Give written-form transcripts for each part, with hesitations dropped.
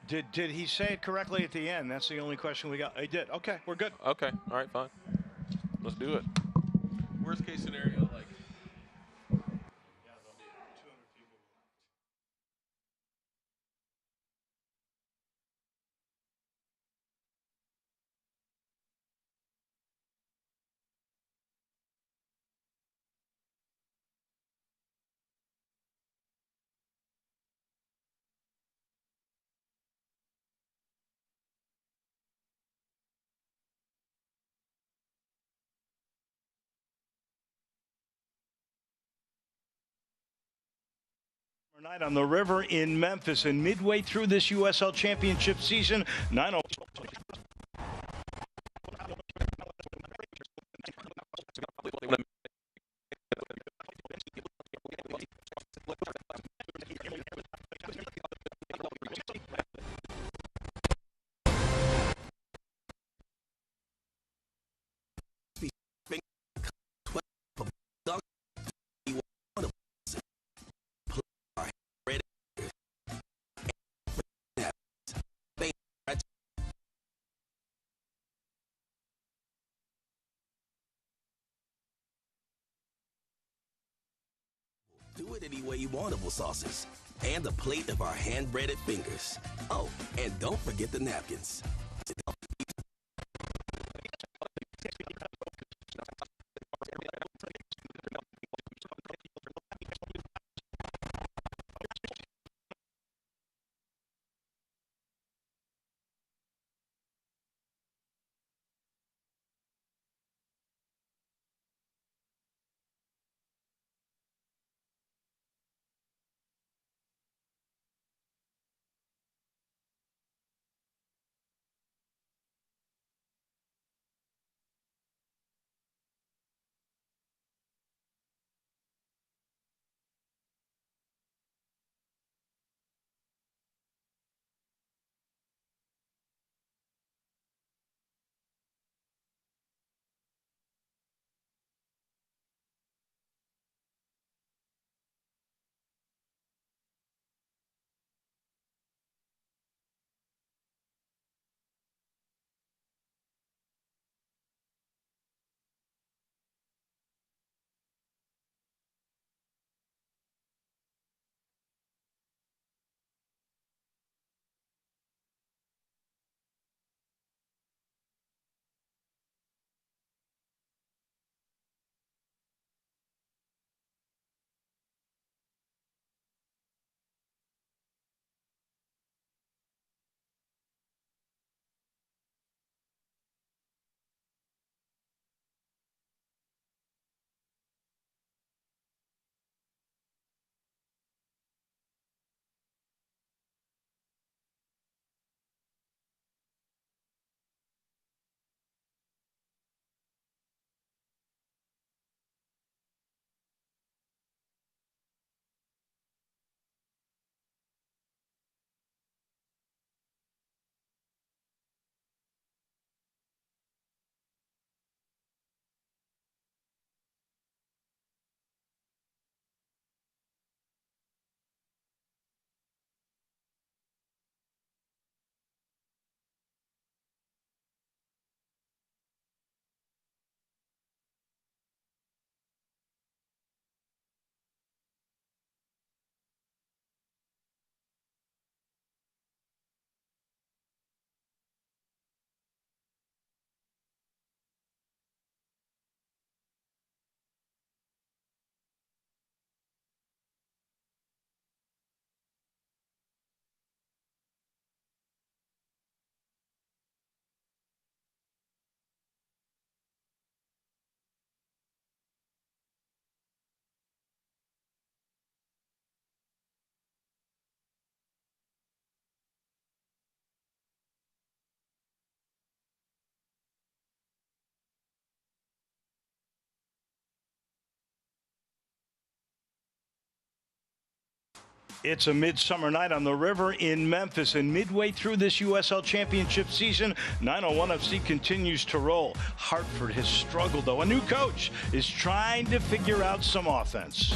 Did he say it correctly at the end? That's the only question we got. He did. Okay, we're good. Okay, all right, fine. Let's do it. Worst case scenario, like. Night on the river in Memphis, and midway through this USL Championship season, 9-0. Do it any way you wantable sauces. And a plate of our hand-breaded fingers. Oh, and don't forget the napkins. It's a midsummer night on the river in Memphis, and midway through this USL Championship season, 901 FC continues to roll. Hartford has struggled, though. A new coach is trying to figure out some offense.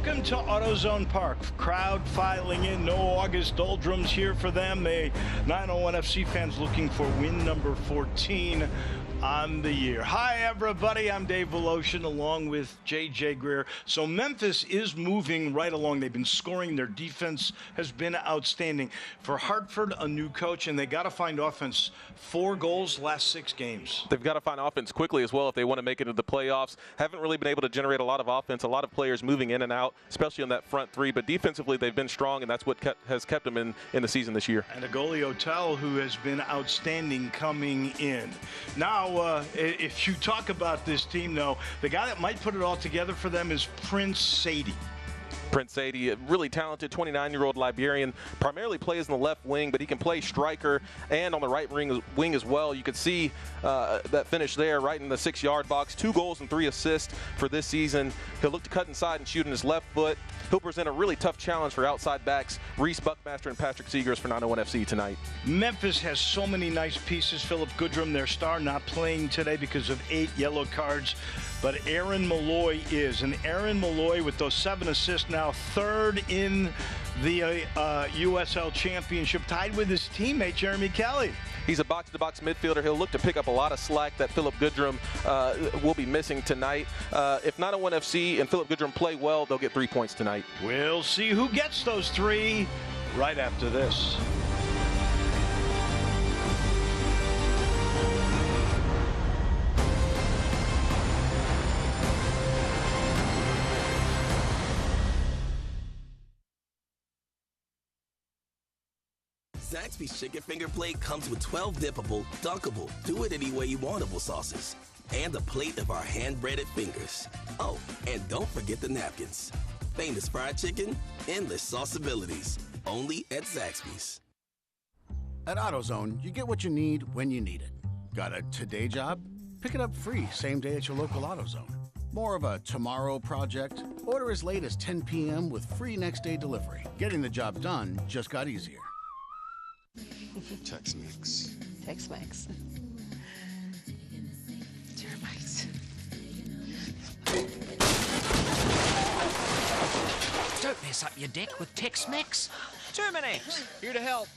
Welcome to AutoZone Park. Crowd filing in. No August doldrums here for them. The 901 FC fans looking for win number 14 on the year. Hi, everybody. I'm Dave Voloshin along with J.J. Greer. So Memphis is moving right along. They've been scoring. Their defense has been outstanding. For Hartford, a new coach, and they got to find offense. 4 goals last 6 games. They've got to find offense quickly as well if they want to make it into the playoffs. Haven't really been able to generate a lot of offense. A lot of players moving in and out, especially on that front 3. But defensively, they've been strong, and that's what has kept them in the season this year. And a goalie, Otel, who has been outstanding coming in. Now, if you talk about this team, though, the guy that might put it all together for them is Prince Sadie. Prince Sadie, a really talented 29-year-old Liberian, primarily plays in the left wing, but he can play striker and on the right wing as well. You could see that finish there right in the 6-yard box. 2 goals and 3 assists for this season. He'll look to cut inside and shoot in his left foot. He'll present a really tough challenge for outside backs Reese Buckmaster and Patrick Seegers for 901 FC tonight. Memphis has so many nice pieces. Philip Goodrum, their star, not playing today because of 8 yellow cards. But Aaron Malloy is. And Aaron Malloy, with those 7 assists, now 3rd in the USL Championship, tied with his teammate, Jeremy Kelly. He's a box-to-box midfielder. He'll look to pick up a lot of slack that Philip Goodrum will be missing tonight. If 901 FC and Philip Goodrum play well, they'll get 3 points tonight. We'll see who gets those 3 right after this. Zaxby's Chicken Finger Plate comes with 12 dippable, dunkable, do-it-any-way-you-wantable sauces, and a plate of our hand-breaded fingers. Oh, and don't forget the napkins. Famous fried chicken, endless sauceabilities, only at Zaxby's. At AutoZone, you get what you need when you need it. Got a today job? Pick it up free same day at your local AutoZone. More of a tomorrow project? Order as late as 10 p.m. with free next-day delivery. Getting the job done just got easier. Tex-Mex. Tex-Mex. Termites. Don't mess up your deck with Tex-Mex. Terminex. Here to help.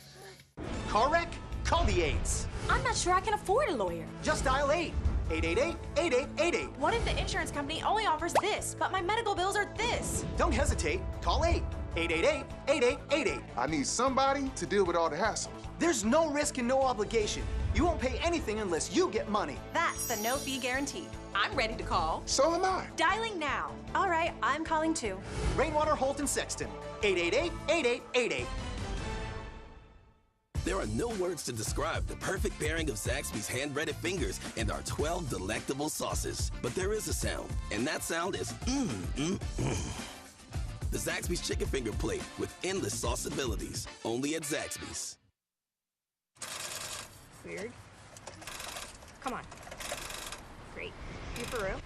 Car wreck? Call the 8s. I'm not sure I can afford a lawyer. Just dial 8. 888-8888. What if the insurance company only offers this, but my medical bills are this? Don't hesitate. Call 8. 888-8888. I need somebody to deal with all the hassles. There's no risk and no obligation. You won't pay anything unless you get money. That's the no fee guarantee. I'm ready to call. So am I. Dialing now. All right, I'm calling too. Rainwater, Holt, and Sexton. 888-8888. There are no words to describe the perfect pairing of Zaxby's hand-breaded fingers and our 12 delectable sauces. But there is a sound, and that sound is The Zaxby's Chicken Finger Plate with endless sauce abilities, only at Zaxby's. Weird. Come on. Great. You for real?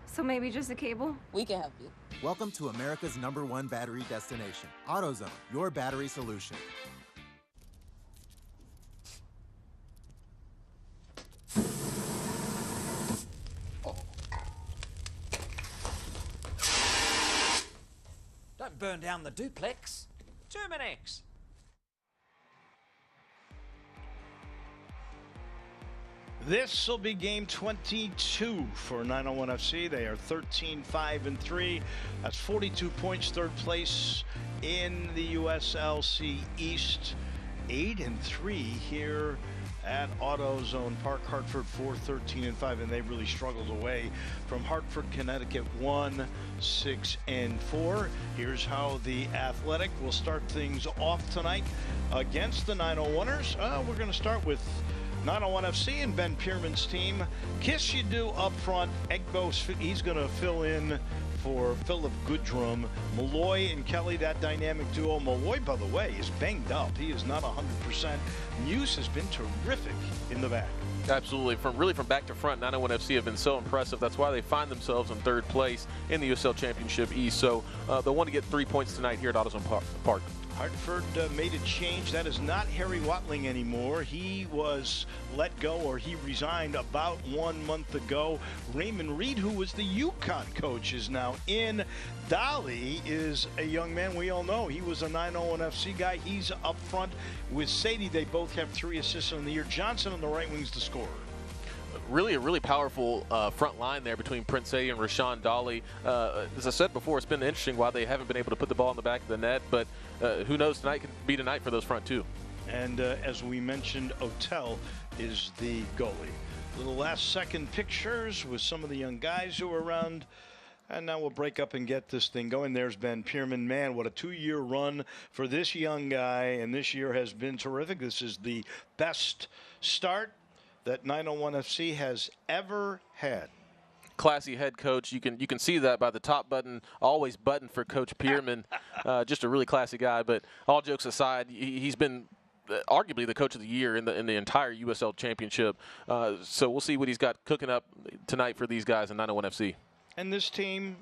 So maybe just a cable? We can help you. Welcome to America's #1 battery destination, AutoZone, your battery solution. Don't burn down the duplex. Terminex. This will be game 22 for 901 FC. They are 13-5-3. That's 42 points, 3rd place in the USLC East. 8-3 here at AutoZone Park. Hartford 4-13-5, and they really struggled away from Hartford, Connecticut 1-6-4. Here's how the Athletic will start things off tonight against the 901ers. We're going to start with 901 FC and Ben Pierman's team. Kiss you do up front. Egbo, he's going to fill in for Philip Goodrum. Malloy and Kelly, that dynamic duo. Malloy, by the way, is banged up. He is not 100%. Muse has been terrific in the back. Absolutely. From back to front, 901 FC have been so impressive. That's why they find themselves in 3rd place in the USL Championship East. So they'll want to get 3 points tonight here at AutoZone Park. Hartford made a change. That is not Harry Watling anymore. He was let go, or he resigned about 1 month ago. Raymond Reed, who was the UConn coach, is now in. Dolly is a young man we all know. He was a 901 FC guy. He's up front with Sadie. They both have 3 assists on the year. Johnson on the right wing's the scorer. Really a really powerful front line there between Prince Sadie and Rashawn Dolly. As I said before, it's been interesting why they haven't been able to put the ball in the back of the net, but who knows, tonight can be tonight for those front two. And as we mentioned, Otel is the goalie. Little last-second pictures with some of the young guys who are around. And now we'll break up and get this thing going. There's Ben Pierman. Man, what a 2-year run for this young guy, and this year has been terrific. This is the best start that 901 FC has ever had. Classy head coach. You can see that by the top button, always buttoned for Coach Pierman. Just a really classy guy. But all jokes aside, he's been arguably the coach of the year in the entire USL Championship. So we'll see what he's got cooking up tonight for these guys in 901 FC. And this team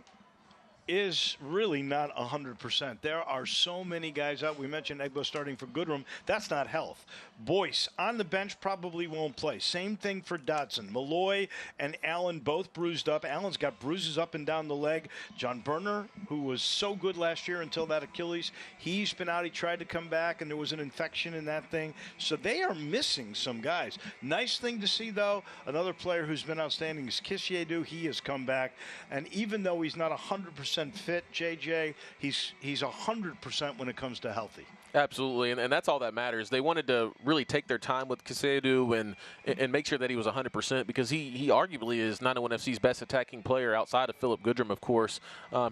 is really not 100%. There are so many guys out. We mentioned Egbo starting for Goodrum. That's not health. Boyce on the bench probably won't play. Same thing for Dodson. Malloy and Allen both bruised up. Allen's got bruises up and down the leg. John Berner, who was so good last year until that Achilles, he's been out. He tried to come back, and there was an infection in that thing. So they are missing some guys. Nice thing to see, though, another player who's been outstanding is Kisiedu. He has come back, and even though he's not 100% fit, JJ, he's 100% when it comes to healthy. Absolutely, and that's all that matters. They wanted to really take their time with Kisiedu and make sure that he was 100% because he arguably is 901 FC's best attacking player outside of Philip Goodrum, of course.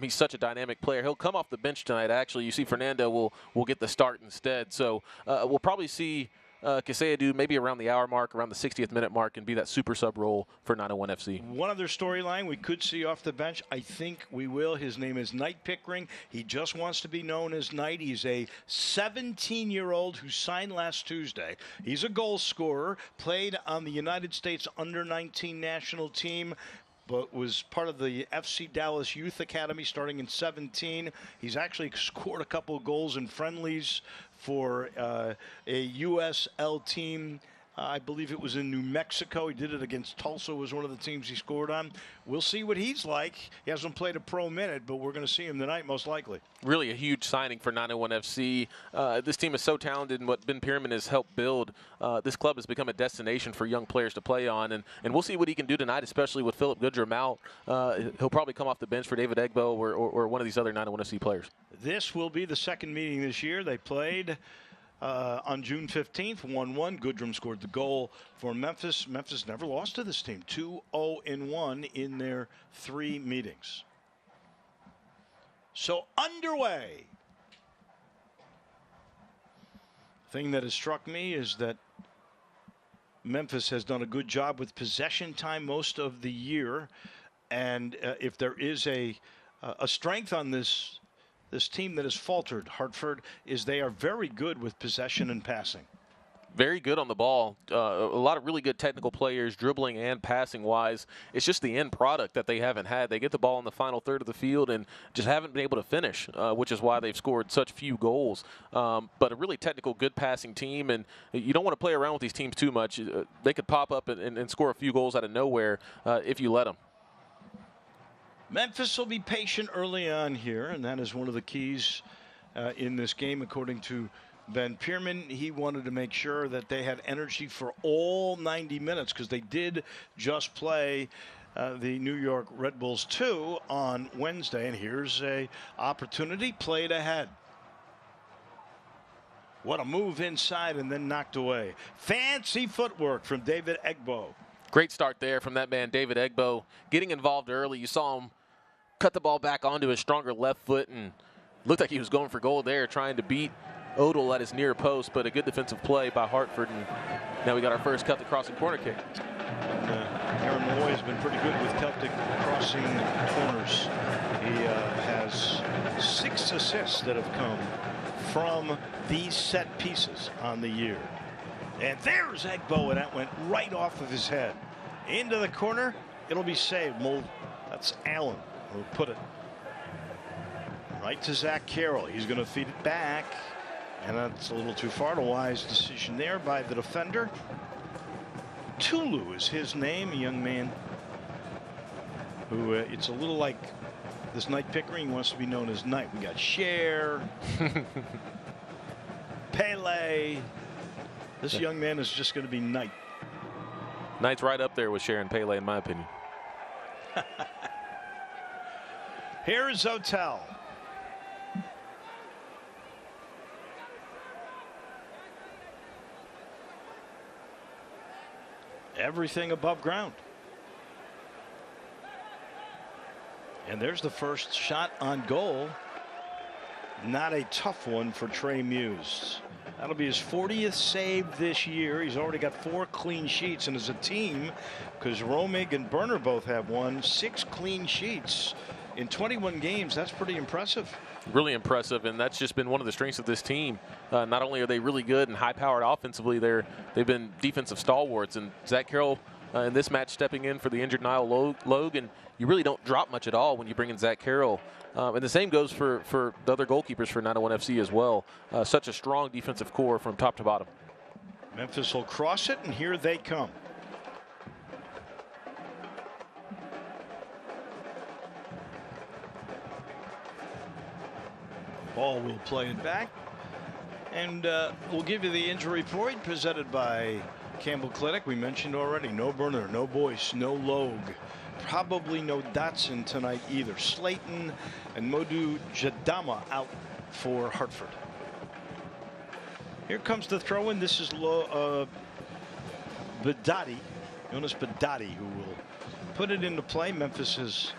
He's such a dynamic player. He'll come off the bench tonight, actually. You see Fernando will get the start instead. So we'll probably see Kisiedu maybe around the hour mark, around the 60th minute mark, and be that super sub role for 901 FC. One other storyline we could see off the bench, I think we will. His name is Knight Pickering. He just wants to be known as Knight. He's a 17-year-old who signed last Tuesday. He's a goal scorer, played on the United States under-19 national team, but was part of the FC Dallas Youth Academy starting in 17. He's actually scored a couple of goals in friendlies for a USL team. I believe it was in New Mexico. He did it against Tulsa, was one of the teams he scored on. We'll see what he's like. He hasn't played a pro minute, but we're going to see him tonight most likely. Really a huge signing for 901 FC. This team is so talented, and what Ben Pierman has helped build, this club has become a destination for young players to play on, and we'll see what he can do tonight, especially with Philip Goodrum out. He'll probably come off the bench for David Egbo or one of these other 901 FC players. This will be the second meeting this year. They played on June 15th, 1-1. Goodrum scored the goal for Memphis. Memphis never lost to this team. 2-0-1 in their 3 meetings. So underway. Thing that has struck me is that Memphis has done a good job with possession time most of the year. And if there is a strength on this team that has faltered, Hartford, is they are very good with possession and passing. Very good on the ball. A lot of really good technical players, dribbling and passing wise. It's just the end product that they haven't had. They get the ball in the final third of the field and just haven't been able to finish, which is why they've scored such few goals. But a really technical, good passing team, and you don't want to play around with these teams too much. They could pop up and score a few goals out of nowhere if you let them. Memphis will be patient early on here, and that is one of the keys in this game, according to Ben Pierman. He wanted to make sure that they had energy for all 90 minutes because they did just play the New York Red Bulls 2 on Wednesday, and here's a opportunity played ahead. What a move inside and then knocked away. Fancy footwork from David Egbo. Great start there from that man, David Egbo. Getting involved early. You saw him cut the ball back onto his stronger left foot and looked like he was going for goal there, trying to beat Odell at his near post, but a good defensive play by Hartford. And now we got our first Celtic crossing corner kick. Aaron Malloy has been pretty good with Celtic crossing corners. He has 6 assists that have come from these set pieces on the year. And there's Egbo, and that went right off of his head. Into the corner, it'll be saved. That's Allen who'll put it right to Zach Carroll. He's going to feed it back. And that's a little too far. A wise decision there by the defender. Tulu is his name, a young man who it's a little like this Knight Pickering wants to be known as Knight. We got Cher, Pele. This young man is just going to be Knight. Knight's right up there with Cher and Pele, in my opinion. Here's Hotel. Everything above ground. And there's the first shot on goal. Not a tough one for Trey Muse. That'll be his 40th save this year. He's already got 4 clean sheets, and as a team, because Romig and Berner both have 6 clean sheets in 21 games. That's pretty impressive. Really impressive, and that's just been one of the strengths of this team. Not only are they really good and high-powered offensively, they've been defensive stalwarts. And Zach Carroll in this match stepping in for the injured Niall Logan. You really don't drop much at all when you bring in Zach Carroll. And the same goes for the other goalkeepers for 901 FC as well. Such a strong defensive core from top to bottom. Memphis will cross it, and here they come. Ball will play it back. And we'll give you the injury report presented by Campbell Clinic. We mentioned already, no Berner, no Boyce, no Logue. Probably no Dotson tonight either. Slayton and Modou Jadama out for Hartford. Here comes the throw in. This is Badati, Jonas Badati, who will put it into play. Memphis has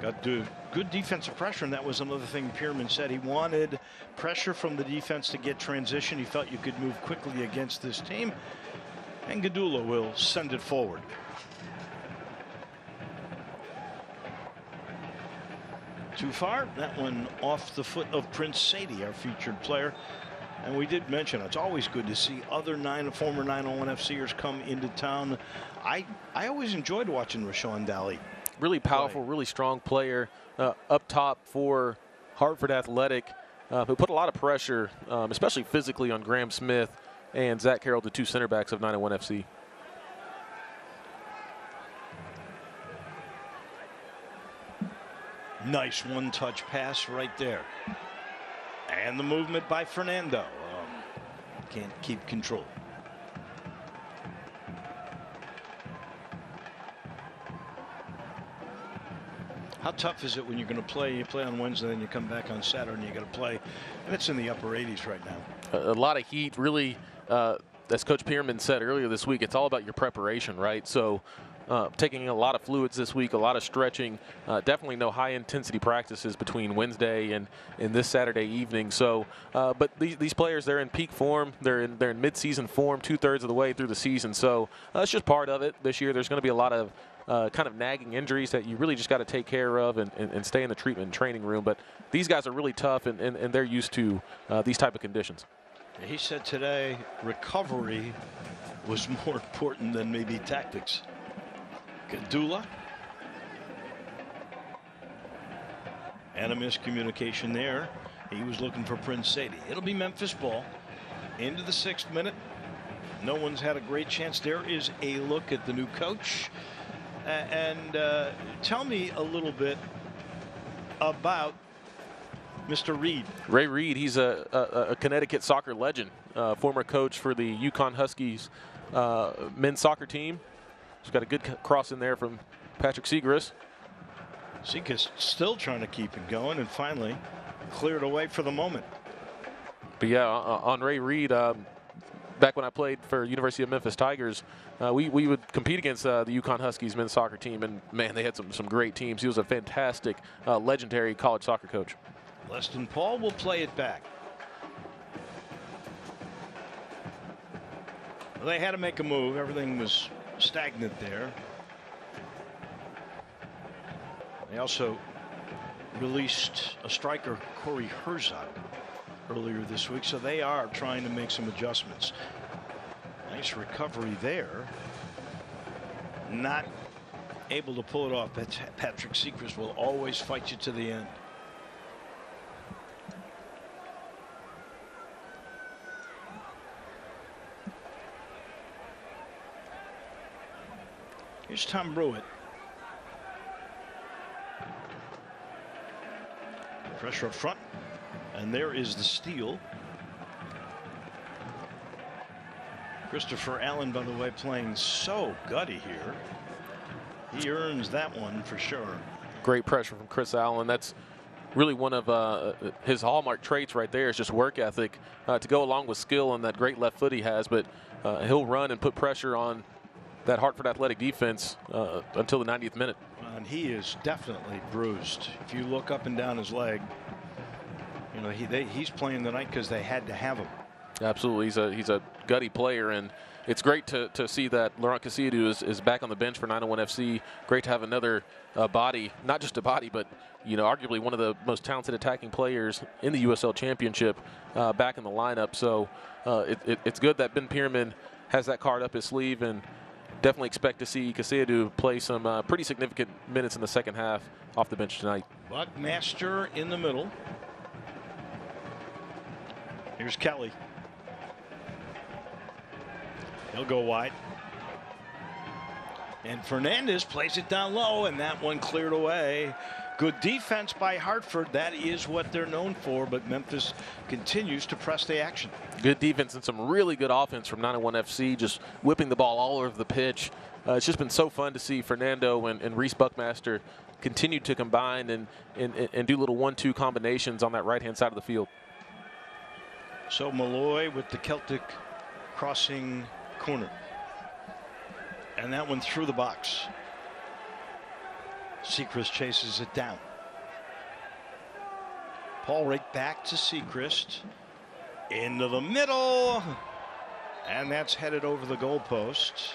got good defensive pressure, and that was another thing Pierman said. He wanted pressure from the defense to get transition. He felt you could move quickly against this team. And Gadula will send it forward. Too far. That one off the foot of Prince Sadie, our featured player. And we did mention it's always good to see other former 901 FCers come into town. I always enjoyed watching Rashawn Daly. Really powerful, really strong player up top for Hartford Athletic, who put a lot of pressure, especially physically, on Graham Smith and Zach Carroll, the 2 center backs of 901 FC. Nice one-touch pass right there. And the movement by Fernando. Can't keep control. How tough is it when you're going to play? You play on Wednesday, then you come back on Saturday, and you got to play. And it's in the upper 80s right now. A lot of heat, really. As Coach Pierman said earlier this week, it's all about your preparation, right? So taking a lot of fluids this week, a lot of stretching, definitely no high-intensity practices between Wednesday and this Saturday evening. So, but these players, they're in peak form. They're in mid-season form, 2/3 of the way through the season. So that's just part of it. This year, there's going to be a lot of kind of nagging injuries that you really just got to take care of and stay in the treatment and training room. But these guys are really tough, and they're used to these type of conditions. He said today recovery was more important than maybe tactics. Gadula. And a miscommunication there. He was looking for Prince Sadie. It'll be Memphis ball into the 6th minute. No one's had a great chance. There is a look at the new coach. And tell me a little bit about Mr. Reed. Ray Reed, he's a Connecticut soccer legend, former coach for the Yukon Huskies men's soccer team. He's got a good cross in there from Patrick Segrist. Segrist still trying to keep it going and finally cleared away for the moment. But yeah, on Ray Reed, back when I played for University of Memphis Tigers, we would compete against the Yukon Huskies men's soccer team, and man, they had some great teams. He was a fantastic, legendary college soccer coach. Leston Paul will play it back. Well, they had to make a move. Everything was stagnant there. They also released a striker, Corey Herzog, earlier this week, so they are trying to make some adjustments. Nice recovery there. Not able to pull it off. Patrick Segrist will always fight you to the end. Here's Tom Brewitt. Pressure up front. And there is the steal. Christopher Allen, by the way, playing so gutty here. He earns that one for sure. Great pressure from Chris Allen. That's really one of his hallmark traits right there, is just work ethic to go along with skill and that great left foot he has. But he'll run and put pressure on that Hartford Athletic defense until the 90th minute. And he is definitely bruised. If you look up and down his leg, you know, he's playing tonight because they had to have him. Absolutely. He's a gutty player, and it's great to see that Laurent Cassiadou is back on the bench for 901 FC. Great to have another body, not just a body, but arguably one of the most talented attacking players in the USL Championship back in the lineup. So it's good that Ben Pierman has that card up his sleeve, and definitely expect to see Cassiadou play some pretty significant minutes in the second half off the bench tonight. Buckmaster in the middle. Here's Kelly. He'll go wide. And Fernandez plays it down low, and that one cleared away. Good defense by Hartford. That is what they're known for, but Memphis continues to press the action. Good defense and some really good offense from 901 FC, just whipping the ball all over the pitch. It's just been so fun to see Fernando and Reese Buckmaster continue to combine and do little 1-2 combinations on that right-hand side of the field. So Malloy with the Celtic crossing corner. And that one through the box. Sechrist chases it down. Paul right back to Sechrist. Into the middle. And that's headed over the goalpost.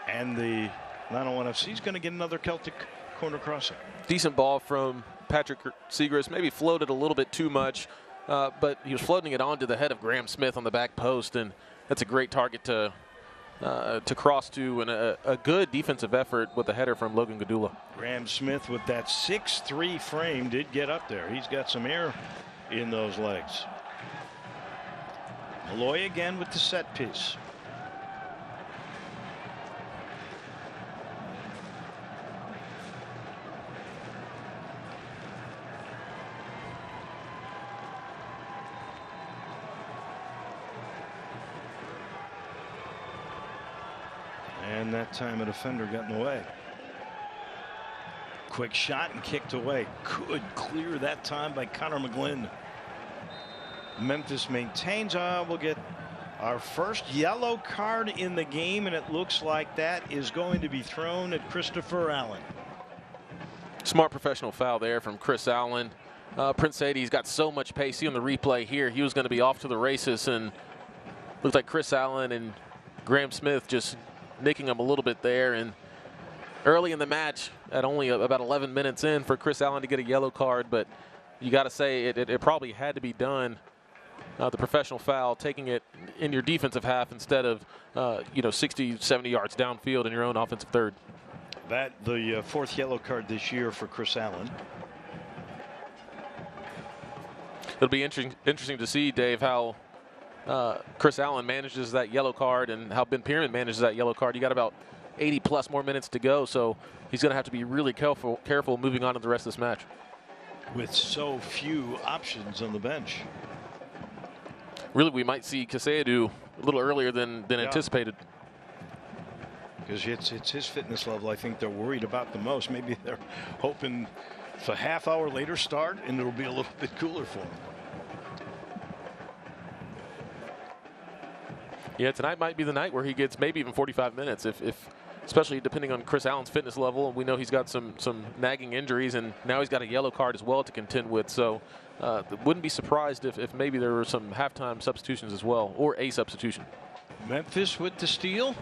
And the 901 FC is going to get another Celtic corner crossing. Decent ball from Patrick Sechrist. Maybe floated a little bit too much. But he was floating it onto the head of Graham Smith on the back post, and that's a great target to cross to, and a good defensive effort with the header from Logan Gadula. Graham Smith with that 6'3" frame did get up there. He's got some air in those legs. Malloy again with the set piece. And that time a defender got in the way. Quick shot and kicked away. Good clear that time by Connor McGlynn. Memphis maintains. We'll get our first yellow card in the game, and it looks like that is going to be thrown at Christopher Allen. Smart professional foul there from Chris Allen. Prince Sadie's got so much pace. See on the replay here, he was going to be off to the races, and looked like Chris Allen and Graham Smith just nicking him a little bit there. And early in the match, at only about 11 minutes in, for Chris Allen to get a yellow card, but you got to say it probably had to be done. The professional foul, taking it in your defensive half instead of 60, 70 yards downfield in your own offensive third. That the fourth yellow card this year for Chris Allen. It'll be interesting to see, Dave, how Chris Allen manages that yellow card and how Ben Pierman manages that yellow card. You got about 80 plus more minutes to go, so he's going to have to be really careful moving on to the rest of this match. With so few options on the bench. Really, we might see Cassiadou a little earlier than anticipated. Because it's his fitness level I think they're worried about the most. Maybe they're hoping it's a half hour later start and it'll be a little bit cooler for him. Yeah, tonight might be the night where he gets maybe even 45 minutes, if especially depending on Chris Allen's fitness level. We know he's got some nagging injuries, and now he's got a yellow card as well to contend with. So wouldn't be surprised if maybe there were some halftime substitutions as well, or a substitution. Memphis with the steal,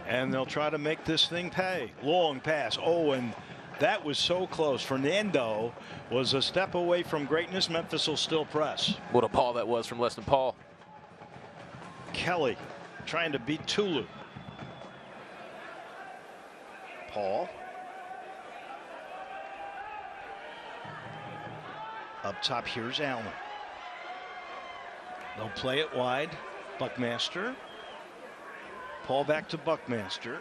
and they'll try to make this thing pay. Long pass. Oh, and that was so close. Fernando was a step away from greatness. Memphis will still press. What a ball that was from Leston Paul. Kelly trying to beat Tulu. Paul. Up top, here's Allen. They'll play it wide. Buckmaster. Paul back to Buckmaster.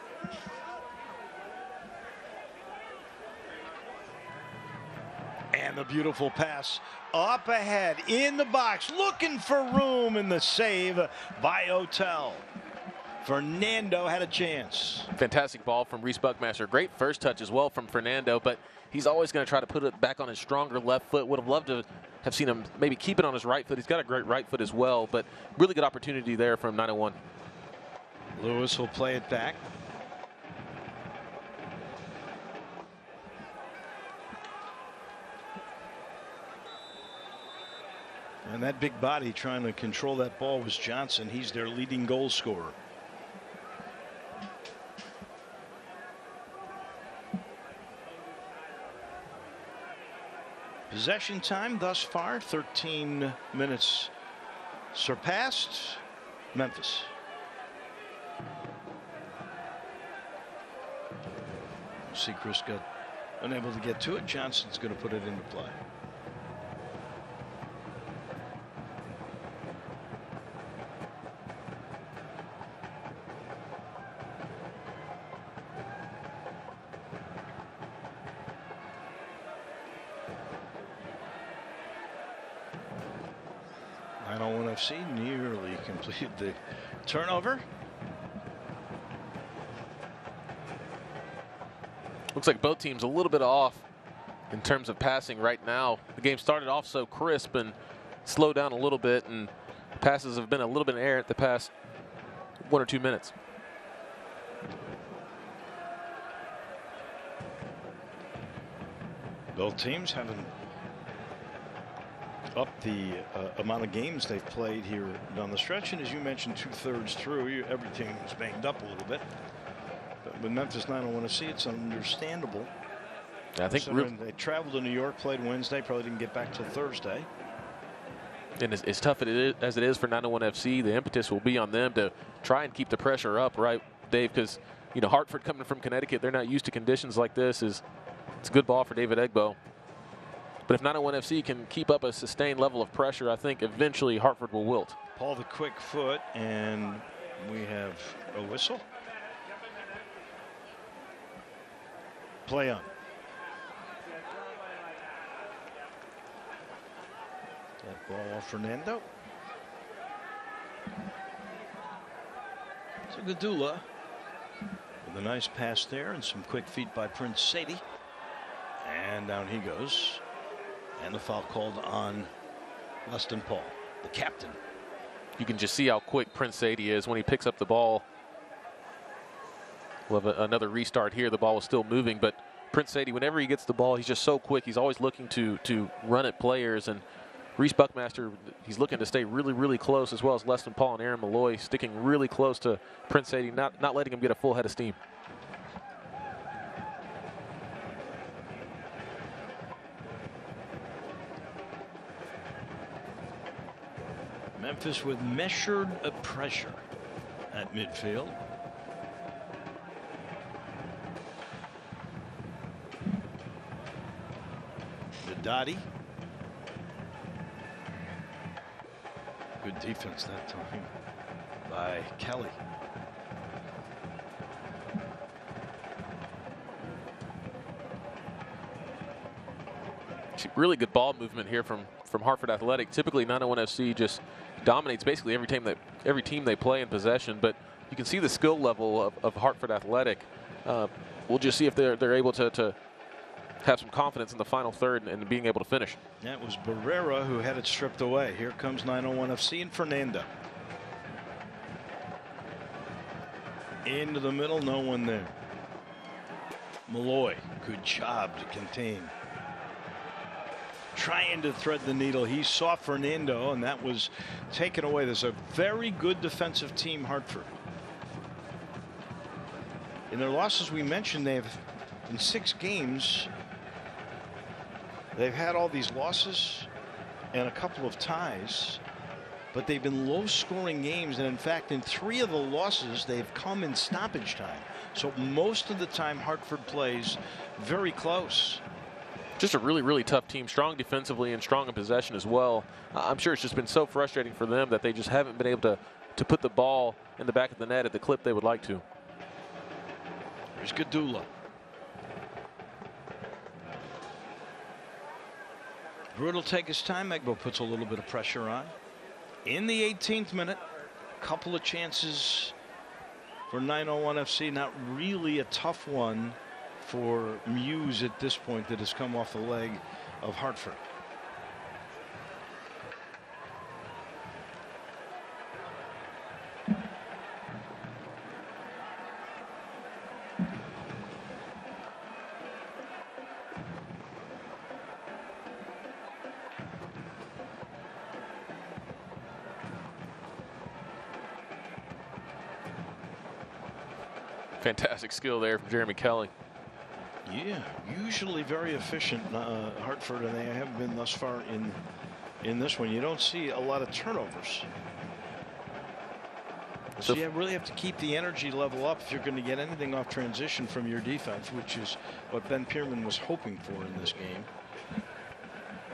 And the beautiful pass up ahead in the box, looking for room, in the save by Otel. Fernando had a chance. Fantastic ball from Reese Buckmaster. Great first touch as well from Fernando, but he's always going to try to put it back on his stronger left foot. Would have loved to have seen him maybe keep it on his right foot. He's got a great right foot as well, but really good opportunity there from 901. Lewis will play it back. And that big body trying to control that ball was Johnson. He's their leading goal scorer. Possession time thus far, 13 minutes surpassed. Memphis. Seacrest got unable to get to it. Johnson's going to put it into play. FC nearly completed the turnover. Looks like both teams a little bit off in terms of passing right now. The game started off so crisp and slowed down a little bit, and passes have been a little bit errant the past 1 or 2 minutes. Both teams haven't up the amount of games they've played here down the stretch, and as you mentioned, 2/3 through, everything was banged up a little bit. But with Memphis 901 FC, it's understandable. I think they traveled to New York, played Wednesday, probably didn't get back till Thursday. And as tough as it is for 901 FC, the impetus will be on them to try and keep the pressure up, right, Dave? Because you know, Hartford coming from Connecticut, they're not used to conditions like this. It's a good ball for David Egbo. But if 901 FC can keep up a sustained level of pressure, I think eventually Hartford will wilt. Paul the quick foot, and we have a whistle. Play on. That ball off Fernando. Zagadula with a nice pass there and some quick feet by Prince Sadie. And down he goes. And the foul called on Leston Paul, the captain. You can just see how quick Prince Sadie is when he picks up the ball. We'll have another restart here. The ball was still moving, but Prince Sadie, whenever he gets the ball, he's just so quick. He's always looking to run at players. And Reese Buckmaster, he's looking to stay really, really close, as well as Leston Paul and Aaron Malloy sticking really close to Prince Sadie, not letting him get a full head of steam. Memphis with measured pressure at midfield. Dottie. Good defense that time by Kelly. Really good ball movement here from Hartford Athletic. Typically 901 FC just dominates basically every team they play in possession, but you can see the skill level of Hartford Athletic. We'll just see if they're able to have some confidence in the final third and being able to finish. That was Barrera who had it stripped away. Here comes 901 FC and Fernando. Into the middle, no one there. Malloy, good job to contain. Trying to thread the needle. He saw Fernando, and that was taken away. There's a very good defensive team, Hartford. In their losses, we mentioned they've, in 6 games, they've had all these losses and a couple of ties, but they've been low-scoring games, and in fact, in 3 of the losses, they've come in stoppage time. So most of the time, Hartford plays very close. Just a really, really tough team, strong defensively and strong in possession as well. I'm sure it's just been so frustrating for them that they just haven't been able to put the ball in the back of the net at the clip they would like to. Here's Gadula. Brewer will take his time. Egbo puts a little bit of pressure on. In the 18th minute, a couple of chances for 901 FC. Not really a tough one for Muse at this point that has come off the leg of Hartford. Fantastic skill there from Jeremy Kelly. Yeah, usually very efficient, Hartford, and they haven't been thus far in this one. You don't see a lot of turnovers. So you really have to keep the energy level up if you're going to get anything off transition from your defense, which is what Ben Pierman was hoping for in this game.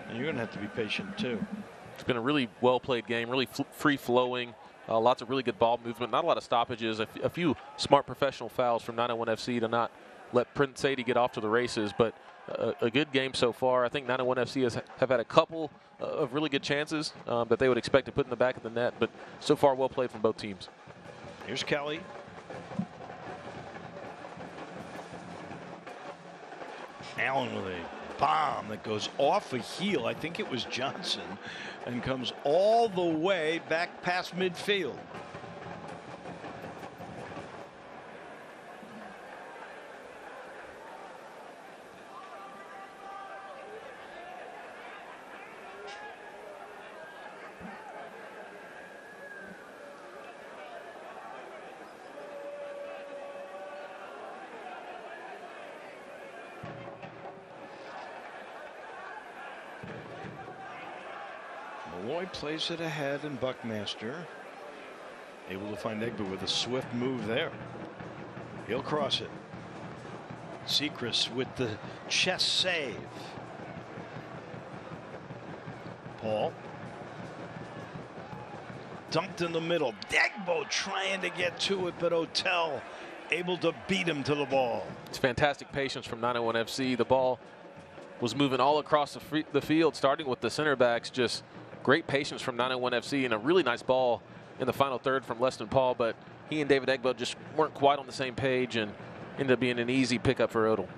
And you're going to have to be patient too. It's been a really well-played game, really free-flowing. Lots of really good ball movement, not a lot of stoppages, a few smart professional fouls from 901 FC to not let Prince Sadie get off to the races, but a good game so far. I think 901 FC have had a couple of really good chances that they would expect to put in the back of the net, but so far well played from both teams. Here's Kelly. Allen with a bomb that goes off a heel. I think it was Johnson, and comes all the way back past midfield. Malloy plays it ahead, and Buckmaster able to find Egbo with a swift move there. He'll cross it. Sechrist with the chest save. Paul dumped in the middle. Egbo trying to get to it, but Otel able to beat him to the ball. It's fantastic patience from 901 FC. The ball was moving all across the field, starting with the center backs. Just great patience from 901 FC, and a really nice ball in the final third from Leston Paul, but he and David Egbo just weren't quite on the same page and ended up being an easy pickup for Odell.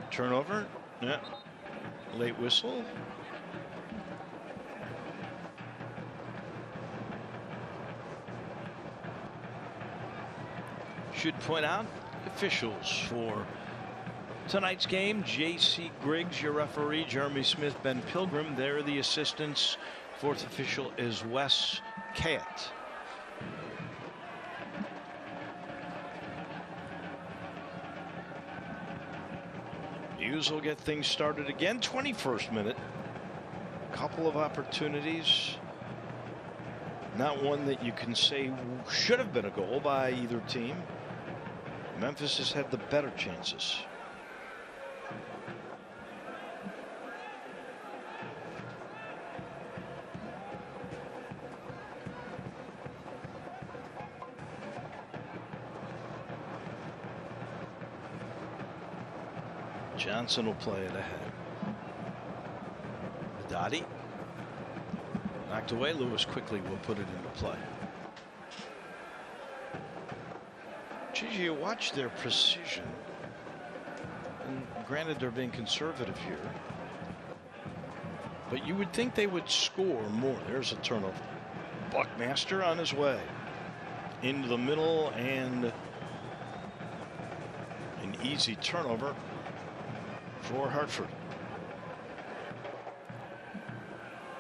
Turnover. Yeah. Late whistle. Should point out officials for tonight's game: J.C. Griggs, your referee; Jeremy Smith, Ben Pilgrim. They're the assistants. Fourth official is Wes Kayat. Hughes will get things started again. 21st minute. Couple of opportunities. Not one that you can say should have been a goal by either team. Memphis has had the better chances. Johnson will play it ahead. Dottie knocked away. Lewis quickly will put it into play. Gigi, you watch their precision, and granted they're being conservative here, but you would think they would score more. There's a turnover. Buckmaster on his way into the middle, and an easy turnover for Hartford.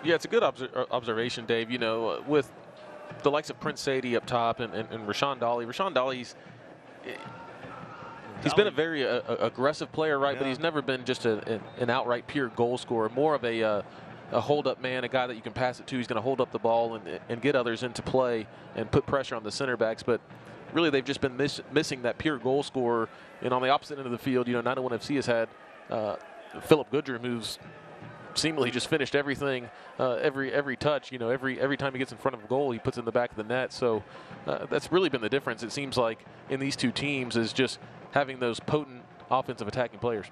Yeah, it's a good observation, Dave. You know, with the likes of Prince Sadie up top and Rashawn Dolly. Rashawn Dolly's he's been a very aggressive player, right? Yeah. But he's never been just an outright pure goal scorer. More of a hold-up man, a guy that you can pass it to. He's going to hold up the ball and get others into play and put pressure on the center backs. But really, they've just been missing that pure goal scorer. And on the opposite end of the field, you know, 901 FC has had Philip Goodrum, who's seemingly just finished everything, every touch. You know, every time he gets in front of a goal, he puts it in the back of the net. So that's really been the difference, it seems like, in these two teams, is just having those potent offensive attacking players.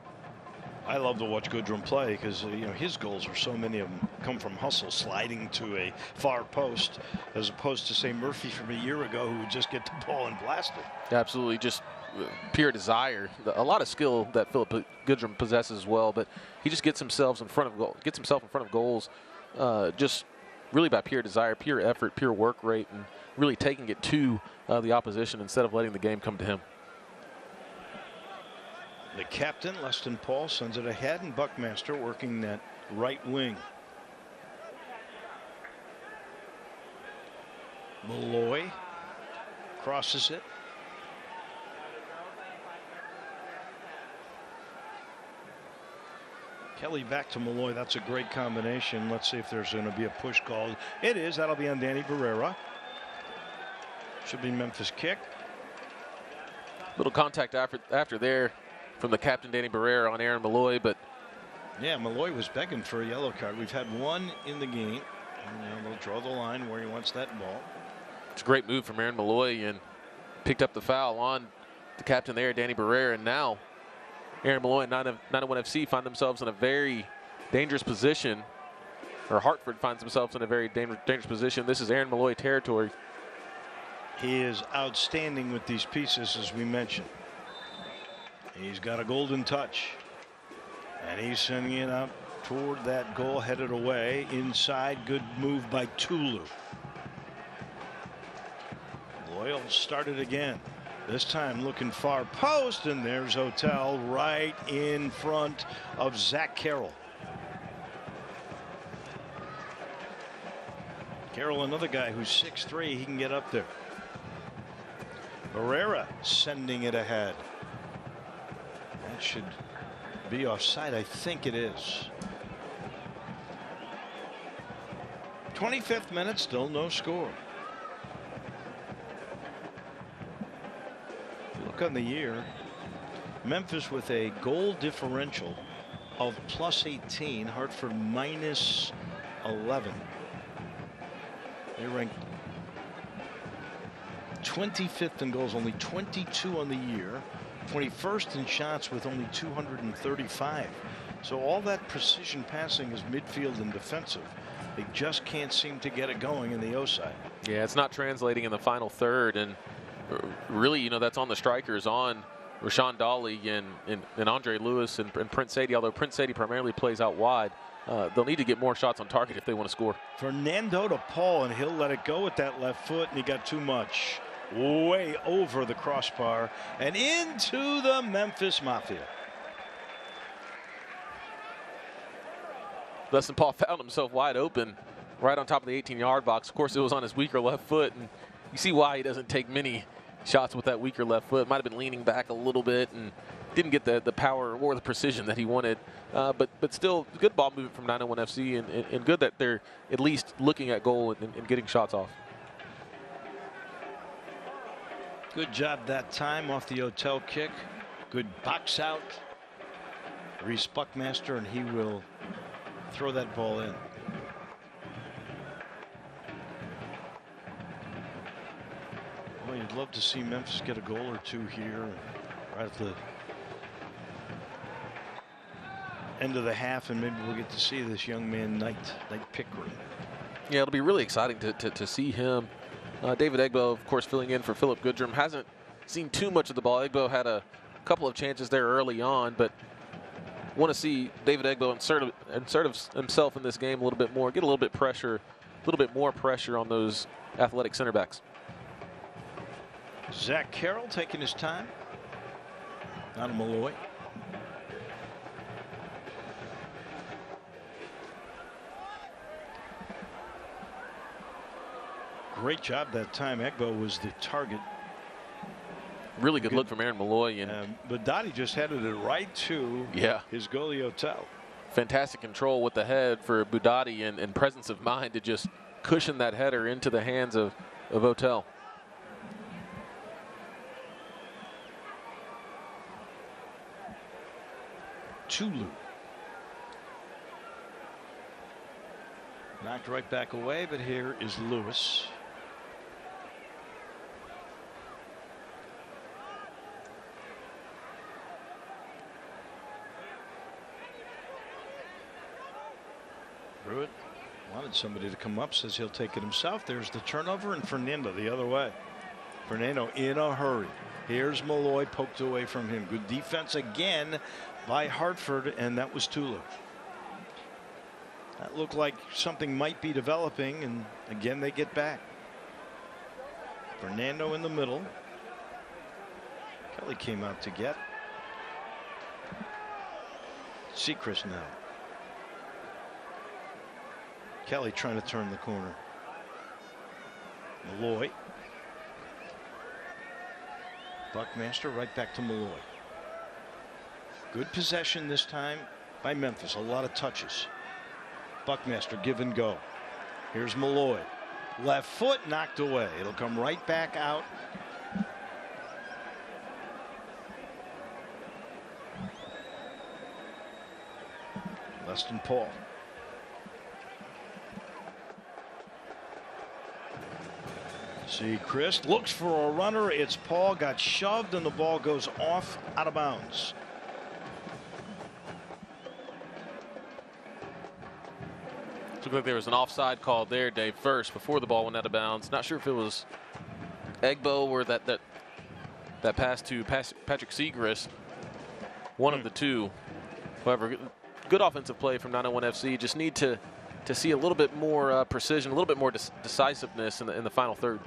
I love to watch Goodrum play because his goals are so many of them come from hustle, sliding to a far post, as opposed to, say, Murphy from a year ago, who would just get the ball and blast it. Absolutely, just pure desire. A lot of skill that Philip Goodrum possesses as well, but he just gets himself in front of goals, just really by pure desire, pure effort, pure work rate, and really taking it to the opposition instead of letting the game come to him. The captain, Leston Paul, sends it ahead, and Buckmaster working that right wing. Malloy crosses it. Kelly back to Malloy. That's a great combination. Let's see if there's going to be a push called. It is. That'll be on Danny Barrera. Should be Memphis kick. Little contact after there from the captain, Danny Barrera, on Aaron Malloy, but yeah, Malloy was begging for a yellow card. We've had one in the game. And they'll draw the line where he wants that ball. It's a great move from Aaron Malloy, and picked up the foul on the captain there, Danny Barrera, and now Aaron Malloy and 901 FC find themselves in a very dangerous position, or Hartford finds themselves in a very dangerous position. This is Aaron Malloy territory. He is outstanding with these pieces, as we mentioned. He's got a golden touch, and he's sending it up toward that goal, headed away inside. Good move by Tulu. Loyal started again, this time looking far post, and there's Hotel right in front of Zach Carroll. Carroll, another guy who's 6'3", he can get up there. Barrera sending it ahead. That should be offside. I think it is. 25th minute, still no score. Look on the year. Memphis with a goal differential of +18. Hartford -11. They ranked 25th in goals, only 22 on the year. 21st in shots with only 235. So all that precision passing is midfield and defensive. They just can't seem to get it going in the O side. Yeah, it's not translating in the final third, and really, that's on the strikers, on Rashawn Dolly and Andre Lewis and Prince Sadie, although Prince Sadie primarily plays out wide. They'll need to get more shots on target if they want to score. Fernando to Paul, and he'll let it go with that left foot, and he got too much. Way over the crossbar and into the Memphis Mafia. Leston Paul found himself wide open right on top of the 18-yard box. Of course, it was on his weaker left foot, and you see why he doesn't take many shots with that weaker left foot. Might have been leaning back a little bit and didn't get the power or the precision that he wanted. But still, good ball movement from 901 FC, and good that they're at least looking at goal and getting shots off. Good job that time off the Hotel kick. Good box out. Reese Buckmaster, and he will throw that ball in. Well, you'd love to see Memphis get a goal or two here right at the end of the half, and maybe we'll get to see this young man, Knight Pickering. Yeah, it'll be really exciting to see him. David Egbo, of course, filling in for Philip Goodrum. Hasn't seen too much of the ball. Egbo had a couple of chances there early on, but want to see David Egbo insert himself in this game a little bit more, get a little bit more pressure on those athletic center backs. Zach Carroll taking his time. Not a Malloy. Great job that time. Egbo was the target. Really good look from Aaron Malloy. But Dottie just headed it right to his goalie Hotel. Fantastic control with the head for Budati and presence of mind to just cushion that header into the hands of Hotel. Tulu. knocked right back away, but here is Lewis. Pruitt wanted somebody to come up, says he'll take it himself. There's the turnover, and Fernando the other way. Fernando in a hurry. Here's Malloy, poked away from him. Good defense again by Hartford, and that was Tulu. That looked like something might be developing, and again they get back. Fernando in the middle. Kelly came out to get. Sechrist now. Kelly trying to turn the corner. Malloy. Buckmaster right back to Malloy. Good possession this time by Memphis. A lot of touches. Buckmaster give and go. Here's Malloy. Left foot knocked away. It'll come right back out. Leston Paul. Sechrist looks for a runner. It's Paul. Got shoved and the ball goes off out of bounds. Looked like there was an offside call there, Dave, first before the ball went out of bounds. Not sure if it was Egbo or that pass to Patrick Sechrist. One of the two. However, good offensive play from 901 FC. Just need to see a little bit more precision, a little bit more decisiveness in the final third.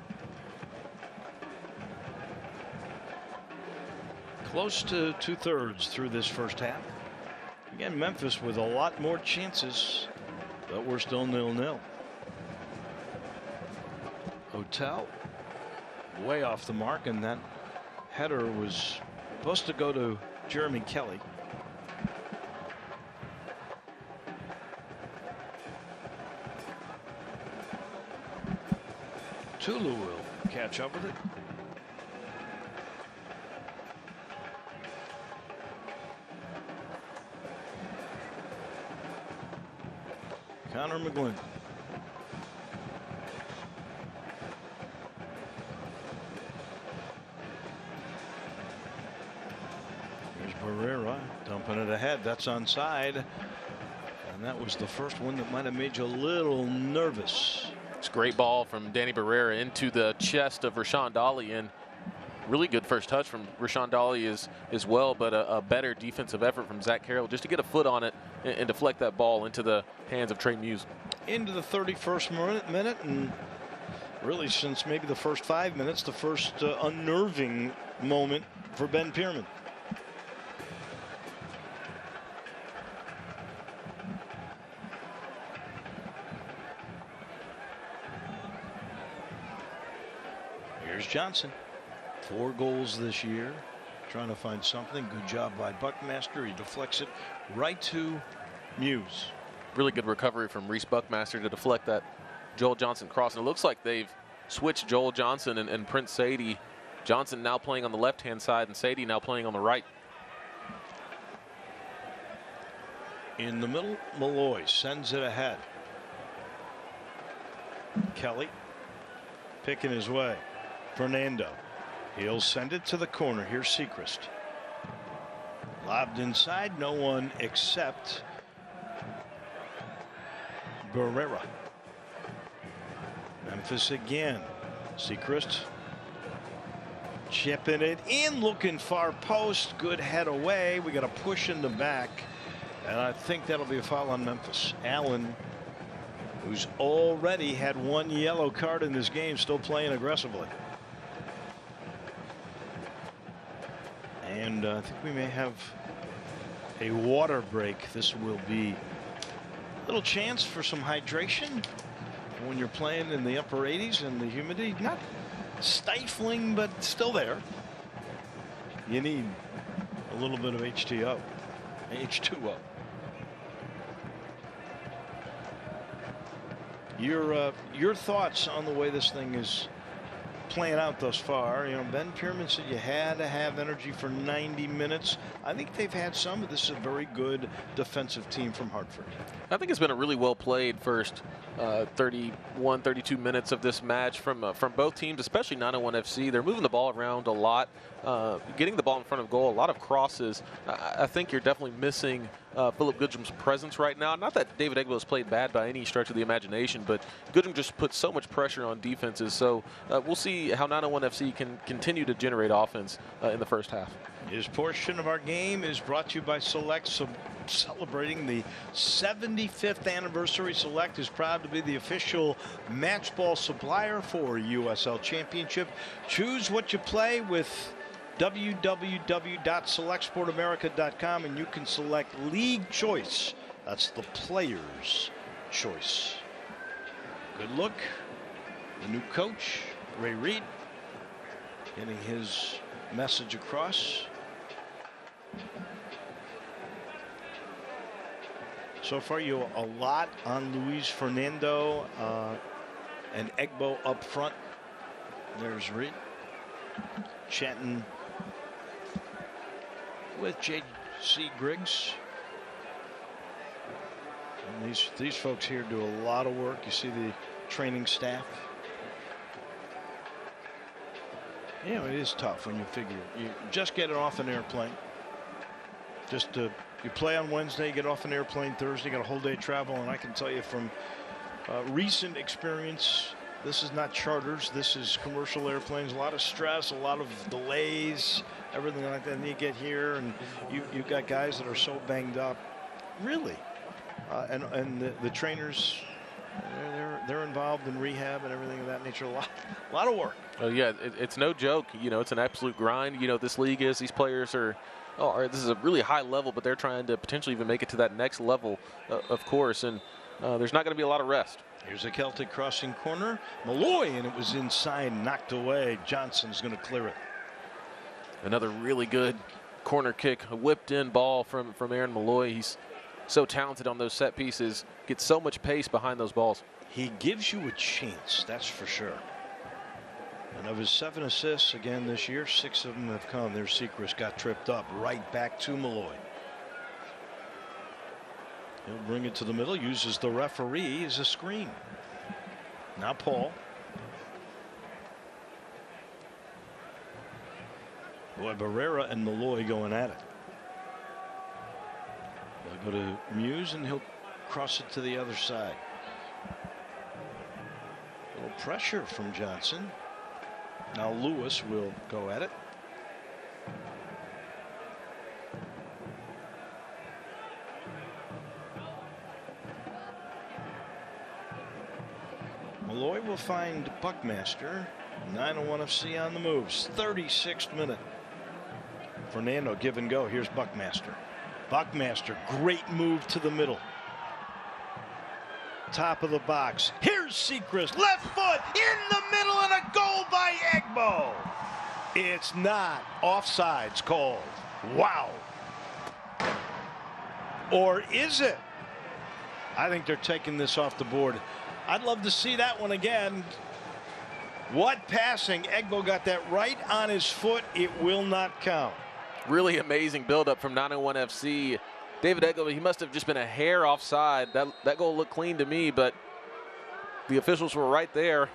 Close to 2/3 through this first half. Again, Memphis with a lot more chances, but we're still 0-0. Hotel way off the mark, and that header was supposed to go to Jeremy Kelly. Tulu will catch up with it. Connor McGlynn. Here's Barrera dumping it ahead. That's onside. And that was the first one that might have made you a little nervous. It's a great ball from Danny Barrera into the chest of Rashawn Dolly, and really good first touch from Rashawn Dolly as well, but a better defensive effort from Zach Carroll just to get a foot on it and deflect that ball into the hands of Trey Muse. Into the 31st minute, and really since maybe the first 5 minutes, the first unnerving moment for Ben Pierman. Here's Johnson. 4 goals this year. Trying to find something. Good job by Buckmaster. He deflects it right to Muse. Really good recovery from Reese Buckmaster to deflect that Joel Johnson cross. And it looks like they've switched Joel Johnson and Prince Sadie. Johnson now playing on the left-hand side and Sadie now playing on the right. In the middle, Malloy sends it ahead. Kelly picking his way. Fernando. He'll send it to the corner. Here's Sechrist. Lobbed inside. No one except Barrera. Memphis again. Sechrist chipping it in, looking far post. Good head away. We got a push in the back, and I think that'll be a foul on Memphis. Allen, who's already had 1 yellow card in this game, still playing aggressively. And I think we may have a water break. This will be a little chance for some hydration when you're playing in the upper 80s and the humidity not stifling, but still there. You need a little bit of H2O. Your thoughts on the way this thing is playing out thus far. You know, Ben Pierman said you had to have energy for 90 minutes. I think they've had some, but this is a very good defensive team from Hartford. I think it's been a really well played first 31, 32 minutes of this match from both teams, especially 901 FC. They're moving the ball around a lot, getting the ball in front of goal, a lot of crosses. I think you're definitely missing Philip Goodrum's presence right now. Not that David Egbo has played bad by any stretch of the imagination, but Goodrum just puts so much pressure on defenses. So we'll see how 901 FC can continue to generate offense in the first half. This portion of our game is brought to you by Select, celebrating the 75th anniversary. Select is proud to be the official match ball supplier for USL Championship. Choose what you play with www.selectsportamerica.com, and you can select League Choice. That's the player's choice. Good look. The new coach, Ray Reed, getting his message across. So far, you a lot on Luis Fernando and Egbo up front. There's Reed chatting with J.C. Griggs. And these folks here do a lot of work. You see the training staff. You know, it is tough when you figure you just get it off an airplane. You play on Wednesday, you get off an airplane Thursday, got a whole day travel, and I can tell you from recent experience, this is not charters, this is commercial airplanes. A lot of stress, a lot of delays, everything like that. And you get here, and you've got guys that are so banged up, really, and the trainers. They're involved in rehab and everything of that nature. A lot of work. Oh yeah, it's no joke. You know, it's an absolute grind. You know, this league is. These players are. This is a really high level, but they're trying to potentially even make it to that next level, of course. And there's not going to be a lot of rest. Here's a Celtic crossing corner, Malloy, and it was inside, knocked away. Johnson's going to clear it. Another really good corner kick, a whipped-in ball from Aaron Malloy. He's so talented on those set pieces, gets so much pace behind those balls. He gives you a chance, that's for sure. And of his 7 assists again this year, 6 of them have come. There's Sechrist, got tripped up, right back to Malloy. He'll bring it to the middle, uses the referee as a screen. Now Paul. Boy, Barrera and Malloy going at it. They'll go to Muse, and he'll cross it to the other side. A little pressure from Johnson. Now Lewis will go at it. Malloy will find Buckmaster. 901 FC on the moves. 36th minute. Fernando give and go. Here's Buckmaster. Buckmaster, great move to the middle. Top of the box. Here's Sechrist, left foot in the middle, and a goal by Egbo. It's not. Offsides called. Wow. Or is it? I think they're taking this off the board. I'd love to see that one again. What passing? Egbo got that right on his foot. It will not count. Really amazing buildup from 901 FC. David Egbo, he must have just been a hair offside. That goal looked clean to me, but the officials were right there,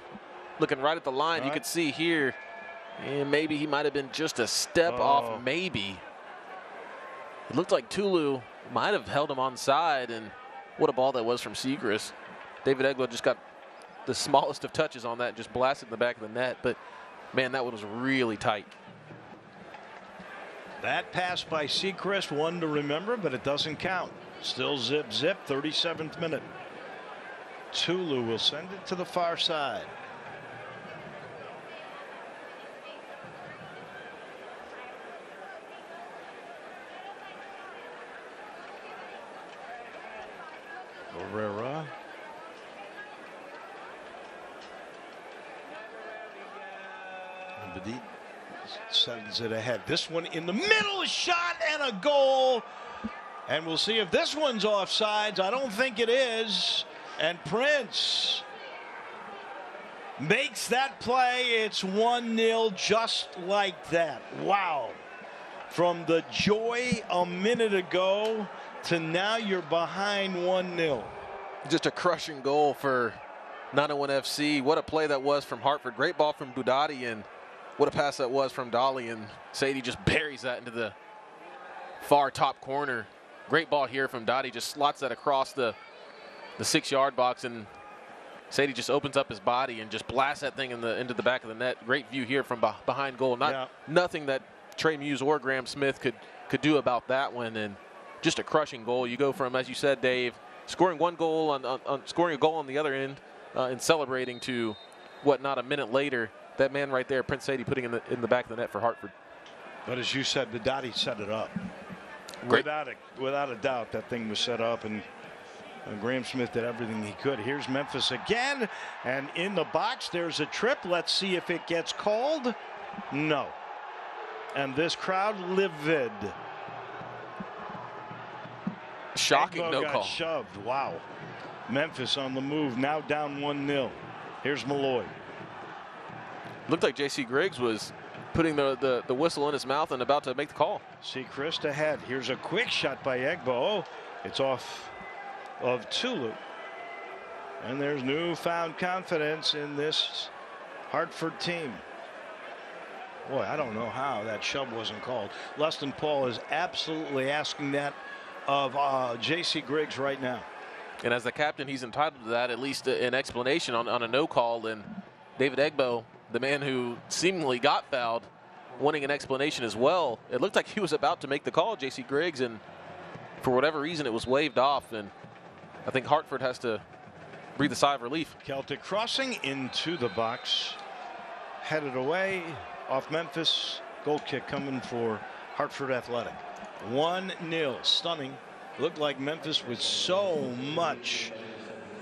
looking right at the line. You could see here, and maybe he might have been just a step off, maybe. It looked like Tulu might have held him onside, and what a ball that was from Sechrist. David Egbo just got the smallest of touches on that and just blasted in the back of the net, but man, that one was really tight. That pass by Sechrist, one to remember, but it doesn't count. Still zip, 37th minute. Tulu will send it to the far side. Barrera. Badit sends it ahead. This one in the middle, a shot and a goal. And we'll see if this one's offsides. I don't think it is. And Prince makes that play. It's 1-0 just like that. Wow. From the joy a minute ago to now you're behind 1-0. Just a crushing goal for 901 FC. What a play that was from Hartford. Great ball from Budati, and what a pass that was from Dolly. And Sadie just buries that into the far top corner. Great ball here from Dottie. Just slots that across the 6-yard box, and Sadie just opens up his body and just blasts that thing into the back of the net. Great view here from behind goal. Nothing that Trey Muse or Graham Smith could do about that one, and just a crushing goal. You go from, as you said, Dave, scoring one goal on scoring a goal on the other end and celebrating to what, not a minute later, that man right there, Prince Sadie, putting in the back of the net for Hartford. But as you said, Budati set it up. Without a doubt, that thing was set up, and Graham Smith did everything he could. Here's Memphis again, and in the box there's a trip. Let's see if it gets called. No. And this crowd livid. Shocking Egbo no got call. Shoved. Wow. Memphis on the move, now down 1-0. Here's Malloy. Looked like J.C. Griggs was putting the whistle in his mouth and about to make the call. Seacrest ahead. Here's a quick shot by Egbo. Oh, it's off of Tulu. And there's newfound confidence in this Hartford team. Boy, I don't know how that shove wasn't called. Leston Paul is absolutely asking that of J.C. Griggs right now. And as the captain, he's entitled to that, at least an explanation on a no call. And David Egbo, the man who seemingly got fouled, wanting an explanation as well. It looked like he was about to make the call, J.C. Griggs, and for whatever reason, it was waved off. And I think Hartford has to breathe a sigh of relief. Celtic crossing into the box, headed away off Memphis. Goal kick coming for Hartford Athletic. 1-0, stunning. Looked like Memphis with so much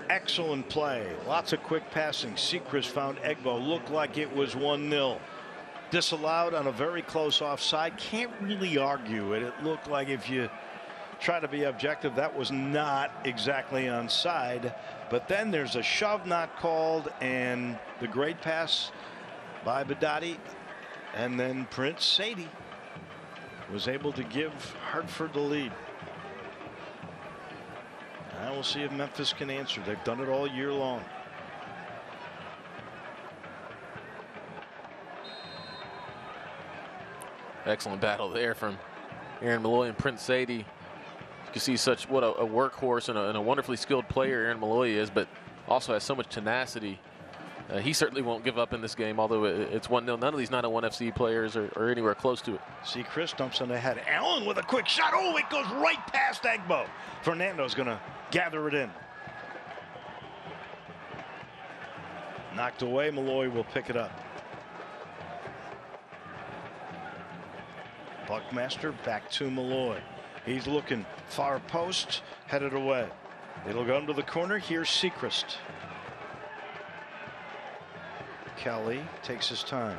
excellent play. Lots of quick passing. Seacrest found Egbo. Looked like it was 1-0. Disallowed on a very close offside. Can't really argue it. It looked like, if you try to be objective, that was not exactly onside. But then there's a shove not called, and the great pass by Budati. And then Prince Sadie was able to give Hartford the lead. Now we'll see if Memphis can answer. They've done it all year long. Excellent battle there from Aaron Malloy and Prince Sadie. You can see what a workhorse and a wonderfully skilled player Aaron Malloy is, but also has so much tenacity. He certainly won't give up in this game, although it's 1-0. None of these 901 FC players are anywhere close to it. See, Chris dumps on ahead. Allen with a quick shot. Oh, it goes right past Egbo. Fernando's going to gather it in. Knocked away. Malloy will pick it up. Buckmaster back to Malloy. He's looking far post, headed away. It'll go into the corner. Here's Seacrest. Kelly takes his time.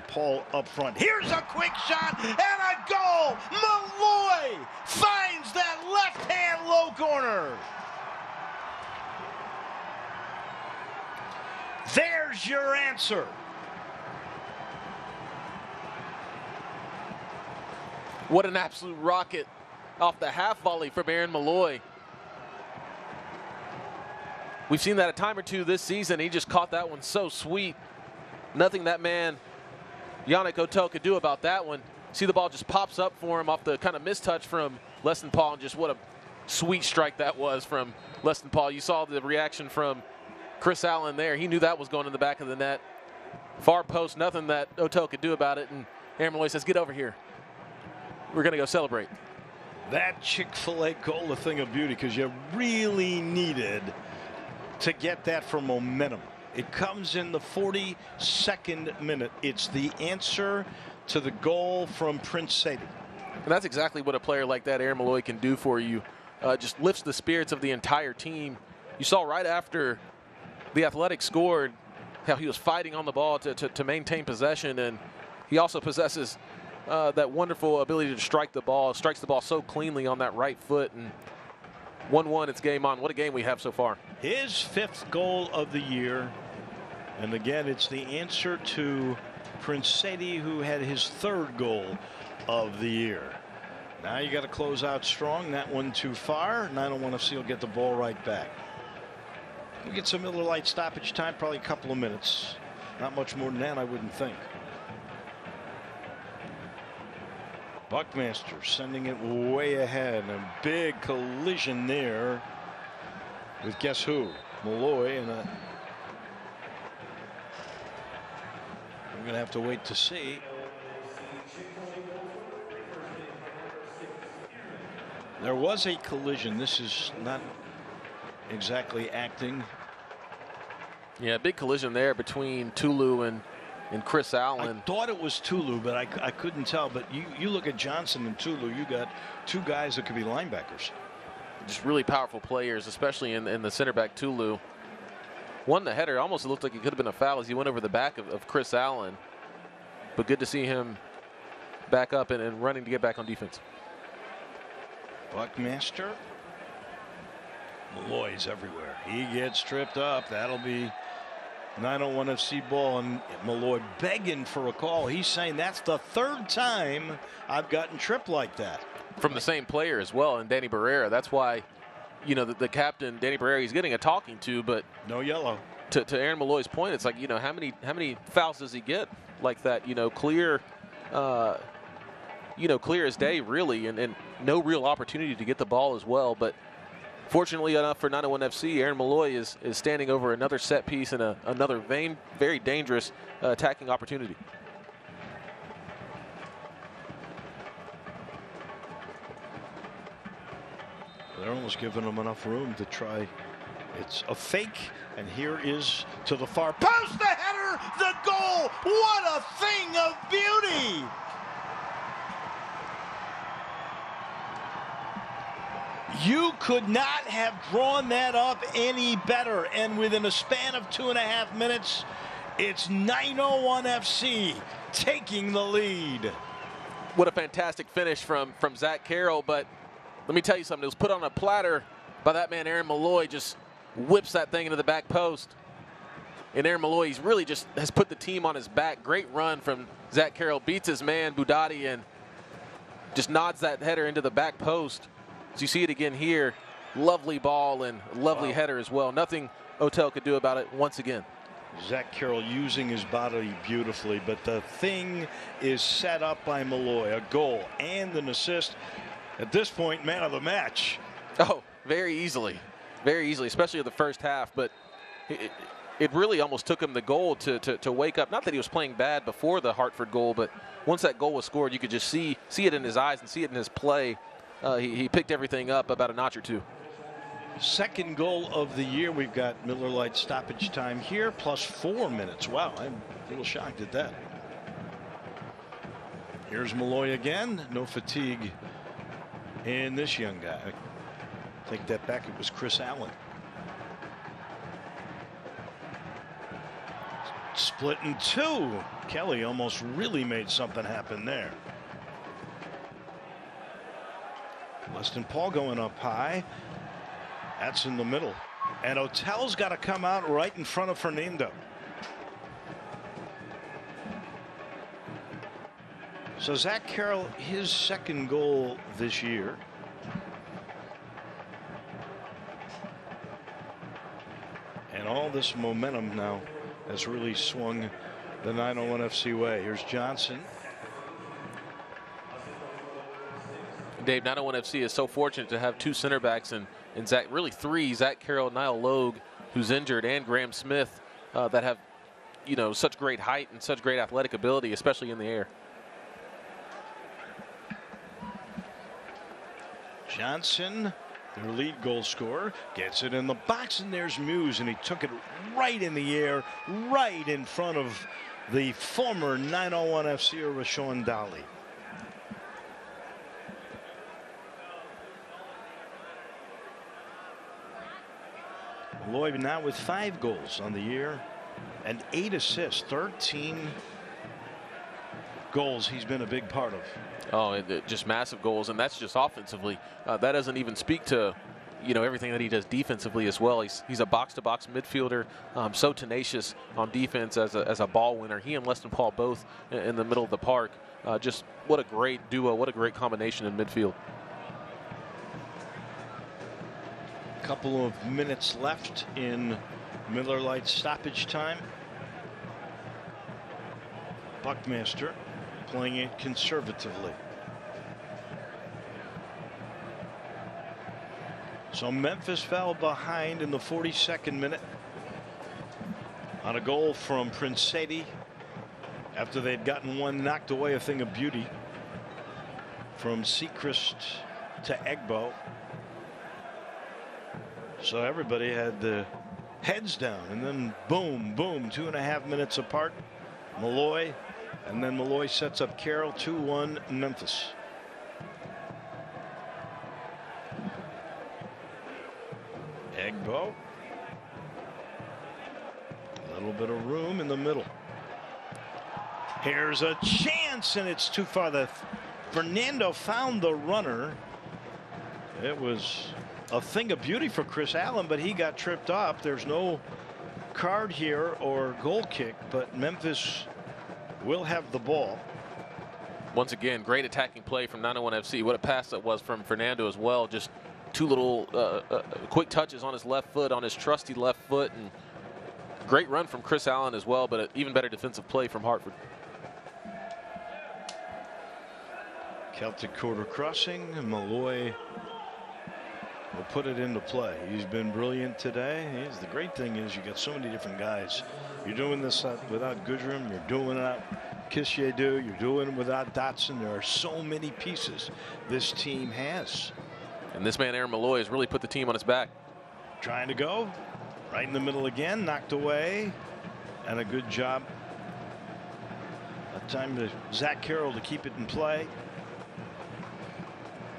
Paul up front. Here's a quick shot and a goal. Malloy finds that left-hand low corner. There's your answer. What an absolute rocket off the half volley from Aaron Malloy. We've seen that a time or two this season. He just caught that one so sweet. Nothing that man, Yannick Otel, could do about that one. See, the ball just pops up for him off the kind of mistouch from Leston Paul, and just what a sweet strike that was from Leston Paul. You saw the reaction from Chris Allen there. He knew that was going in the back of the net. Far post, nothing that Otel could do about it. And Aaron Malloy says, get over here. We're going to go celebrate. That Chick-fil-A goal, a thing of beauty, because you really needed to get that for momentum. It comes in the 42nd minute. It's the answer to the goal from Prince Sadie. And that's exactly what a player like that, Aaron Malloy, can do for you. Just lifts the spirits of the entire team. You saw right after the Athletics scored how he was fighting on the ball to maintain possession, and he also possesses that wonderful ability to strike the ball. Strikes the ball so cleanly on that right foot. And 1-1, it's game on. What a game we have so far. His 5th goal of the year. And again, it's the answer to Prince Sadie, who had his third goal of the year. Now you got to close out strong. That one too far. 901 FC will get the ball right back. We get some Miller Lite stoppage time, probably a couple of minutes. Not much more than that, I wouldn't think. Buckmaster sending it way ahead. A big collision there with guess who? Malloy. And we're going to have to wait to see. There was a collision. This is not exactly acting. Yeah, big collision there between Tulu and Chris Allen. I thought it was Tulu, but I couldn't tell. But you look at Johnson and Tulu, you got two guys that could be linebackers. Just really powerful players, especially in the center back Tulu. Won the header. Almost looked like it could have been a foul as he went over the back of Chris Allen. But good to see him back up and running to get back on defense. Buckmaster. Malloy's everywhere. He gets tripped up. That'll be 901 FC ball, and Malloy begging for a call. He's saying that's the third time I've gotten tripped like that. From the same player as well, and Danny Barrera. That's why, you know, the captain, Danny Barrera, he's getting a talking to, but no yellow. To Aaron Malloy's point, it's like, you know, how many fouls does he get like that? You know, clear as day, really, and no real opportunity to get the ball as well. But fortunately enough for 901 FC, Aaron Malloy is standing over another set piece and another very dangerous attacking opportunity. They're almost giving them enough room to try. It's a fake, and here is to the far post, the header, the goal. What a thing of beauty. You could not have drawn that up any better, and within a span of 2.5 minutes, it's 901 FC taking the lead. What a fantastic finish from Zach Carroll, but let me tell you something. It was put on a platter by that man, Aaron Malloy. Just whips that thing into the back post. And Aaron Malloy, he's really just has put the team on his back. Great run from Zach Carroll. Beats his man, Budati, and just nods that header into the back post. As you see it again here, lovely ball and lovely header as well. Nothing Otel could do about it once again. Zach Carroll using his body beautifully, but the thing is set up by Malloy. A goal and an assist. At this point, man of the match. Oh, very easily, especially in the first half. But it really almost took him the goal to wake up. Not that he was playing bad before the Hartford goal, but once that goal was scored, you could just see it in his eyes and see it in his play. He picked everything up about a notch or two. Second goal of the year. We've got Miller Lite stoppage time here, plus 4 minutes. Wow, I'm a little shocked at that. Here's Malloy again. No fatigue in this young guy. Take that back. It was Chris Allen. Split in two. Kelly almost really made something happen there. Weston Paul going up high. That's in the middle. And Otel's got to come out right in front of Fernando. So Zach Carroll, his second goal this year. And all this momentum now has really swung the 901 FC way. Here's Johnson. Dave, 901 FC is so fortunate to have two center backs and Zach, really three, Zach Carroll, Niall Logue, who's injured, and Graham Smith, that have, you know, such great height and such great athletic ability, especially in the air. Johnson, their lead goal scorer, gets it in the box, and there's Muse, and he took it right in the air, right in front of the former 901 FC Rashawn Dolly. Lloyd now with 5 goals on the year and 8 assists, 13 goals he's been a big part of. Oh, just massive goals, and that's just offensively. That doesn't even speak to, you know, everything that he does defensively as well. He's a box-to-box midfielder, so tenacious on defense as a ball winner. He and Leston Paul both in the middle of the park. Just what a great duo, what a great combination in midfield. Couple of minutes left in Miller Lite stoppage time. Buckmaster playing it conservatively. So Memphis fell behind in the 42nd minute on a goal from Prinseti after they'd gotten one knocked away, a thing of beauty from Sechrist to Egbo. So everybody had the heads down, and then boom, boom, 2.5 minutes apart. Malloy, and then Malloy sets up Carroll. 2-1 Memphis. Egbo. A little bit of room in the middle. Here's a chance, and it's too far. Fernando found the runner. It was a thing of beauty for Chris Allen, but he got tripped up. There's no card here or goal kick, but Memphis will have the ball. Once again, great attacking play from 901 FC. What a pass that was from Fernando as well. Just two little quick touches on his left foot, on his trusty left foot, and great run from Chris Allen as well, but an even better defensive play from Hartford. Celtic quarter crossing, and Malloy will put it into play. He's been brilliant today. The great thing is you got so many different guys. You're doing this without Goodrum. You're doing it without Kishiedu. You're doing it without Dotson. There are so many pieces this team has. And this man, Aaron Malloy, has really put the team on his back. Trying to go right in the middle again, knocked away, and a good job. A time to Zach Carroll to keep it in play.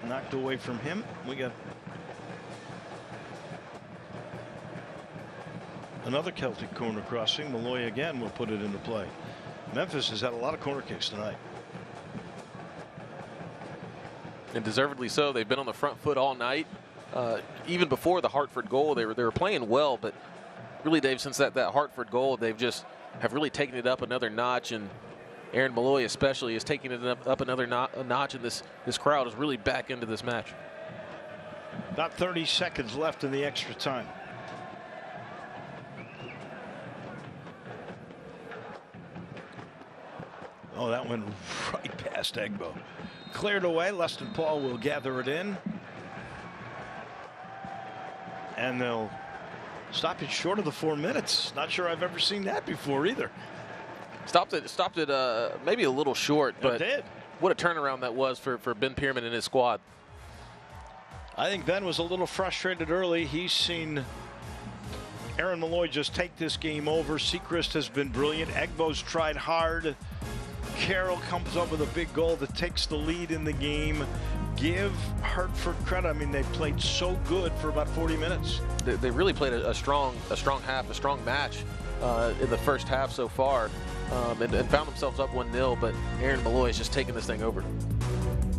Knocked away from him. We got another Celtic corner crossing. Malloy again will put it into play. Memphis has had a lot of corner kicks tonight. And deservedly so. They've been on the front foot all night. Even before the Hartford goal, they were playing well, but really, Dave, since that Hartford goal, they've just have really taken it up another notch, and Aaron Malloy especially is taking it up another notch, and this crowd is really back into this match. About 30 seconds left in the extra time. Oh, that went right past Egbo. Cleared away. Leston Paul will gather it in. And they'll stop it short of the 4 minutes. Not sure I've ever seen that before either. Stopped it maybe a little short, but it did. What a turnaround that was for Ben Pierman and his squad. I think Ben was a little frustrated early. He's seen Aaron Malloy just take this game over. Sechrist has been brilliant. Egbo's tried hard. Carroll comes up with a big goal that takes the lead in the game. Give Hartford credit. I mean, they played so good for about 40 minutes. They really played a strong half, a strong match in the first half so far, and found themselves up 1-0, but Aaron Malloy is just taking this thing over.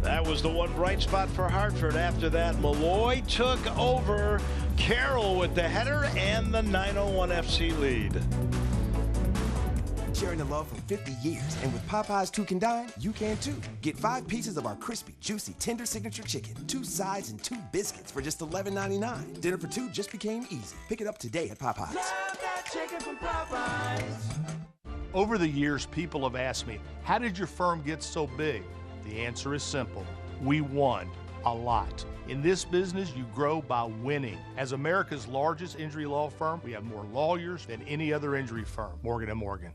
That was the one bright spot for Hartford. After that, Malloy took over. Carroll with the header and the 901 FC lead. Sharing the love for 50 years, and with Popeyes 2 can dine, you can too. Get 5 pieces of our crispy, juicy, tender signature chicken, 2 sides, and 2 biscuits for just $11.99. Dinner for 2 just became easy. Pick it up today at Popeyes. Love that chicken from Popeyes. Over the years, people have asked me, how did your firm get so big? The answer is simple. We won a lot. In this business, you grow by winning. As America's largest injury law firm, we have more lawyers than any other injury firm. Morgan & Morgan.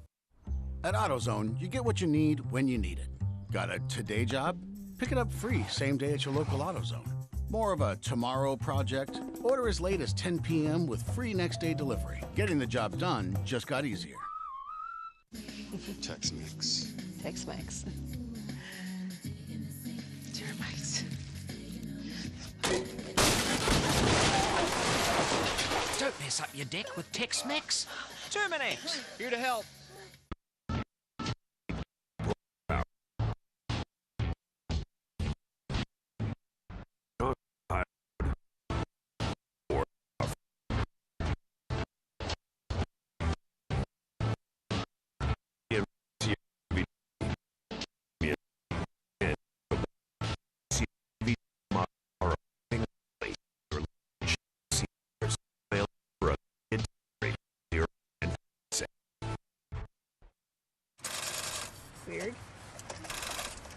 At AutoZone, you get what you need when you need it. Got a today job? Pick it up free same day at your local AutoZone. More of a tomorrow project? Order as late as 10 p.m. with free next day delivery. Getting the job done just got easier. Tex-Mex. Tex-Mex. Termites. Don't mess up your deck with Tex-Mex. Terminex, here to help.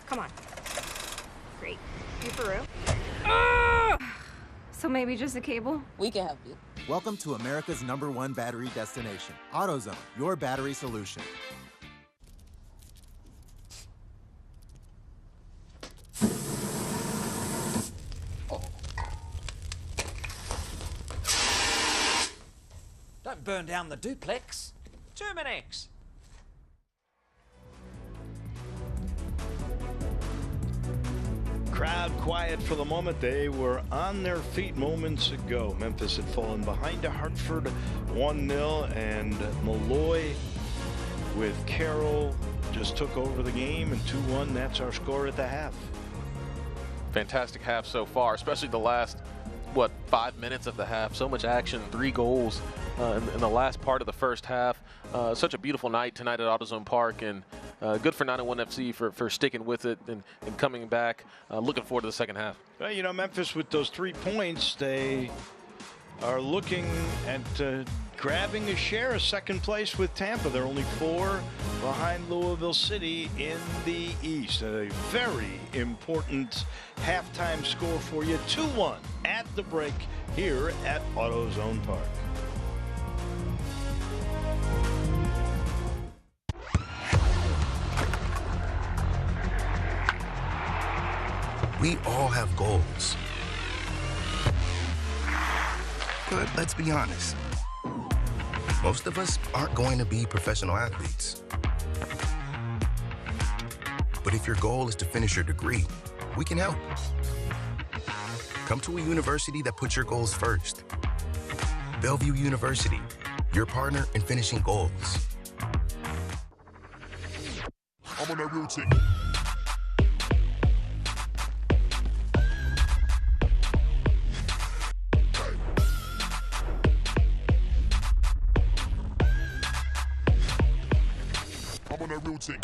Come on. Great. You for real? So maybe just a cable? We can help you. Welcome to America's #1 battery destination, AutoZone, your battery solution. Don't burn down the duplex. Terminex. Crowd quiet for the moment. They were on their feet moments ago. Memphis had fallen behind to Hartford 1-0, and Malloy with Carroll just took over the game, and 2-1. That's our score at the half. Fantastic half so far, especially the last, 5 minutes of the half. So much action, 3 goals in the last part of the first half. Such a beautiful night tonight at AutoZone Park, and good for 901 FC for sticking with it and coming back. Looking forward to the second half. Well, you know, Memphis with those 3 points, they are looking at grabbing a share of second place with Tampa. They're only 4 behind Louisville City in the East. A very important halftime score for you. 2-1 at the break here at AutoZone Park. We all have goals. But let's be honest. Most of us aren't going to be professional athletes. But if your goal is to finish your degree, we can help. Come to a university that puts your goals first. Bellevue University, your partner in finishing goals. I'm on that routine. I'm on that routine.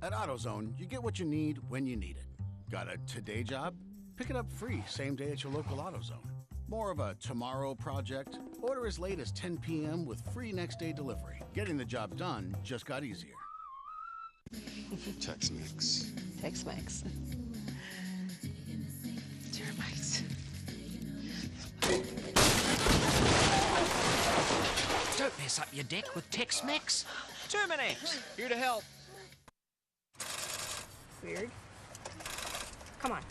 At AutoZone, you get what you need when you need it. Got a today job? Pick it up free same day at your local AutoZone. More of a tomorrow project? Order as late as 10 p.m. with free next day delivery. Getting the job done just got easier. Tex-Mex. Tex-Mex. Termites. Don't mess up your deck with Tex-Mex. Terminex. Here to help. Weird. Come on.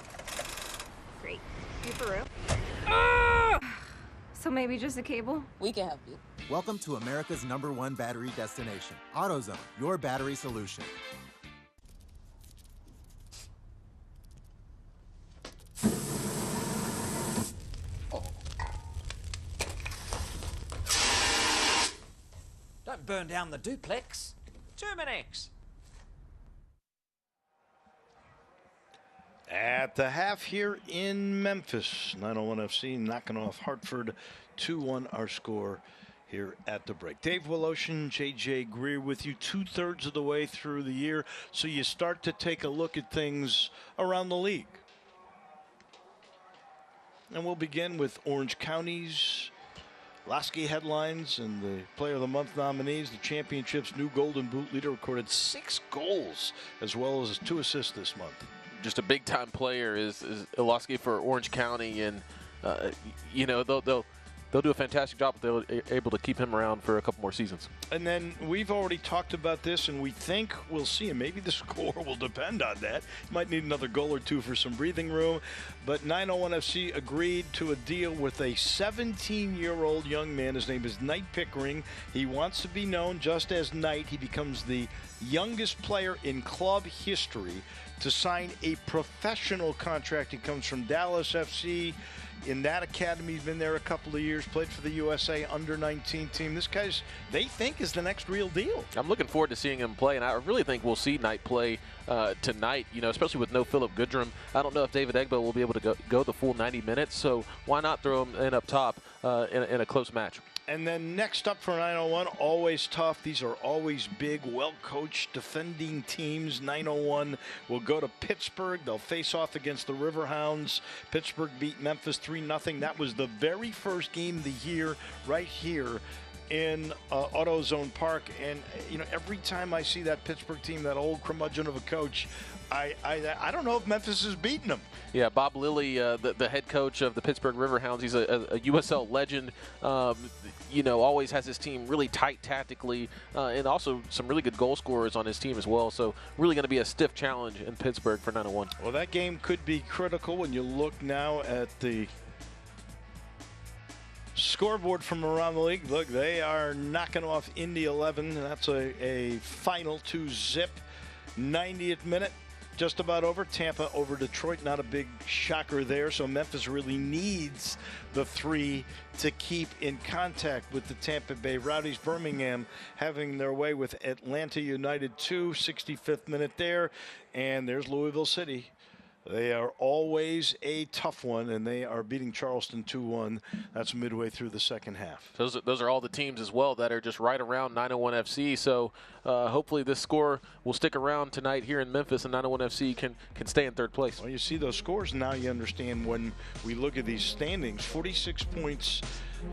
Great. You for real? So maybe just a cable? We can help you. Welcome to America's #1 battery destination, AutoZone, your battery solution. Don't burn down the duplex. Terminex. At the half here in Memphis, 901 FC knocking off Hartford 2-1 our score here at the break. Dave Woloshin, JJ Greer with you 2/3 of the way through the year. So you start to take a look at things around the league. And we'll begin with Orange County's Lasky headlines and the Player of the Month nominees. The championship's new Golden Boot leader recorded 6 goals as well as 2 assists this month. just a big-time player is Iloski for Orange County, and you know, they'll do a fantastic job if they're able to keep him around for a couple more seasons. And then we've already talked about this, and we think we'll see, and maybe the score will depend on that. Might need another goal or two for some breathing room. But 901 FC agreed to a deal with a 17-year-old young man. His name is Knight Pickering. He wants to be known just as Knight. He becomes the youngest player in club history to sign a professional contract. He comes from Dallas FC. In that academy, he's been there a couple of years, played for the USA under-19 team. This guy's, they think, is the next real deal. I'm looking forward to seeing him play, and I really think we'll see Knight play tonight, you know, especially with no Philip Goodrum. I don't know if David Egbo will be able to go the full 90 minutes, so why not throw him in up top in a close match? And then next up for 901, always tough. These are always big, well-coached, defending teams. 901 will go to Pittsburgh. They'll face off against the Riverhounds. Pittsburgh beat Memphis 3-0. That was the very first game of the year right here in AutoZone Park. And, you know, every time I see that Pittsburgh team, that old curmudgeon of a coach, I don't know if Memphis is beating them. Yeah, Bob Lilly, the head coach of the Pittsburgh Riverhounds, he's a USL legend. You know, always has his team really tight tactically, and also some really good goal scorers on his team as well. So really going to be a stiff challenge in Pittsburgh for 901. Well, that game could be critical when you look now at the scoreboard from around the league. Look, they are knocking off Indy 11. That's a final 2-0. 90th minute. Just about over. Tampa over Detroit. Not a big shocker there. So Memphis really needs the 3 to keep in contact with the Tampa Bay Rowdies. Birmingham having their way with Atlanta United 2. 65th minute there. And there's Louisville City. They are always a tough one, and they are beating Charleston 2-1. That's midway through the second half. Those are all the teams as well that are just right around 901 FC. So hopefully this score will stick around tonight here in Memphis, and 901 FC can stay in third place. Well, you see those scores, now you understand when we look at these standings. 46 points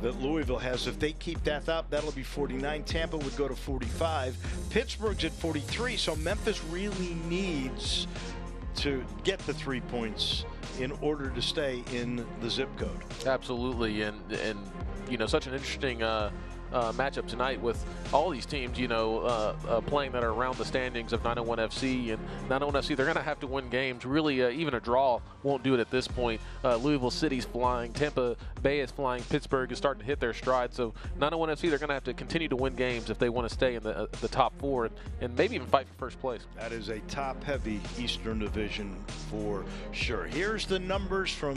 that Louisville has. If they keep that up, that'll be 49. Tampa would go to 45. Pittsburgh's at 43, so Memphis really needs to get the 3 points in order to stay in the zip code. Absolutely, and you know, such an interesting matchup tonight with all these teams, you know, playing that are around the standings of 901 FC. And 901 FC, they're going to have to win games. Really, even a draw won't do it at this point. Louisville City's flying. Tampa Bay is flying. Pittsburgh is starting to hit their stride. So 901 FC, they're going to have to continue to win games if they want to stay in the top 4 and maybe even fight for first place. That is a top-heavy Eastern Division for sure. Here's the numbers from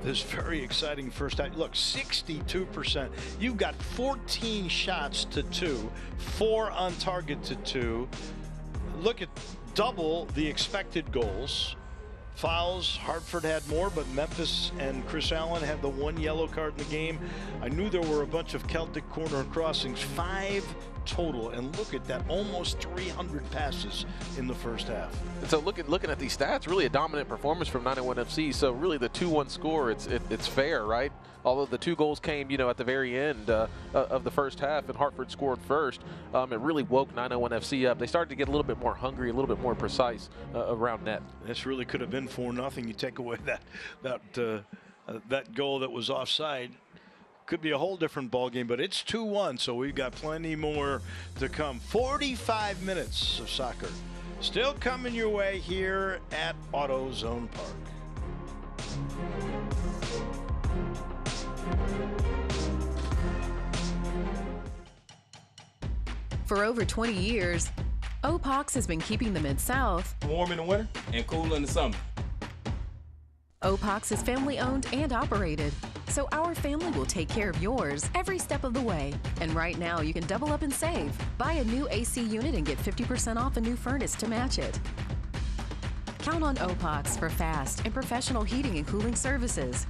this very exciting first half. Look, 62%. You've got 14 shots to 2, 4 on target to 2. Look at double the expected goals. Fouls, Hartford had more, but Memphis and Chris Allen had the 1 yellow card in the game. I knew there were a bunch of Celtic corner crossings, 5 total, and look at that, almost 300 passes in the first half. And so looking at these stats, really a dominant performance from 901 FC. So really the 2-1 score, it's fair, right? Although the 2 goals came, you know, at the very end of the first half, and Hartford scored first, it really woke 901 FC up. They started to get a little bit more hungry, a little bit more precise around net. This really could have been 4-0. You take away that goal that was offside. Could be a whole different ball game, but it's 2-1, so we've got plenty more to come. 45 minutes of soccer still coming your way here at AutoZone Park. For over 20 years, Opox has been keeping the Mid-South warm in the winter and cool in the summer. Opox is family-owned and operated, so our family will take care of yours every step of the way. And right now, you can double up and save. Buy a new AC unit and get 50% off a new furnace to match it. Count on Opox for fast and professional heating and cooling services.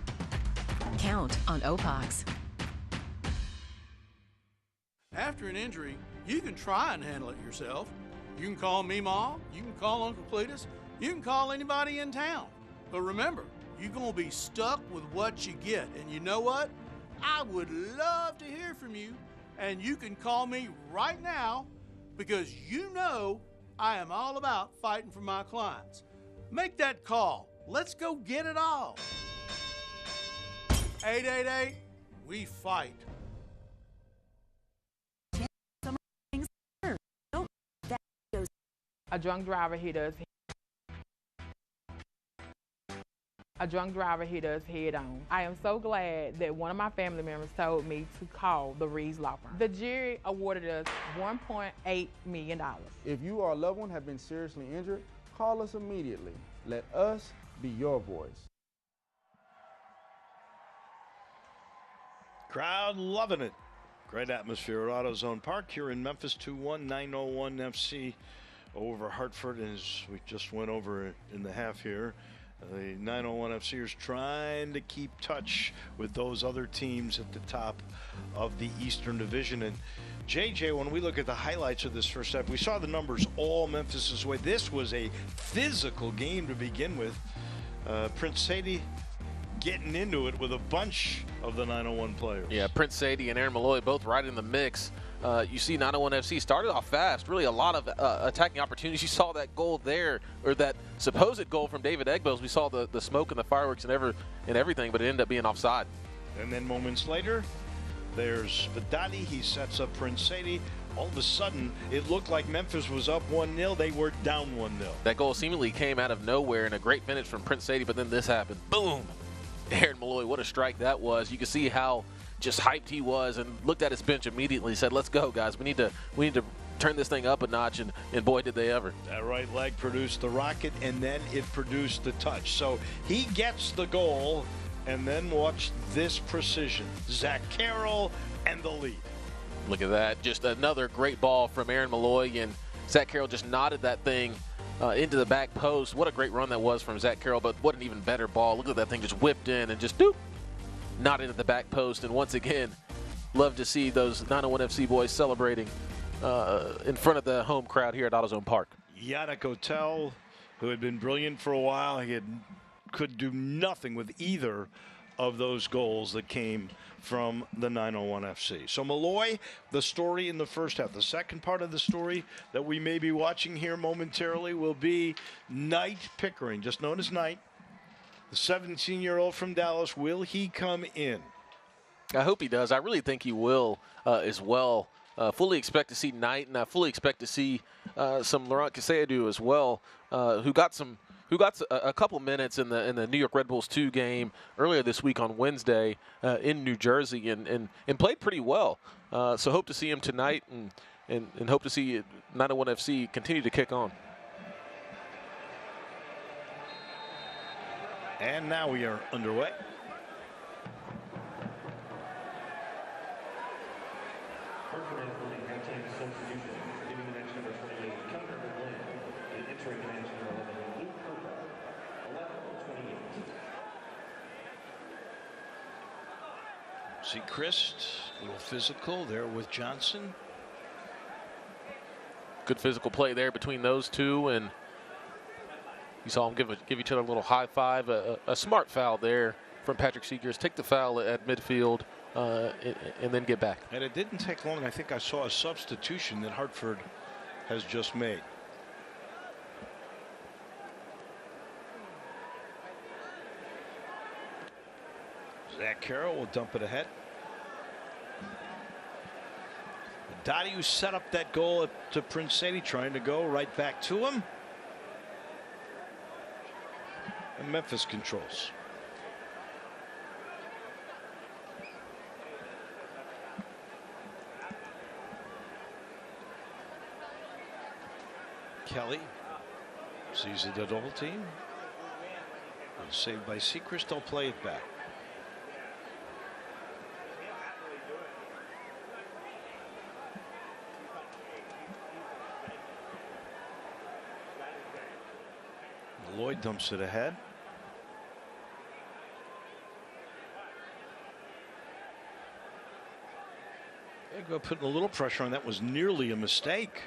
Count on Opox. After an injury, you can try and handle it yourself. You can call Meemaw, you can call Uncle Cletus, you can call anybody in town. But remember, you're going to be stuck with what you get. And you know what? I would love to hear from you. And you can call me right now because you know I am all about fighting for my clients. Make that call. Let's go get it all. 888, we fight. A drunk driver hit us. A drunk driver hit us head on. I am so glad that one of my family members told me to call the Reeves Law Firm. The jury awarded us $1.8 million. If you or a loved one have been seriously injured, call us immediately. Let us be your voice. Crowd loving it. Great atmosphere at AutoZone Park here in Memphis. 2-1, 901 FC over Hartford. And as we just went over in the half here, the 901 FCers trying to keep touch with those other teams at the top of the Eastern Division. And JJ, when we look at the highlights of this first half, we saw the numbers all Memphis's way. This was a physical game to begin with. Prince Sadie getting into it with a bunch of the 901 players. Yeah, Prince Sadie and Aaron Malloy both right in the mix. You see 901 FC started off fast, really a lot of attacking opportunities. You saw that goal there, or that supposed goal from David Egbos. We saw the smoke and the fireworks and everything, but it ended up being offside. And then moments later, there's Vidati. He sets up Prince Sadie. All of a sudden, it looked like Memphis was up 1-0. They were down 1-0. That goal seemingly came out of nowhere, and a great finish from Prince Sadie, but then this happened. Boom! Aaron Malloy, what a strike that was. You can see how just hyped he was, and looked at his bench immediately, said, let's go, guys. We need to turn this thing up a notch, and boy, did they ever. That right leg produced the rocket, and then it produced the touch. So he gets the goal, and then watch this precision. Zach Carroll and the lead. Look at that. Just another great ball from Aaron Malloy, and Zach Carroll just nodded that thing into the back post. What a great run that was from Zach Carroll, but what an even better ball. Look at that thing just whipped in and just doop, nodded at the back post. And once again, love to see those 901 FC boys celebrating in front of the home crowd here at AutoZone Park. Yannick Hotel, who had been brilliant for a while, could do nothing with either of those goals that came from the 901 FC. So Malloy, the story in the first half. The second part of the story that we may be watching here momentarily will be Knight Pickering, just known as Knight, the 17-year-old from Dallas. Will he come in? I hope he does. I really think he will as well. Fully expect to see Knight, and I fully expect to see some Laurent Cassaidu as well, who got a couple minutes in the New York Red Bulls 2 game earlier this week on Wednesday in New Jersey, and played pretty well. So hope to see him tonight, and hope to see 901 FC continue to kick on. And now we are underway. See Christ, a little physical there with Johnson. Good physical play there between those two, and you saw them give each other a little high five. A smart foul there from Patrick Seegers. Take the foul at midfield and then get back. And it didn't take long. I think I saw a substitution that Hartford has just made. Zach Carroll will dump it ahead. Dottie, who set up that goal to Prince Sadie, trying to go right back to him. And Memphis controls. Kelly sees the double team. Saved by Seacrest. They'll play it back. Lloyd dumps it ahead. They go putting a little pressure on. That was nearly a mistake.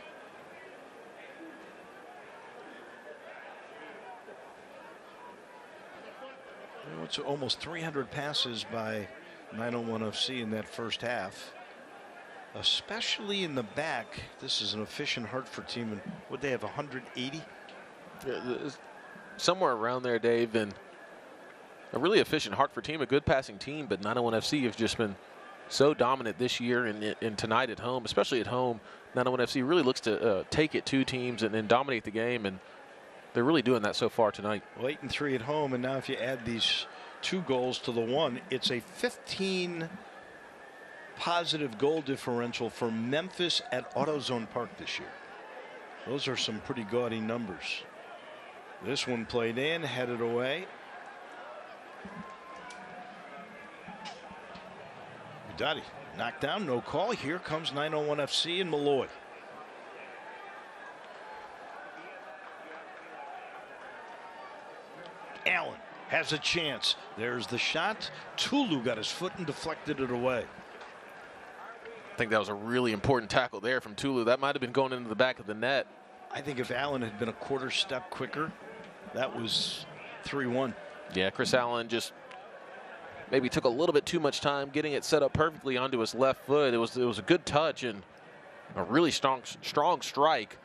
It's almost 300 passes by 901 FC in that first half, especially in the back. This is an efficient Hartford team, and would they have 180? somewhere around there, Dave, and a really efficient Hartford team, a good passing team, but 901 FC has just been so dominant this year and tonight at home, especially at home. 901 FC really looks to take it to teams and dominate the game, and they're really doing that so far tonight. Well, 8-3 at home, and now if you add these 2 goals to the 1, it's a 15 positive goal differential for Memphis at AutoZone Park this year. Those are some pretty gaudy numbers. This one played in, headed away. Budati knocked down, no call. Here comes 901 FC and Malloy. Allen has a chance. There's the shot. Tulu got his foot and deflected it away. I think that was a really important tackle there from Tulu. That might have been going into the back of the net. I think if Allen had been a quarter step quicker, that was 3-1. Yeah, Chris Allen just maybe took a little bit too much time getting it set up perfectly onto his left foot. It was a good touch and a really strong strike.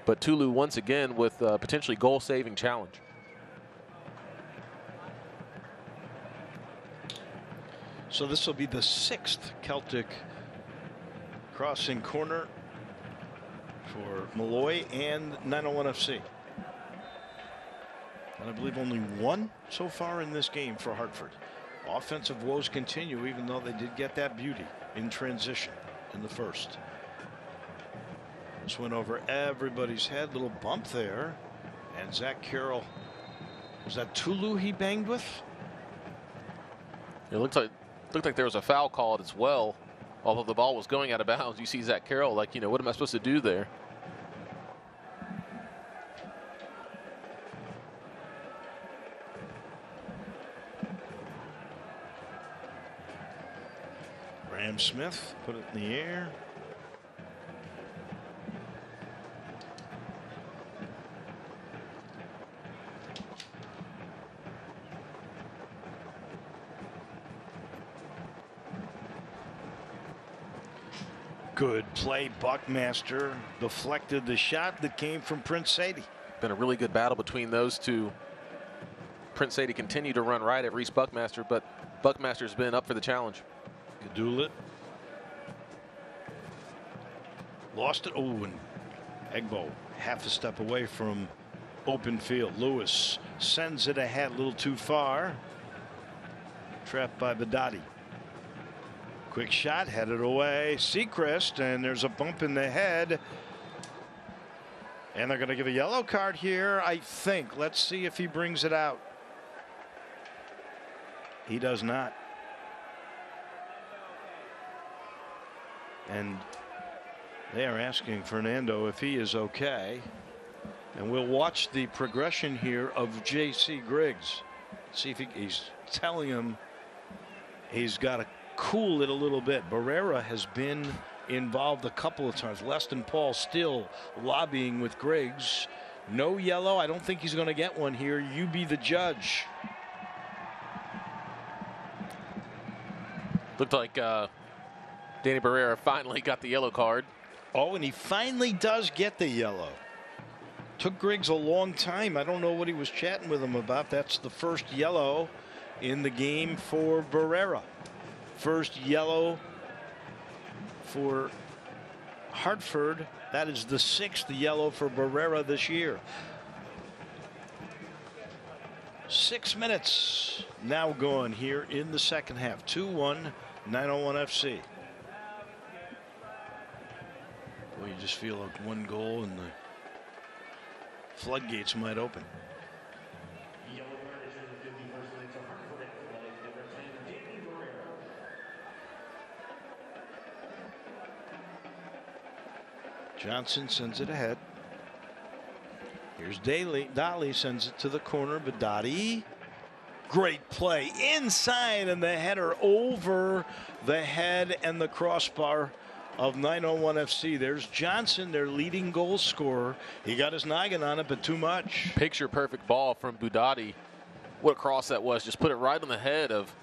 But Tulu once again with a potentially goal-saving challenge. So this will be the 6th Celtic crossing corner for Malloy and 901 FC. And I believe only 1 so far in this game for Hartford. Offensive woes continue, even though they did get that beauty in transition in the first. This went over everybody's head. Little bump there. And Zach Carroll, was that Tulu he banged with? It looked like there was a foul called as well. Although the ball was going out of bounds, you see Zach Carroll like, what am I supposed to do there? Graham Smith put it in the air. Good play. Buckmaster deflected the shot that came from Prince Sadie. Been a really good battle between those two. Prince Sadie continued to run right at Reese Buckmaster, but Buckmaster's been up for the challenge. Gadulit lost it. Oh, and Egbo half a step away from open field. Lewis sends it ahead a little too far. Trapped by Badati. Quick shot, headed away. Seacrest, and there's a bump in the head. And they're going to give a yellow card here, I think. Let's see if he brings it out. He does not. And they are asking Fernando if he is okay. And we'll watch the progression here of J.C. Griggs. See if he's telling him he's got to cool it a little bit. Barrera has been involved a couple of times. Leston Paul still lobbying with Griggs. No yellow. I don't think he's going to get one here. You be the judge. Looked like Danny Barrera finally got the yellow card. Oh, and he finally does get the yellow. Took Griggs a long time. I don't know what he was chatting with him about. That's the first yellow in the game for Barrera. First yellow for Hartford. That is the 6th yellow for Barrera this year. 6 minutes now gone here in the second half. 2-1, 901 FC. Well, you just feel like one goal and the floodgates might open. Johnson sends it ahead. Here's Dolly sends it to the corner. Badati. Great play inside, and the header over the head and the crossbar of 901 FC. There's Johnson, their leading goal scorer. He got his noggin on it, but too much. Picture perfect ball from Budati. What a cross that was. Just put it right on the head of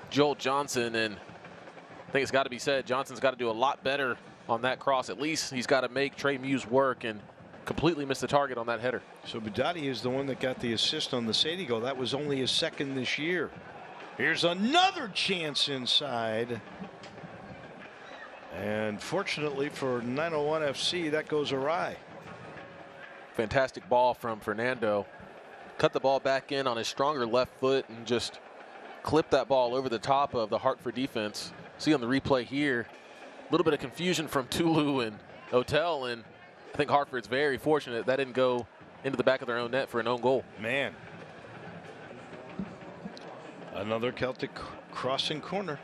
Joel Johnson, and I think it's got to be said, Johnson's got to do a lot better on that cross. At least he's got to make Trey Muse work, and completely missed the target on that header. So Budati is the one that got the assist on the Sadie goal. That was only his second this year. Here's another chance inside. And fortunately for 901 FC, that goes awry. Fantastic ball from Fernando. Cut the ball back in on his stronger left foot and just clipped that ball over the top of the Hartford defense. See on the replay here, a little bit of confusion from Tulu and Hotel, and I think Hartford's very fortunate that didn't go into the back of their own net for an own goal. Man. Another Celtic crossing corner.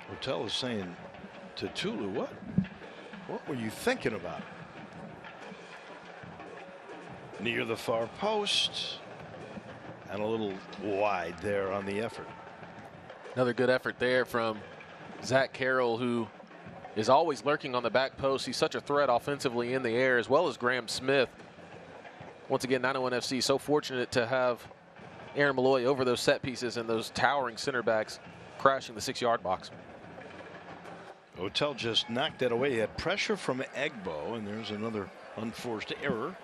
Hotel is saying to Tulu, what were you thinking about? Near the far post and a little wide there on the effort. Another good effort there from Zach Carroll, who is always lurking on the back post. He's such a threat offensively in the air, as well as Graham Smith. Once again, 901 FC so fortunate to have Aaron Malloy over those set pieces and those towering center backs crashing the 6-yard box. Hotel just knocked that away. He had pressure from Egbo, and there's another unforced error.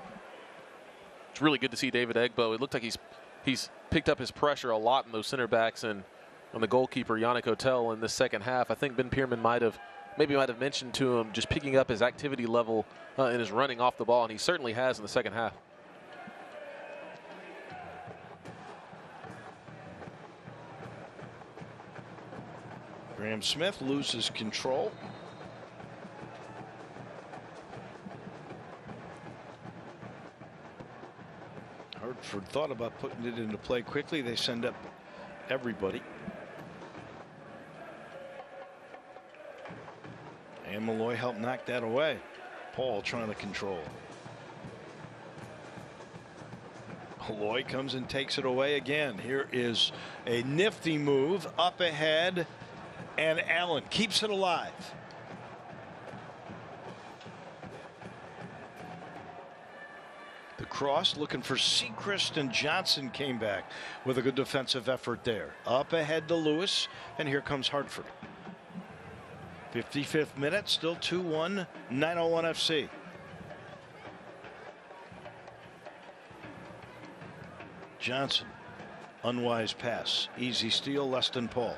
It's really good to see David Egbo. It looked like he's picked up his pressure a lot in those center backs and on the goalkeeper Yannick Hotel in this second half. I think Ben Pierman might have mentioned to him just picking up his activity level in his running off the ball, and he certainly has in the second half. Graham Smith loses control. Hartford thought about putting it into play quickly. They send up everybody. And Malloy helped knock that away. Paul trying to control. Malloy comes and takes it away again. Here is a nifty move up ahead, and Allen keeps it alive. The cross looking for Sechrist, and Johnson came back with a good defensive effort there. Up ahead to Lewis, and here comes Hartford. 55th minute, still 2-1, 901 FC. Johnson, unwise pass, easy steal, Leston Paul.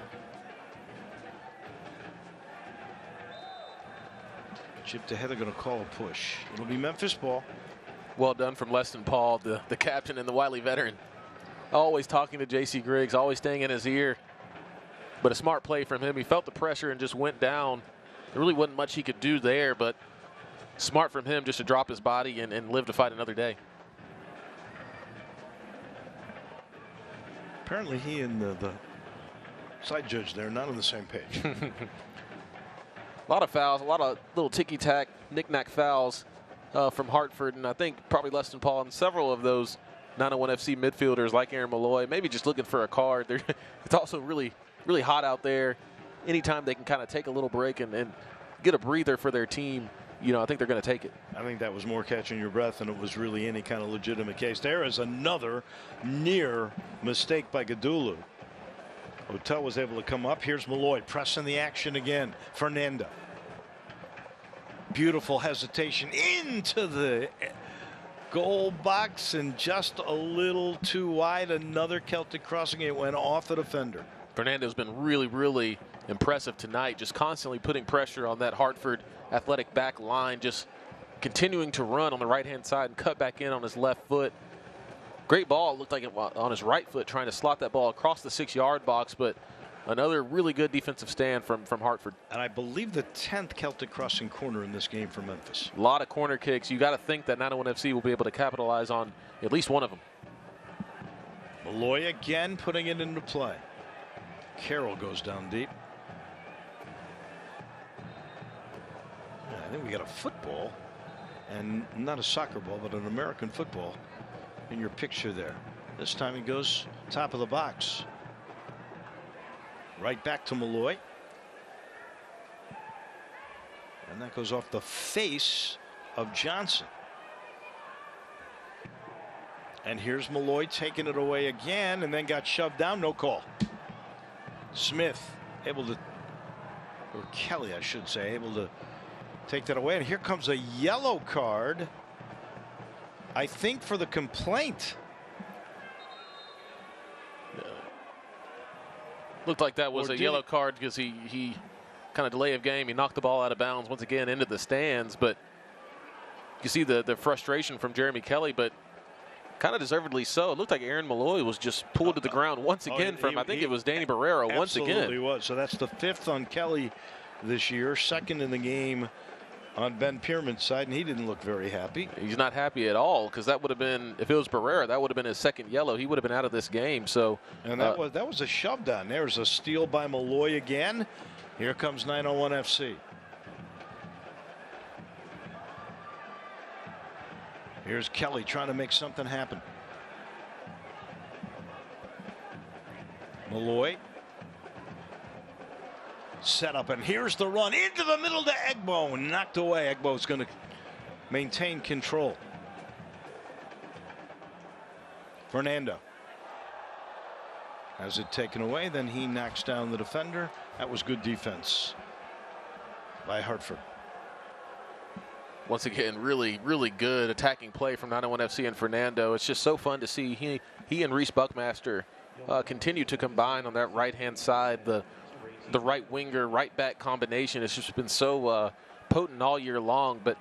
Chipped ahead, they're going to call a push. It'll be Memphis ball. Well done from Leston Paul, the captain and the wily veteran. Always talking to J.C. Griggs, always staying in his ear. But a smart play from him. He felt the pressure and just went down. There really wasn't much he could do there, but smart from him just to drop his body and live to fight another day. Apparently he and the side judge there not on the same page. A lot of fouls, a lot of little ticky-tack, knick-knack fouls from Hartford, and I think probably Leston Paul and several of those 901 FC midfielders like Aaron Malloy, maybe just looking for a card. It's also really, really hot out there. Anytime they can kind of take a little break and get a breather for their team, you know, I think they're going to take it. I think that was more catching your breath than it was really any kind of legitimate case. There is another near mistake by Gadulu. Hotel was able to come up. Here's Malloy pressing the action again. Fernando. Beautiful hesitation into the goal box and just a little too wide. Another Celtic crossing. It went off the defender. Fernando's been really, really impressive tonight, just constantly putting pressure on that Hartford athletic back line, just continuing to run on the right-hand side and cut back in on his left foot. Great ball. It looked like it on his right foot, trying to slot that ball across the 6-yard box, but another really good defensive stand from Hartford. And I believe the 10th Celtic crossing corner in this game for Memphis. A lot of corner kicks. You got to think that 901 FC will be able to capitalize on at least one of them. Malloy again putting it into play. Carroll goes down deep. I think we got a football, and not a soccer ball, but an American football in your picture there. This time he goes top of the box. Right back to Malloy. And that goes off the face of Johnson. And here's Malloy taking it away again, and then got shoved down. No call. Smith able to, or Kelly, I should say, able to take that away. And here comes a yellow card, I think, for the complaint. Looked like that was a yellow card because he kind of delay of game. He knocked the ball out of bounds once again into the stands. But you see the frustration from Jeremy Kelly, but kind of deservedly so. It looked like Aaron Malloy was just pulled to the ground once again from, I think it was Danny Barrera once again. Absolutely was. So that's the 5th on Kelly this year, 2nd in the game on Ben Pierman's side, and he didn't look very happy. He's not happy at all, because that would have been, if it was Barrera, that would have been his 2nd yellow. He would have been out of this game. So, and that was a shove down. There's a steal by Malloy again. Here comes 901 FC. Here's Kelly trying to make something happen. Malloy. Set up, and here's the run into the middle to Egbo. Knocked away. Egbo's going to maintain control. Fernando has it taken away. Then he knocks down the defender. That was good defense by Hartford. Once again, really, really good attacking play from 901 FC and Fernando. It's just so fun to see he and Reese Buckmaster continue to combine on that right-hand side. The right winger, right back combination has just been so potent all year long. But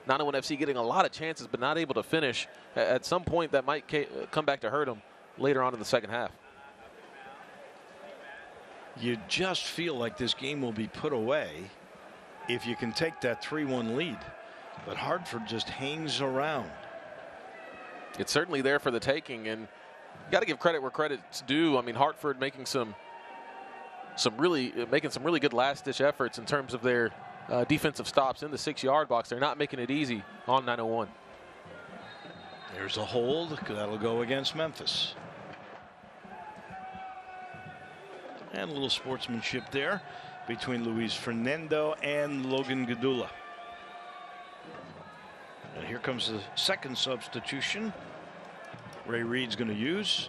901 FC getting a lot of chances, but not able to finish. At some point, that might come back to hurt them later on in the second half. You just feel like this game will be put away if you can take that 3-1 lead. But Hartford just hangs around. It's certainly there for the taking, and you got to give credit where credit's due. I mean, Hartford making some really good last-ditch efforts in terms of their defensive stops in the 6-yard box. They're not making it easy on 901. There's a hold. That'll go against Memphis. And a little sportsmanship there between Luis Fernando and Logan Gadula. And here comes the second substitution Ray Reid's going to use.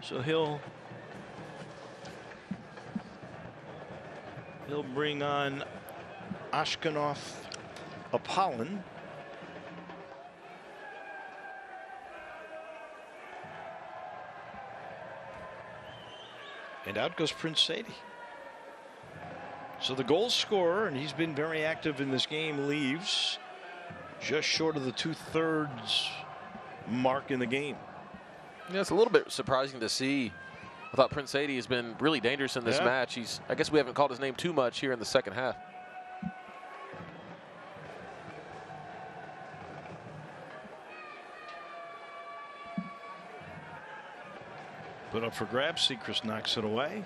So he'll bring on Ashkenov Apollon. And out goes Prince Sadie. So the goal scorer, and he's been very active in this game, leaves just short of the 2/3 mark in the game. Yeah, it's a little bit surprising to see. I thought Prince Sadie has been really dangerous in this match. I guess we haven't called his name too much here in the second half. Put up for grabs. Sechrist knocks it away.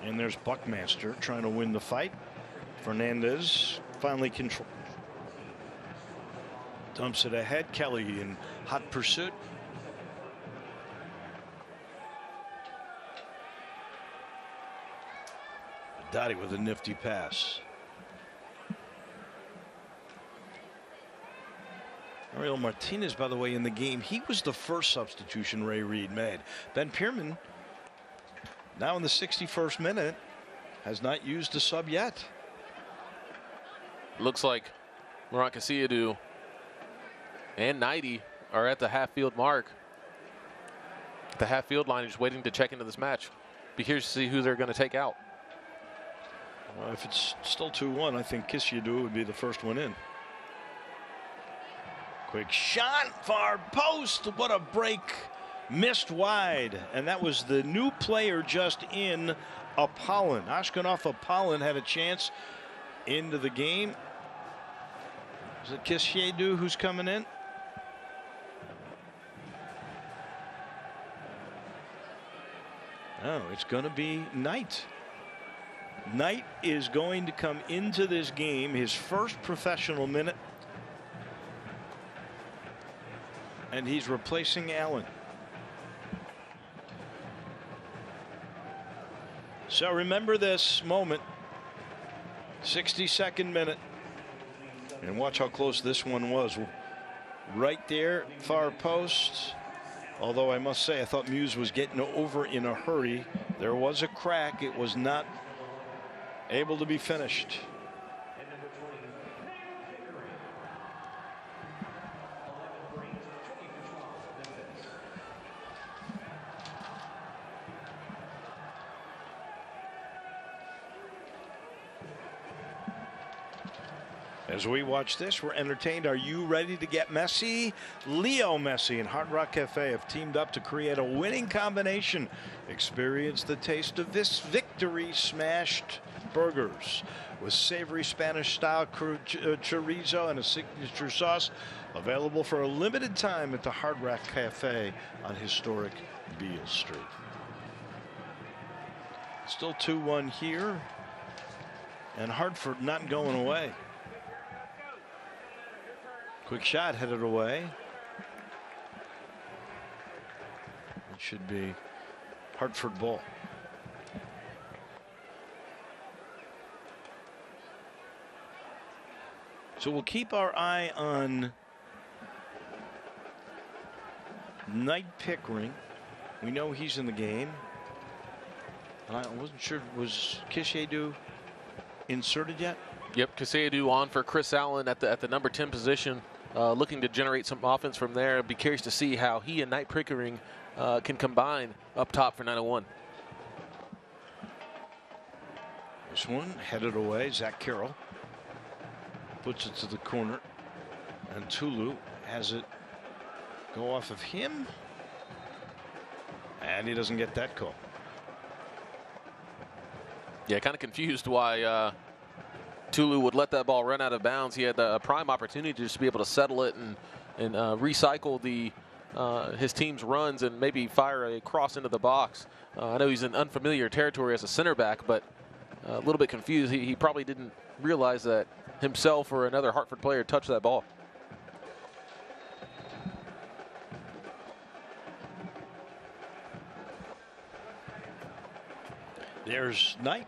And there's Buckmaster trying to win the fight. Fernandez finally dumps it ahead. Kelly in hot pursuit. Dottie with a nifty pass. Ariel Martinez, by the way, in the game, he was the first substitution Ray Reid made. Ben Pierman, now in the 61st minute, has not used a sub yet. Looks like Laurent Casilladou and Knighty are at the half-field mark. The half-field line is waiting to check into this match. Be curious to see who they're going to take out. Well, if it's still 2-1, I think Casilladou would be the first one in. Quick shot, far post. What a break. Missed wide. And that was the new player just in, Apollon. Ashkenov Apollon had a chance into the game. Is it Casilladou who's coming in? No, it's going to be Knight. Knight is going to come into this game, his first professional minute. And he's replacing Allen. So remember this moment. 62nd minute. And watch how close this one was. Right there, far post. Although I must say, I thought Muse was getting over in a hurry. There was a crack. It was not able to be finished. As we watch this, we're entertained. Are you ready to get messy? Leo Messi and Hard Rock Cafe have teamed up to create a winning combination. Experience the taste of this victory smashed burgers with savory Spanish-style chorizo and a signature sauce. Available for a limited time at the Hard Rock Cafe on historic Beale Street. Still 2-1 here. And Hartford not going away. Quick shot headed away. It should be Hartford ball. So we'll keep our eye on Knight Pickering. We know he's in the game. I wasn't sure, was Kishedu inserted yet? Yep, Kishedu on for Chris Allen at the number 10 position. Looking to generate some offense from there. Be curious to see how he and Knight Pickering can combine up top for 901. This one headed away. Zach Carroll puts it to the corner, and Tulu has it go off of him, and he doesn't get that call. Yeah, kind of confused why Tulu would let that ball run out of bounds. He had a prime opportunity to just be able to settle it and recycle his team's runs and maybe fire a cross into the box. I know he's in unfamiliar territory as a center back, but a little bit confused. He probably didn't realize that himself or another Hartford player touched that ball. There's Knight.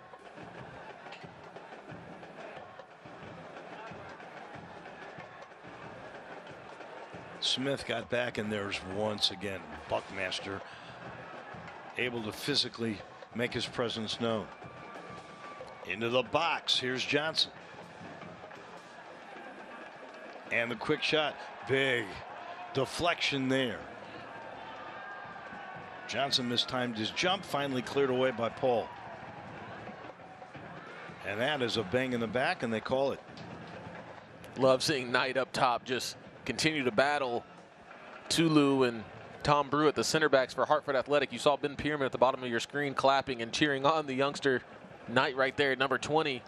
Smith got back, and there's once again Buckmaster able to physically make his presence known. Into the box. Here's Johnson. And the quick shot. Big deflection there. Johnson mistimed his jump, finally cleared away by Paul. And that is a bang in the back, and they call it. Love seeing Knight up top just continue to battle Tulu and Tom Brew at the center backs for Hartford Athletic. You saw Ben Pierman at the bottom of your screen clapping and cheering on the youngster Knight right there, number 20,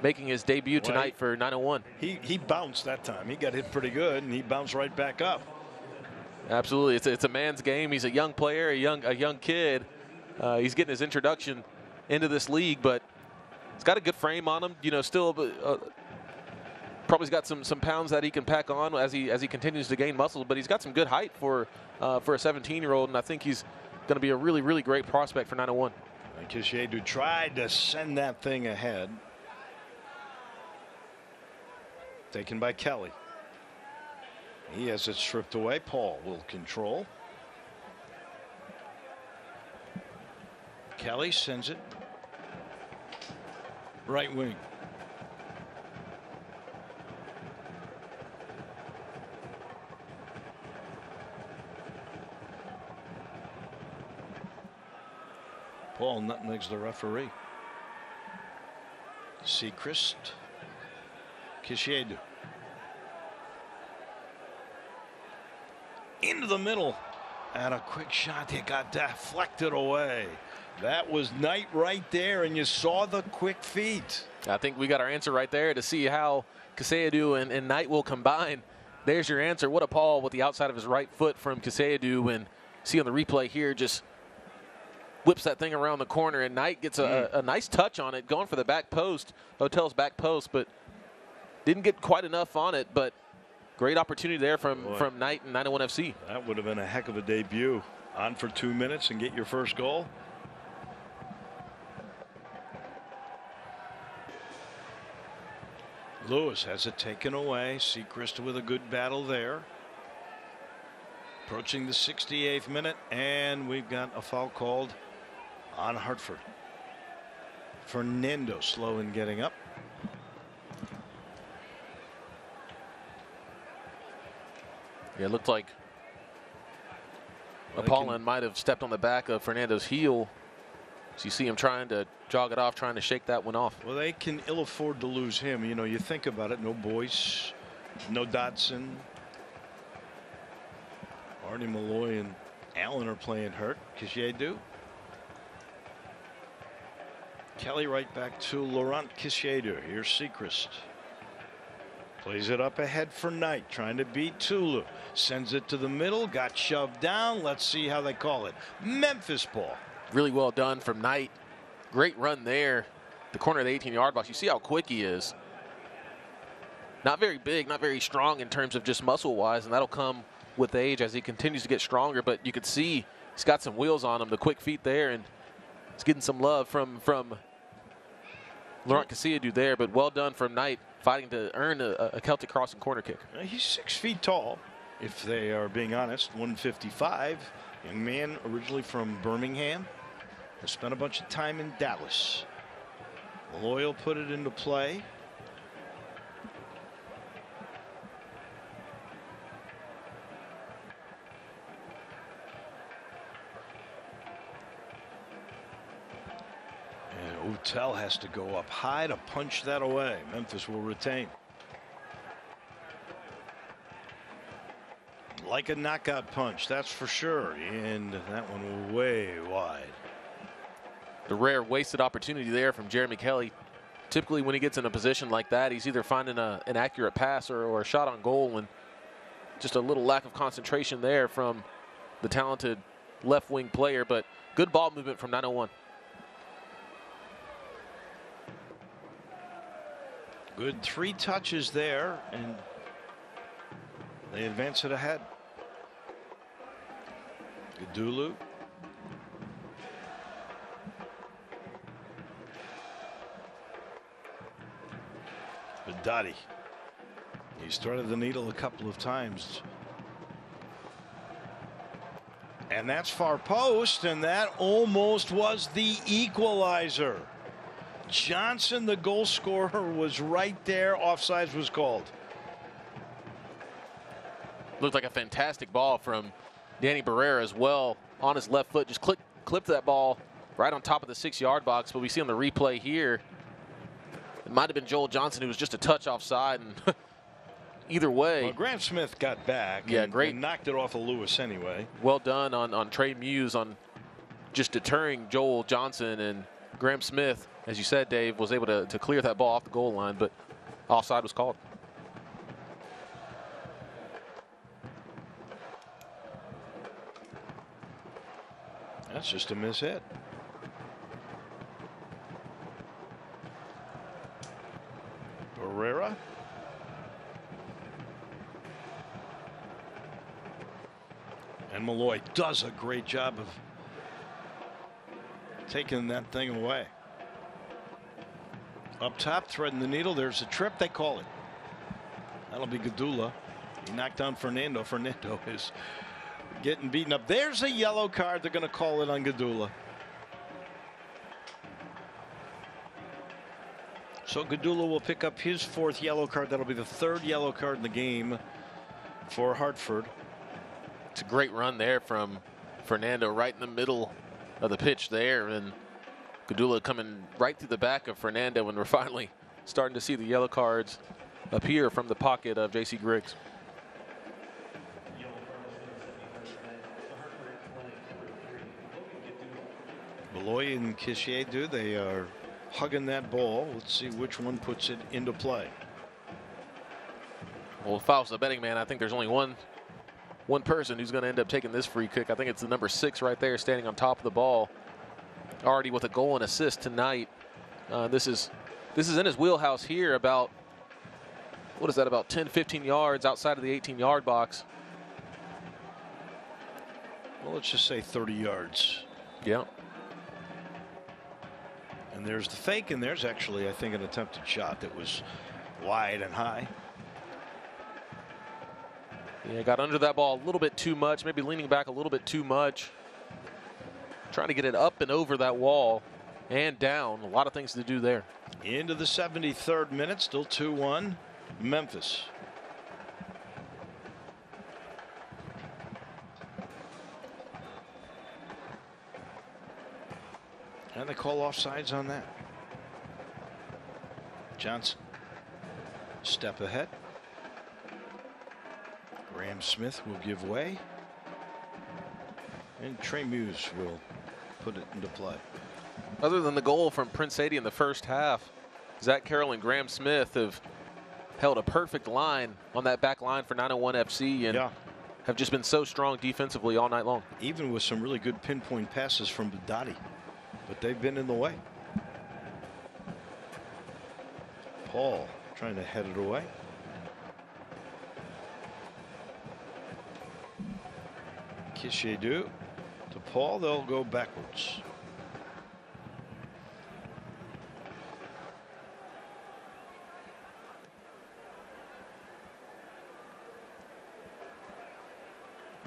making his debut tonight for 901. He bounced that time. He got hit pretty good, and he bounced right back up. Absolutely, it's a man's game. He's a young player, a young kid. He's getting his introduction into this league, but he's got a good frame on him. You know, still probably's got some pounds that he can pack on as he continues to gain muscle. But he's got some good height for a 17-year-old, and I think he's going to be a really, really great prospect for 901. Kishedu tried to send that thing ahead. Taken by Kelly. He has it stripped away. Paul will control. Kelly sends it right wing. Paul nutmegs the referee. Sechrist. Kishedu. Into the middle. And a quick shot that got deflected away. That was Knight right there, and you saw the quick feet. I think we got our answer right there to see how Kishedu and Knight will combine. There's your answer. What a Paul with the outside of his right foot from Kishedu, and see on the replay here, just whips that thing around the corner, and Knight gets a nice touch on it, going for the back post, Hotel's back post, but didn't get quite enough on it. But great opportunity there from Knight and 901 FC. That would have been a heck of a debut. On for 2 minutes and get your first goal. Lewis has it taken away. Sechrist with a good battle there. Approaching the 68th minute, and we've got a foul called on Hartford. Fernando slow in getting up. Yeah, it looked like Apollon might have stepped on the back of Fernando's heel. So you see him trying to jog it off, trying to shake that one off. Well, they can ill afford to lose him. You know, you think about it, no Boyce, no Dotson. Artie Malloy and Allen are playing hurt. Kishiedou. Kelly right back to Laurent Kishiedou. Here's Sechrist. Plays it up ahead for Knight, trying to beat Tulu. Sends it to the middle, got shoved down. Let's see how they call it. Memphis ball. Really well done from Knight. Great run there. The corner of the 18-yard box. You see how quick he is. Not very big, not very strong in terms of just muscle-wise, and that'll come with age as he continues to get stronger. But you can see he's got some wheels on him, the quick feet there, and he's getting some love from Laurent Kishiedou there. But well done from Knight, fighting to earn a Celtic crossing corner kick. He's 6 feet tall, if they are being honest. 155. Young man originally from Birmingham. Has spent a bunch of time in Dallas. Malloy will put it into play. And Otel has to go up high to punch that away. Memphis will retain. Like a knockout punch, that's for sure. And that one way wide. The rare wasted opportunity there from Jeremy Kelly. Typically when he gets in a position like that, he's either finding an accurate pass or a shot on goal, and just a little lack of concentration there from the talented left wing player. But good ball movement from 901. Good 3 touches there, and they advance it ahead. Gadulu. Dottie. He started the needle a couple of times. And that's far post, and that almost was the equalizer. Johnson, the goal scorer, was right there. Offsides was called. Looked like a fantastic ball from Danny Barrera as well. On his left foot, just clipped that ball right on top of the 6-yard box. But we see on the replay here, it might have been Joel Johnson who was just a touch offside. And either way. Well, Graham Smith got back. Yeah, and, great. And knocked it off of Lewis anyway. Well done on Trey Muse on just deterring Joel Johnson. And Graham Smith, as you said, Dave, was able to clear that ball off the goal line, but offside was called. That's just a mishit. Barrera. And Malloy does a great job of taking that thing away. Up top, threading the needle. There's a trip. They call it. That'll be Gadula. He knocked down Fernando. Fernando is getting beaten up. There's a yellow card. They're going to call it on Gadula. So Gadula will pick up his 4th yellow card. That'll be the 3rd yellow card in the game for Hartford. It's a great run there from Fernando right in the middle of the pitch there, and Gadula coming right through the back of Fernando, and we're finally starting to see the yellow cards appear from the pocket of J.C. Griggs. Malloy and Kishiedou, they are hugging that ball. Let's see which one puts it into play. Well, if I was a betting man, I think there's only one person who's going to end up taking this free kick. I think it's the number 6 right there, standing on top of the ball, already with a goal and assist tonight. This is in his wheelhouse here. About, what is that, about 10-15 yards outside of the 18-yard box. Well, let's just say 30 yards. Yeah. And there's the fake, and there's actually, I think, an attempted shot that was wide and high. Yeah, got under that ball a little bit too much, maybe leaning back a little bit too much. Trying to get it up and over that wall and down. A lot of things to do there. Into the 73rd minute, still 2-1, Memphis. And they call offsides on that. Johnson, step ahead. Graham Smith will give way. And Trey Muse will put it into play. Other than the goal from Prince 80 in the first half, Zach Carroll and Graham Smith have held a perfect line on that back line for 901 FC and have just been so strong defensively all night long. Even with some really good pinpoint passes from Budati, but they've been in the way. Paul trying to head it away. Kishedu to Paul. They'll go backwards.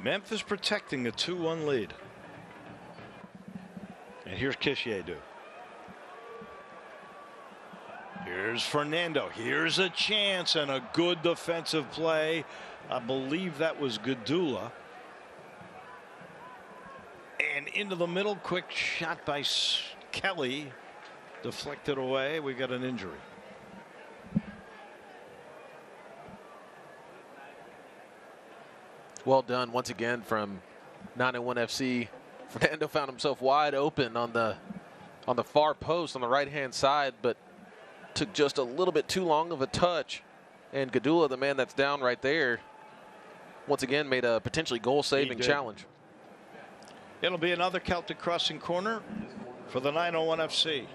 Memphis protecting a 2-1 lead. And here's Kishedu. Here's Fernando. Here's a chance and a good defensive play. I believe that was Gadula. And into the middle, quick shot by Kelly. Deflected away. We got an injury. Well done once again from 901 FC. Fernando found himself wide open on the far post on the right-hand side, but took just a little bit too long of a touch. And Gadula, the man that's down right there, once again made a potentially goal-saving challenge. It'll be another Celtic crossing corner for the 901 FC.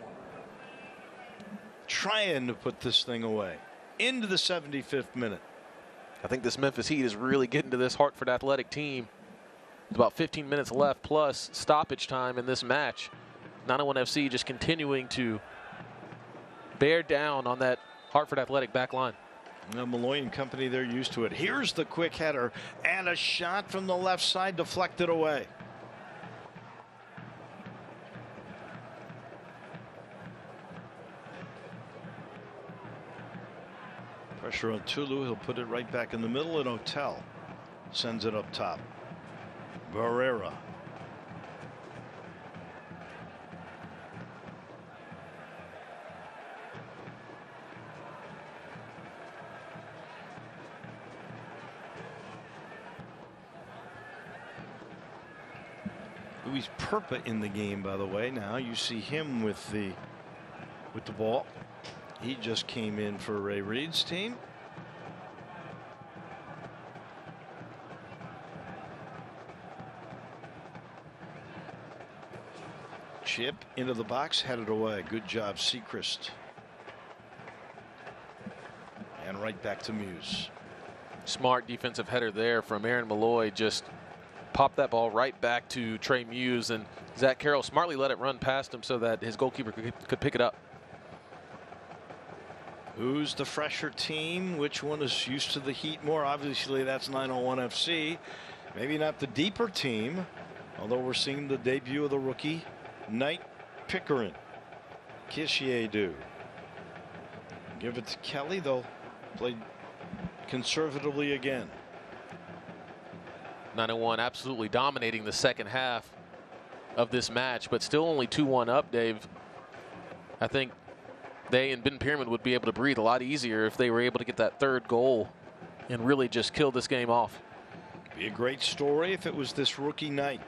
Trying to put this thing away into the 75th minute. I think this Memphis Heat is really getting to this Hartford Athletic team. There's about 15 minutes left plus stoppage time in this match. 901 FC just continuing to bear down on that Hartford Athletic back line. Malloy and company, they're used to it. Here's the quick header and a shot from the left side deflected away. Pressure on Tulu. He'll put it right back in the middle, and Otel sends it up top. Barrera. Luis Perpa in the game, by the way. Now you see him with the ball. He just came in for Ray Reed's team. Chip into the box, headed away. Good job, Sechrist. And right back to Muse. Smart defensive header there from Aaron Malloy. Just popped that ball right back to Trey Muse, and Zach Carroll smartly let it run past him so that his goalkeeper could pick it up. Who's the fresher team? Which one is used to the heat more? Obviously, that's 901 FC. Maybe not the deeper team, although we're seeing the debut of the rookie, Knight Pickering. Kishedu. Give it to Kelly. They'll play conservatively again. 901 absolutely dominating the second half of this match, but still only 2-1 up, Dave. I think they and Ben Pyramid would be able to breathe a lot easier if they were able to get that third goal and really just kill this game off. Be a great story if it was this rookie Knight.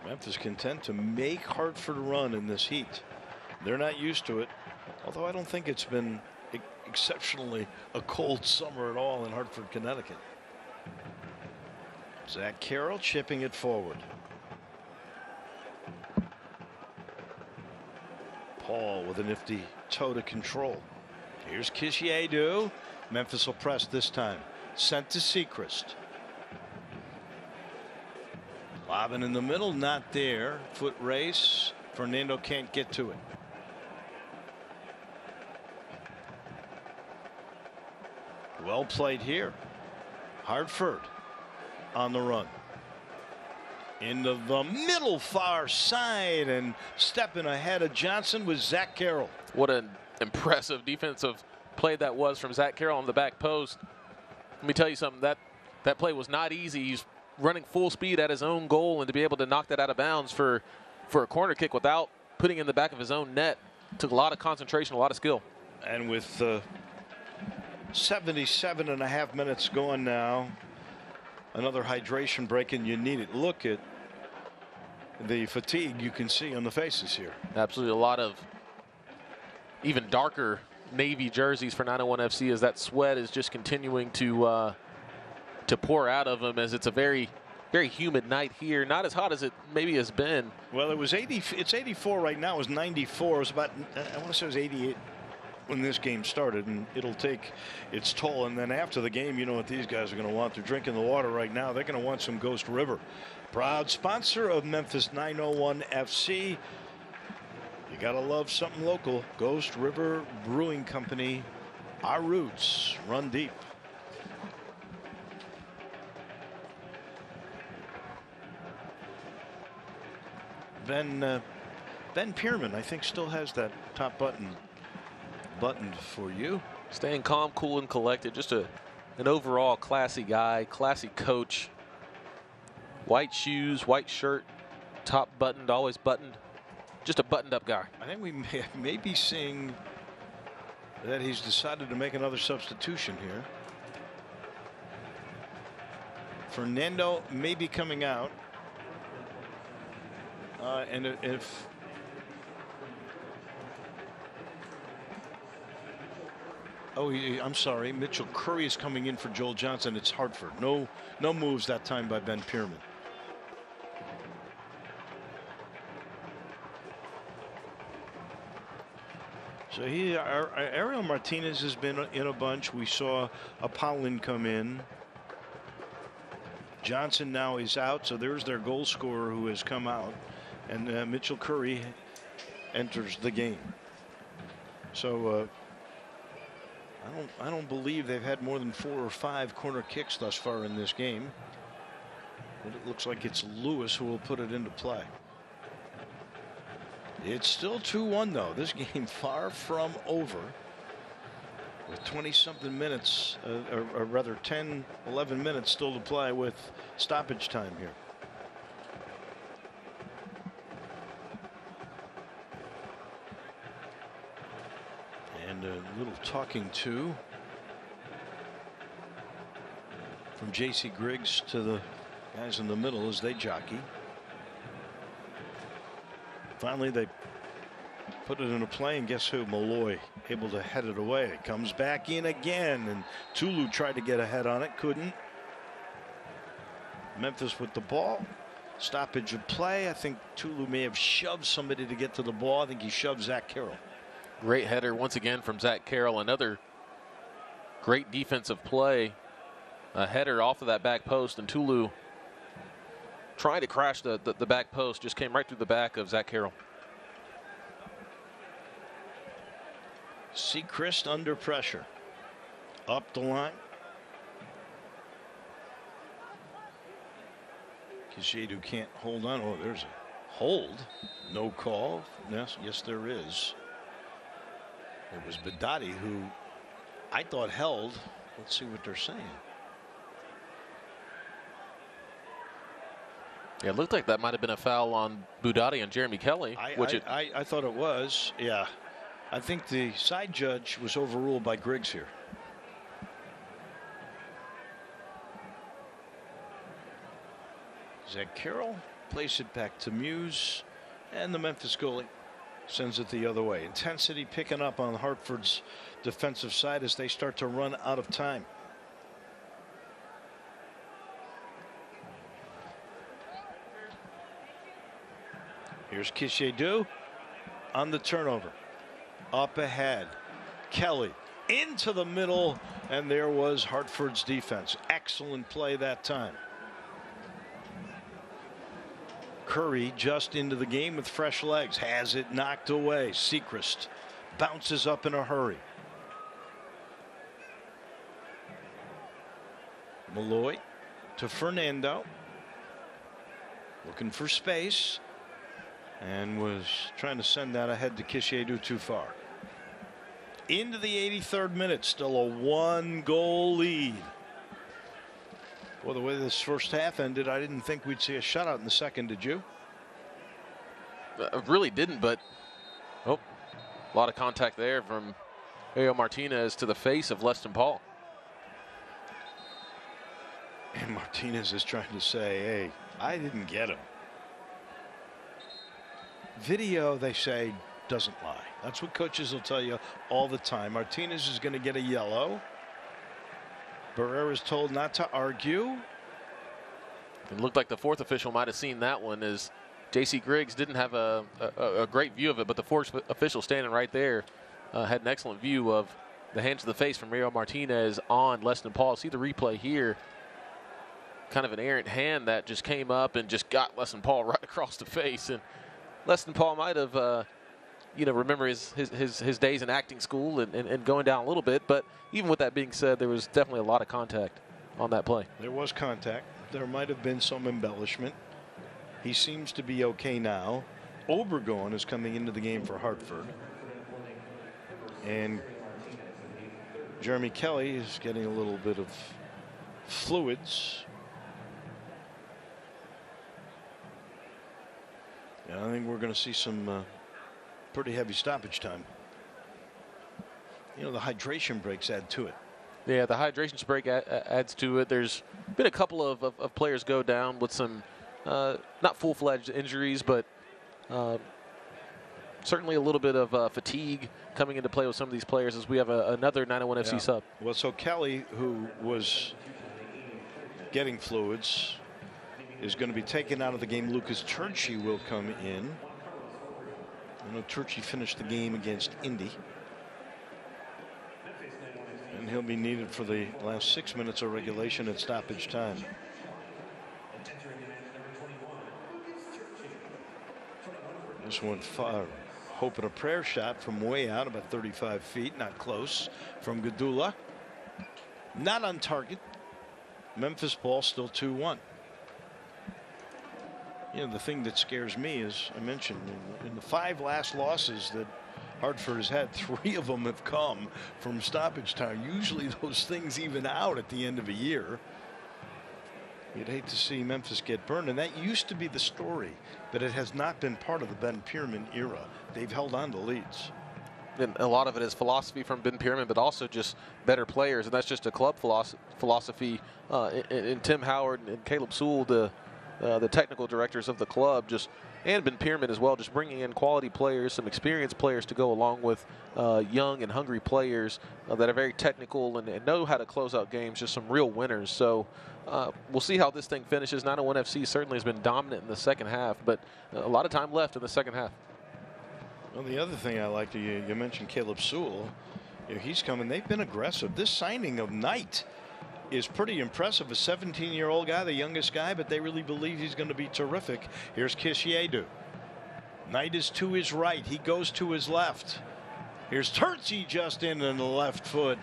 Memphis content to make Hartford run in this heat. They're not used to it, although I don't think it's been exceptionally a cold summer at all in Hartford, Connecticut. Zach Carroll chipping it forward. Paul with a nifty toe to control. Here's Kishedu. Memphis will press this time. Sent to Sechrist. Lobbing in the middle, not there. Foot race. Fernando can't get to it. Well played here. Hartford on the run. Into the middle far side, and stepping ahead of Johnson was Zach Carroll. What an impressive defensive play that was from Zach Carroll on the back post. Let me tell you something, that play was not easy. He's running full speed at his own goal, and to be able to knock that out of bounds for a corner kick without putting it in the back of his own net took a lot of concentration, a lot of skill. And with 77.5 minutes going now, another hydration break, and you need it. Look at the fatigue you can see on the faces here. Absolutely, a lot of even darker navy jerseys for 901 FC as that sweat is just continuing to pour out of them, as it's a very, very humid night here. Not as hot as it maybe has been. Well, it was 80. It's 84 right now. It was 94. It was about, I want to say it was 88 when this game started, and it'll take its toll. And then after the game, you know what these guys are going to want. They're drinking the water right now. They're going to want some Ghost River. Proud sponsor of Memphis 901 FC. You got to love something local. Ghost River Brewing Company. Our roots run deep. Ben Pierman, I think, still has that top button buttoned for you. Staying calm, cool, and collected. Just an overall classy guy, classy coach. White shoes, white shirt, top buttoned, always buttoned. Just a buttoned up guy. I think we may be seeing that he's decided to make another substitution here. Fernando may be coming out. And if I'm sorry, Mitchell Curry is coming in for Joel Johnson. It's Hartford. No moves that time by Ben Pierman. So Ariel Martinez has been in a bunch. We saw Apollon come in. Johnson now is out, so there's their goal scorer who has come out, and Mitchell Curry enters the game. So I don't believe they've had more than 4 or 5 corner kicks thus far in this game. But it looks like it's Lewis who will put it into play. It's still 2-1 though. This game far from over. With 20-something minutes, or rather 10, 11 minutes still to play with stoppage time here. And a little talking to from J.C. Griggs to the guys in the middle as they jockey. Finally, they put it into play, and guess who? Malloy able to head it away. It comes back in again, and Tulu tried to get ahead on it, couldn't. Memphis with the ball. Stoppage of play. I think Tulu may have shoved somebody to get to the ball. I think he shoved Zach Carroll. Great header once again from Zach Carroll. Another great defensive play. A header off of that back post, and Tulu trying to crash the back post, just came right through the back of Zach Carroll. Seacrest under pressure. Up the line. Kishedu can't hold on. Oh, there's a hold. No call. Yes, there is. It was Bedati who I thought held. Let's see what they're saying. Yeah, it looked like that might have been a foul on Budati and Jeremy Kelly. I thought it was. Yeah. I think the side judge was overruled by Griggs here. Zach Carroll plays it back to Muse, and the Memphis goalie sends it the other way. Intensity picking up on Hartford's defensive side as they start to run out of time. Here's Kishedu on the turnover. Up ahead. Kelly into the middle, and there was Hartford's defense. Excellent play that time. Curry just into the game with fresh legs. Has it knocked away. Sechrist bounces up in a hurry. Malloy to Fernando. Looking for space. And was trying to send that ahead to Kishedu too far. Into the 83rd minute. Still a 1-goal lead. Well, the way this first half ended, I didn't think we'd see a shutout in the second, did you? I really didn't, but a lot of contact there from Ariel Martinez to the face of Leston Paul. And Martinez is trying to say, hey, I didn't get him. Video, they say, doesn't lie. That's what coaches will tell you all the time. Martinez is going to get a yellow. Barrera is told not to argue. It looked like the fourth official might have seen that one, as J.C. Griggs didn't have a great view of it, but the fourth official standing right there had an excellent view of the hand to the face from Ariel Martinez on Leston Paul. See the replay here. Kind of an errant hand that just came up and just got Leston Paul right across the face. And Leston Paul might have, remember his days in acting school and going down a little bit. But even with that being said, there was definitely a lot of contact on that play. There was contact. There might have been some embellishment. He seems to be okay now. Obergon is coming into the game for Hartford. And Jeremy Kelly is getting a little bit of fluids. And I think we're going to see some pretty heavy stoppage time. You know, the hydration breaks add to it. Yeah, the hydration break adds to it. There's been a couple of players go down with some not full-fledged injuries, but certainly a little bit of fatigue coming into play with some of these players, as we have another 901 FC sub. Well, so Kelly, who was getting fluids, is going to be taken out of the game. Lucas Turchi will come in. I know Turchi finished the game against Indy. And he'll be needed for the last 6 minutes of regulation at stoppage time. This one, hope and a prayer shot from way out, about 35 feet, not close, from Gadula. Not on target. Memphis ball still 2-1. You know, the thing that scares me is, I mentioned, in the 5 last losses that Hartford has had, 3 of them have come from stoppage time. Usually those things even out at the end of a year. You'd hate to see Memphis get burned, and that used to be the story, but it has not been part of the Ben Pierman era. They've held on to leads. And a lot of it is philosophy from Ben Pierman, but also just better players, and that's just a club philosophy. In Tim Howard and Caleb Sewell, the technical directors of the club, and Ben Pierman as well, just bringing in quality players, some experienced players to go along with young and hungry players that are very technical and know how to close out games, just some real winners. So we'll see how this thing finishes. 901 FC certainly has been dominant in the second half, but a lot of time left in the second half. Well, the other thing I like, you mentioned Caleb Sewell. You know, he's coming. They've been aggressive. This signing of Knight is pretty impressive. A 17-year-old guy, the youngest guy, but they really believe he's going to be terrific. Here's Kisiedu. Knight is to his right. He goes to his left. Here's Turtzi just in, and the left foot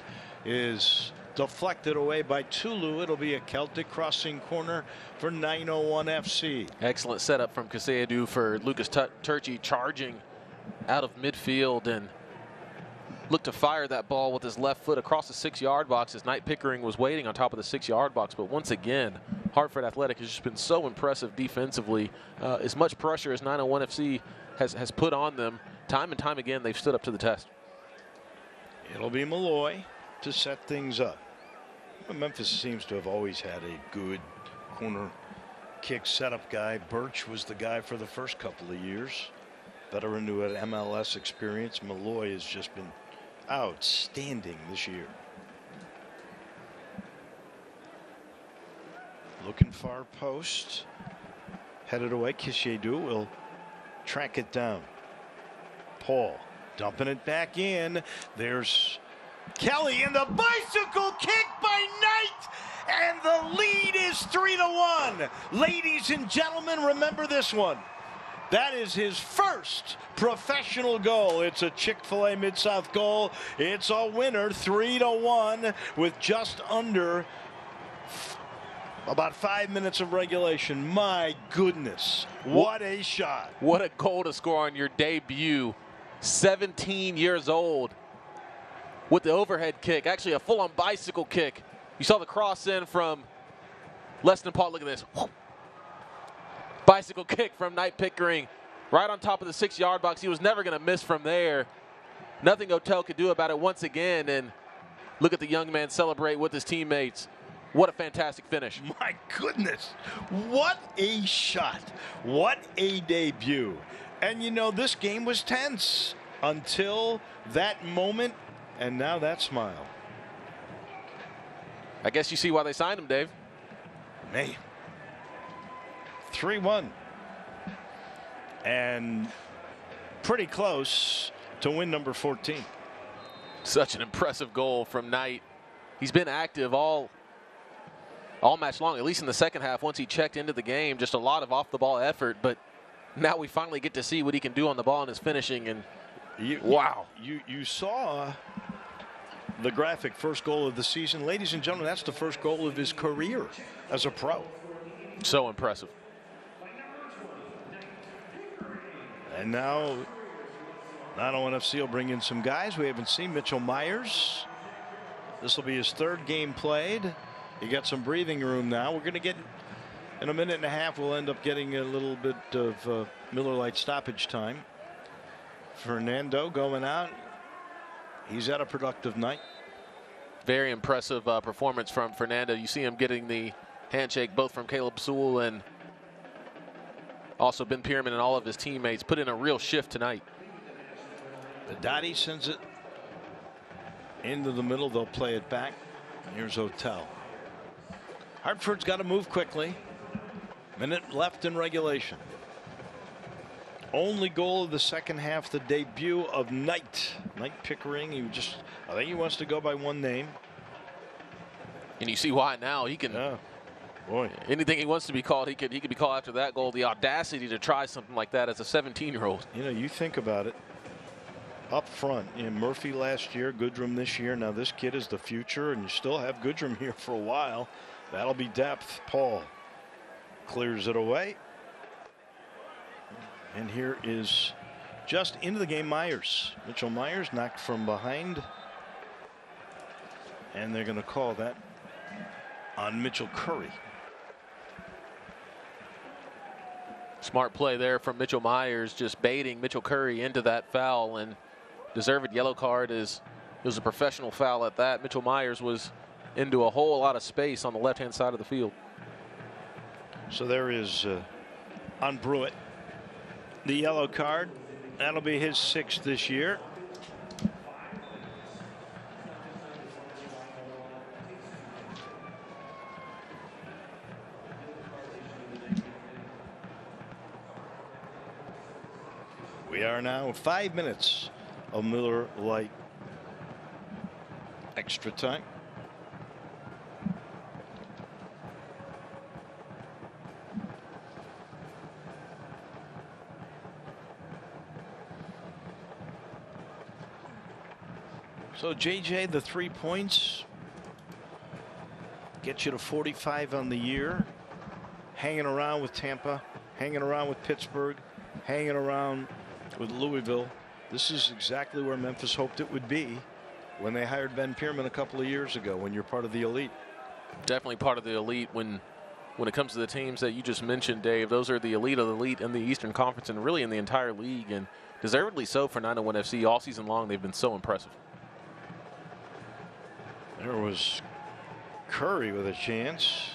is deflected away by Tulu. It'll be a Celtic crossing corner for 901 FC. Excellent setup from Kisiedu for Lucas Turtzi, charging out of midfield and looked to fire that ball with his left foot across the 6-yard box as Knight Pickering was waiting on top of the 6-yard box. But once again, Hartford Athletic has just been so impressive defensively. As much pressure as 901 FC has put on them, time and time again, they've stood up to the test. It'll be Malloy to set things up. Well, Memphis seems to have always had a good corner kick setup guy. Birch was the guy for the first couple of years. Veteran who had MLS experience. Malloy has just been outstanding this year. Looking far post. Headed away. Kisiedu will track it down. Paul dumping it back in. There's Kelly, and the bicycle kick by Knight, and the lead is 3-1. Ladies and gentlemen, remember this one. That is his first professional goal. It's a Chick-fil-A Mid-South goal. It's a winner, 3-1, with just under about 5 minutes of regulation. My goodness, what a shot. What a goal to score on your debut. 17 years old with the overhead kick, actually a full-on bicycle kick. You saw the cross in from Leston Paul. Look at this. Bicycle kick from Knight Pickering right on top of the 6-yard box. He was never going to miss from there. Nothing Otel could do about it once again. And look at the young man celebrate with his teammates. What a fantastic finish. My goodness. What a shot. What a debut. And you know, this game was tense until that moment, and now that smile. I guess you see why they signed him, Dave. Man. 3-1. And pretty close to win number 14. Such an impressive goal from Knight. He's been active all match long, at least in the second half. Once he checked into the game, just a lot of off-the-ball effort. But now we finally get to see what he can do on the ball in his finishing. And wow. You saw the graphic first goal of the season. Ladies and gentlemen, that's the first goal of his career as a pro. So impressive. And now 901 FC will bring in some guys we haven't seen. Mitchell Myers. This will be his third game played. He got some breathing room now. We're going to get, in a minute and a half, we'll end up getting a little bit of Miller Lite stoppage time. Fernando going out. He's had a productive night. Very impressive performance from Fernando. You see him getting the handshake both from Caleb Sewell and also Ben Pierman and all of his teammates. Put in a real shift tonight. Dottie sends it into the middle. They'll play it back. Here's Otel. Hartford's got to move quickly. Minute left in regulation. Only goal of the second half, the debut of Knight Pickering. I think he wants to go by one name. And you see why now. He can. Boy. Anything he wants to be called, he could be called after that goal. The audacity to try something like that as a 17-year-old. You know, you think about it. Up front, Murphy last year, Goodrum this year. Now this kid is the future, and you still have Goodrum here for a while. That'll be depth. Paul clears it away. And here is just into the game Myers. Mitchell Myers knocked from behind. And they're going to call that on Mitchell Curry. Smart play there from Mitchell Myers, just baiting Mitchell Curry into that foul, and deserved yellow card. It was a professional foul at that. Mitchell Myers was into a whole lot of space on the left-hand side of the field. So there is on Brewitt the yellow card. That'll be his 6th this year. We are now 5 minutes of Miller Lite extra time. So JJ, the 3 points get you to 45 on the year. Hanging around with Tampa, hanging around with Pittsburgh, hanging around with Louisville. This is exactly where Memphis hoped it would be when they hired Ben Pierman a couple of years ago, when you're part of the elite. Definitely part of the elite when it comes to the teams that you just mentioned, Dave. Those are the elite of the elite in the Eastern Conference and really in the entire league, and deservedly so for 901 FC. All season long, they've been so impressive. There was Curry with a chance.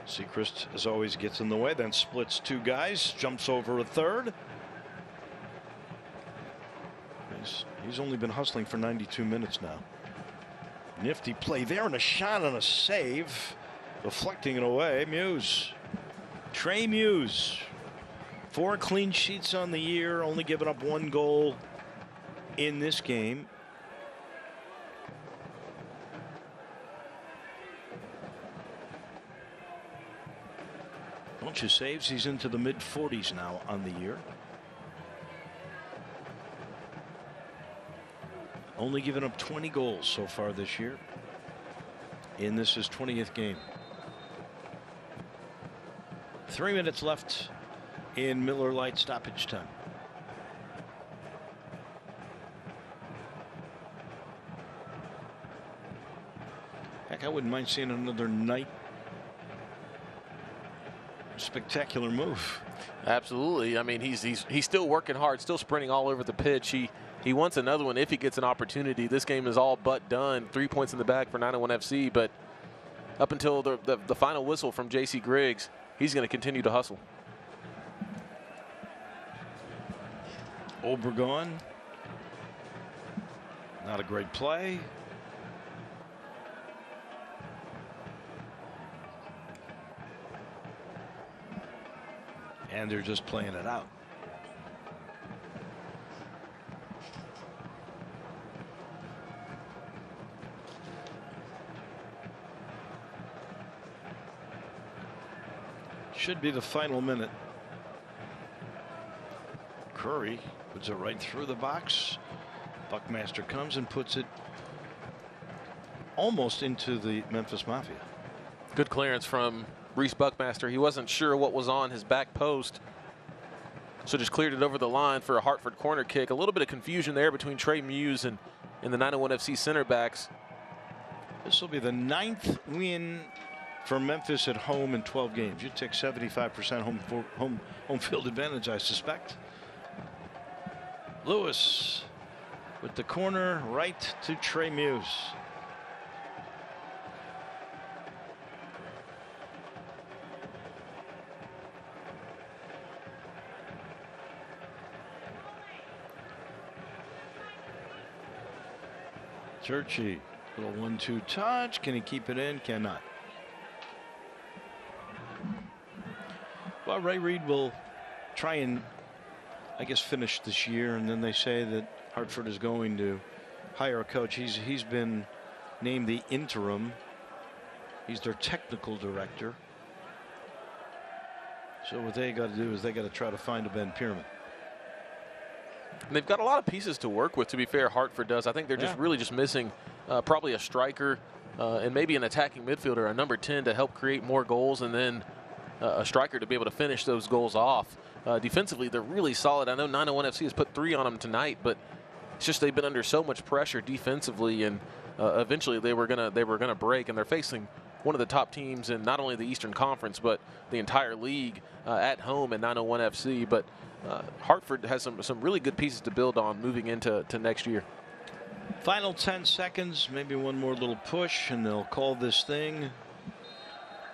Sechrist, as always, gets in the way, then splits 2 guys, jumps over a third. He's only been hustling for 92 minutes now. Nifty play there and a shot on a save. Deflecting it away. Muse. Trey Muse. 4 clean sheets on the year. Only giving up 1 goal in this game. Bunch of saves. He's into the mid-40s now on the year. Only given up 20 goals so far this year. In this his 20th game. 3 minutes left in Miller Lite stoppage time. Heck, I wouldn't mind seeing another night. Spectacular move. Absolutely. I mean, he's still working hard, still sprinting all over the pitch. He wants another one if he gets an opportunity. This game is all but done. 3 points in the bag for 901 FC, but up until the final whistle from J.C. Griggs, he's going to continue to hustle. Obregon. Not a great play. And they're just playing it out. Should be the final minute. Curry puts it right through the box. Buckmaster comes and puts it almost into the Memphis Mafia. Good clearance from Reese Buckmaster. He wasn't sure what was on his back post, so just cleared it over the line for a Hartford corner kick. A little bit of confusion there between Trey Muse and the 901 FC center backs. This will be the 9th win for Memphis at home in 12 games. You take 75% home field advantage, I suspect. Lewis with the corner right to Trey Muse. Churchy, little 1-2 touch. Can he keep it in? Cannot. Well, Ray Reid will try and, I guess, finish this year, and then they say that Hartford is going to hire a coach. He's been named the interim. He's their technical director. So what they got to do is they got to try to find a Ben Pierman. And they've got a lot of pieces to work with, to be fair. Hartford does. I think they're just really just missing probably a striker and maybe an attacking midfielder, a number 10 to help create more goals, and then a striker to be able to finish those goals off. Defensively, they're really solid. I know 901 FC has put 3 on them tonight, but it's just they've been under so much pressure defensively, and eventually they were gonna break. And they're facing one of the top teams in not only the Eastern Conference but the entire league at home at 901 FC. But Hartford has some really good pieces to build on moving into next year. Final 10 seconds, maybe one more little push, and they'll call this thing.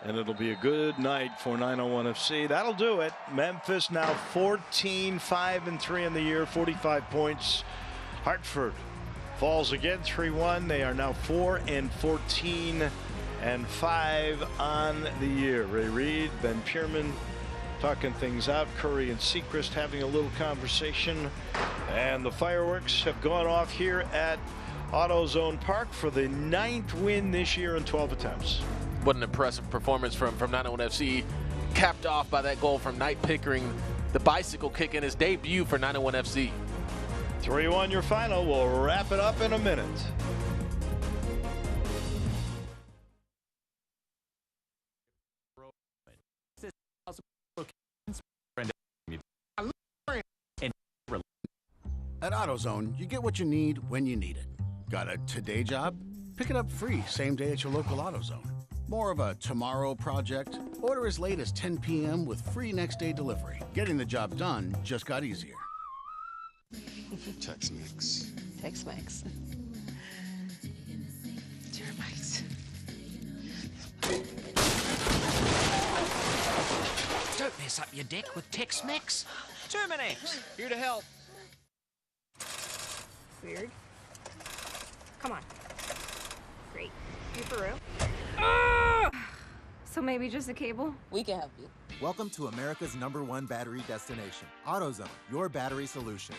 And it'll be a good night for 901 FC. That'll do it. Memphis now 14-5-3 in the year, 45 points. Hartford falls again 3-1. They are now 4-14-5 on the year. Ray Reid, Ben Pierman talking things out. Curry and Sechrist having a little conversation. And the fireworks have gone off here at AutoZone Park for the 9th win this year in 12 attempts. What an impressive performance from 901 FC, capped off by that goal from Knight Pickering, the bicycle kick in his debut for 901 FC. 3-1 your final. We'll wrap it up in a minute. At AutoZone, you get what you need when you need it. Got a today job? Pick it up free same day at your local AutoZone. More of a tomorrow project? Order as late as 10 p.m. with free next day delivery. Getting the job done just got easier. Tex-Mex. Tex-Mex. Termites. Don't mess up your deck with Tex-Mex. Terminex. Here to help. Weird. Come on. Great. You for real? So maybe just a cable? We can help you. Welcome to America's #1 battery destination. AutoZone, your battery solution.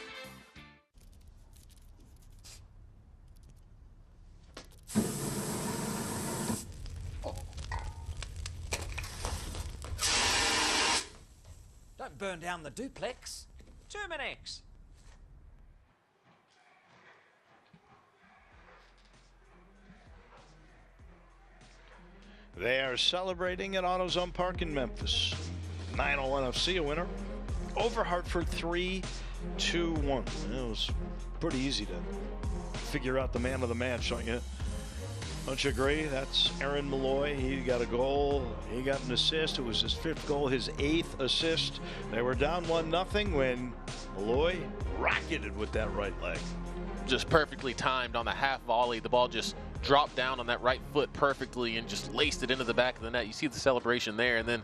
burn down the duplex. Terminex. They are celebrating at AutoZone Park in Memphis. 901 FC a winner over Hartford 3-2-1. It was pretty easy to figure out the man of the match, don't you? Don't you agree? That's Aaron Malloy. He got a goal. He got an assist. It was his 5th goal, his 8th assist. They were down 1-0 when Malloy rocketed with that right leg. Just perfectly timed on the half volley. The ball just dropped down on that right foot perfectly and just laced it into the back of the net. You see the celebration there, and then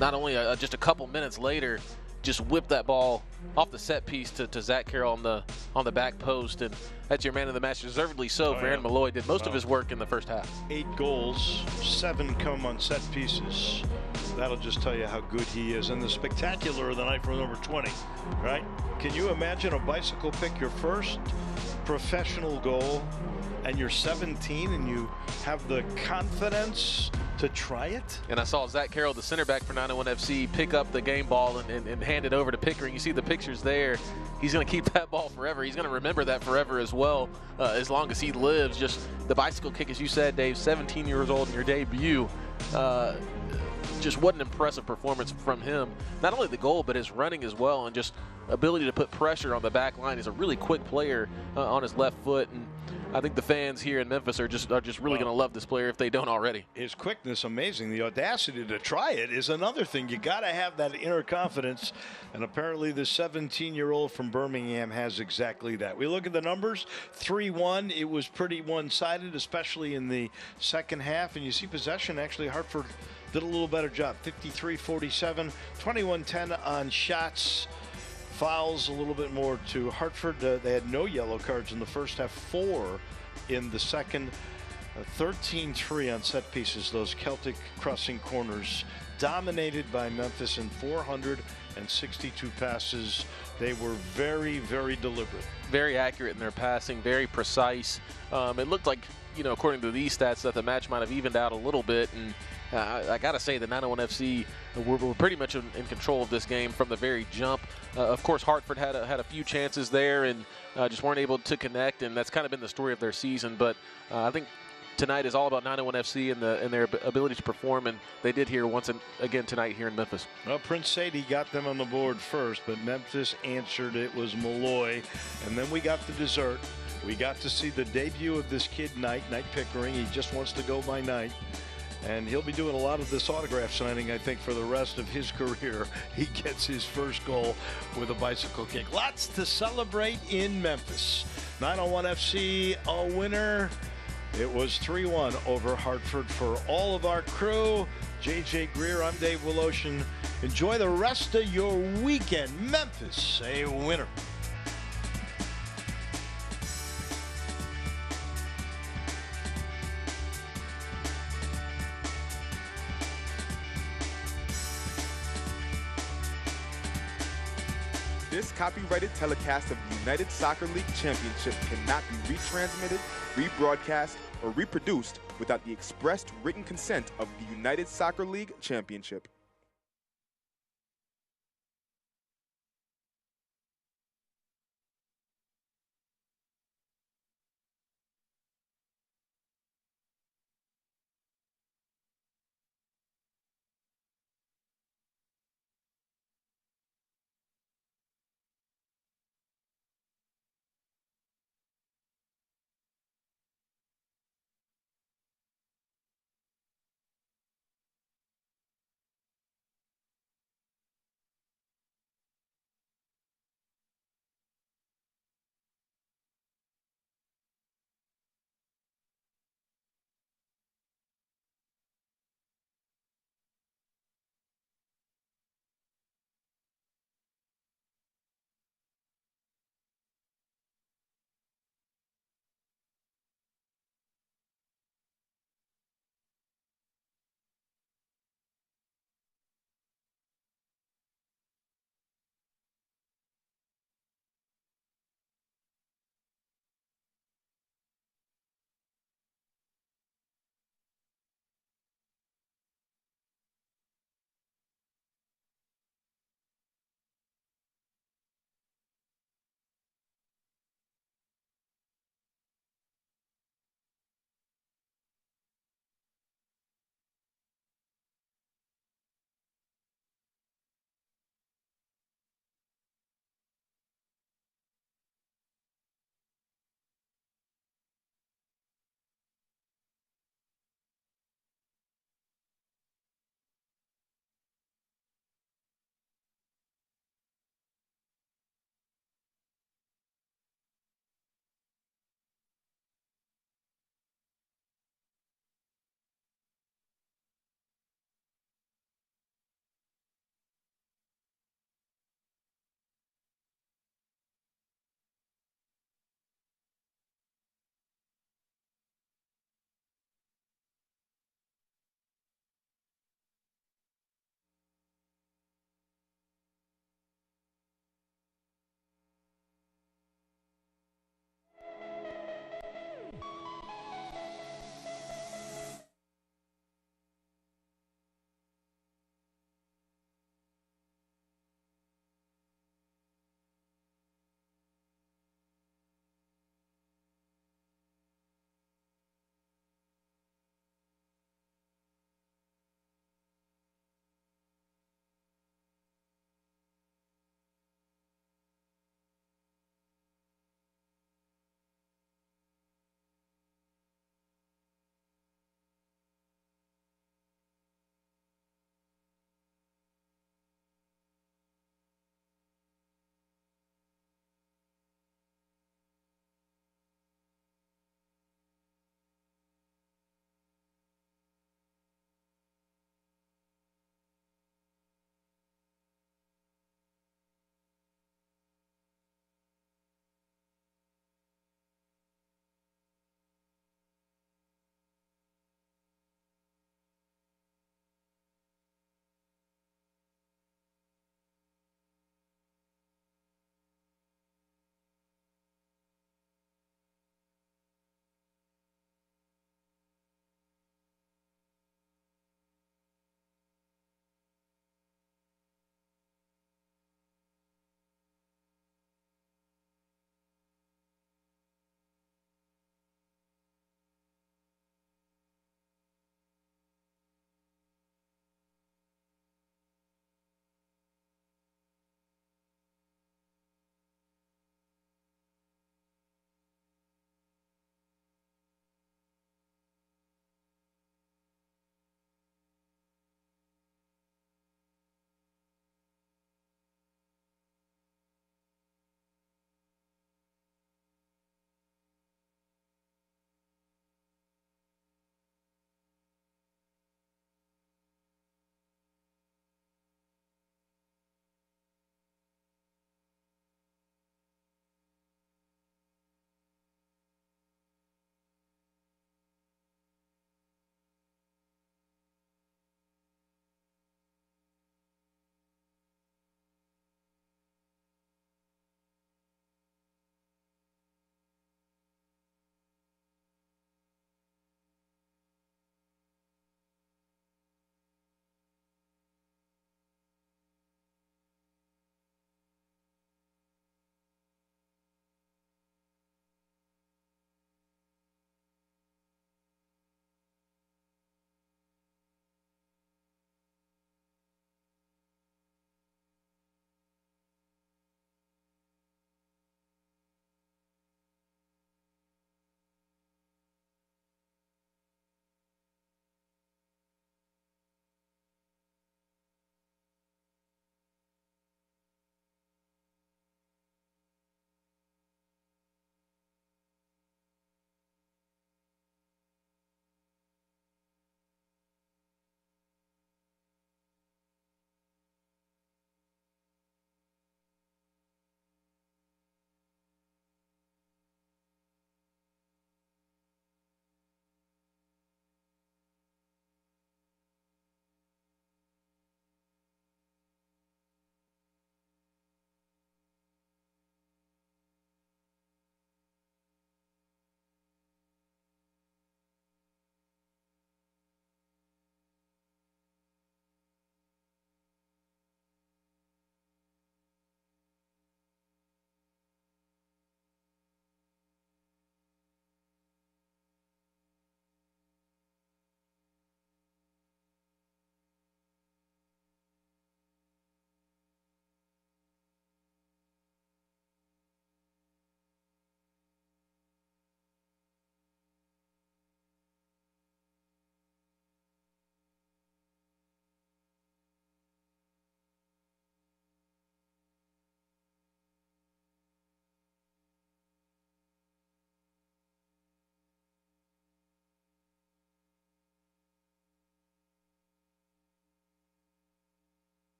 not only just a couple minutes later, just whipped that ball off the set piece to Zach Carroll on the back post, and that's your man of the match, deservedly so. For Aaron Malloy, did most of his work in the first half. 8 goals, 7 come on set pieces. That'll just tell you how good he is. And the spectacular of the night from number 20, right? Can you imagine a bicycle pick your first professional goal and you're 17 and you have the confidence to try it? And I saw Zach Carroll, the center back for 901 FC, pick up the game ball and hand it over to Pickering. You see the pictures there. He's going to keep that ball forever. He's going to remember that forever as well, as long as he lives. Just the bicycle kick, as you said, Dave, 17 years old in your debut. Just what an impressive performance from him. Not only the goal, but his running as well, and just ability to put pressure on the back line. He's a really quick player on his left foot, and I think the fans here in Memphis are just really going to love this player if they don't already. His quickness, amazing. The audacity to try it is another thing. You got to have that inner confidence, and apparently the 17-year-old from Birmingham has exactly that. We look at the numbers, 3-1. It was pretty one-sided, especially in the second half, and you see possession. Actually, Hartford did a little better job, 53-47, 21-10 on shots. Fouls a little bit more to Hartford. They had no yellow cards in the first half, 4 in the second. 13-3 on set pieces. Those Celtic crossing corners dominated by Memphis in 462 passes. They were very, very deliberate. Very accurate in their passing, very precise. It looked like, according to these stats, that the match might have evened out a little bit, and I got to say the 901 FC were pretty much in control of this game from the very jump. Of course, Hartford had a few chances there and just weren't able to connect, and that's kind of been the story of their season. But I think tonight is all about 901 FC and their ability to perform, and they did here once again tonight here in Memphis. Well, Prince Sadie got them on the board first, but Memphis answered. It was Malloy, and then we got the dessert. We got to see the debut of this kid, Knight Pickering. He just wants to go by Knight. And he'll be doing a lot of this autograph signing, I think, for the rest of his career. He gets his first goal with a bicycle kick. Lots to celebrate in Memphis. 901 FC a winner. It was 3-1 over Hartford. For all of our crew, JJ Greer, I'm Dave Woloshin. Enjoy the rest of your weekend. Memphis a winner. This copyrighted telecast of the United Soccer League Championship cannot be retransmitted, rebroadcast, or reproduced without the expressed written consent of the United Soccer League Championship.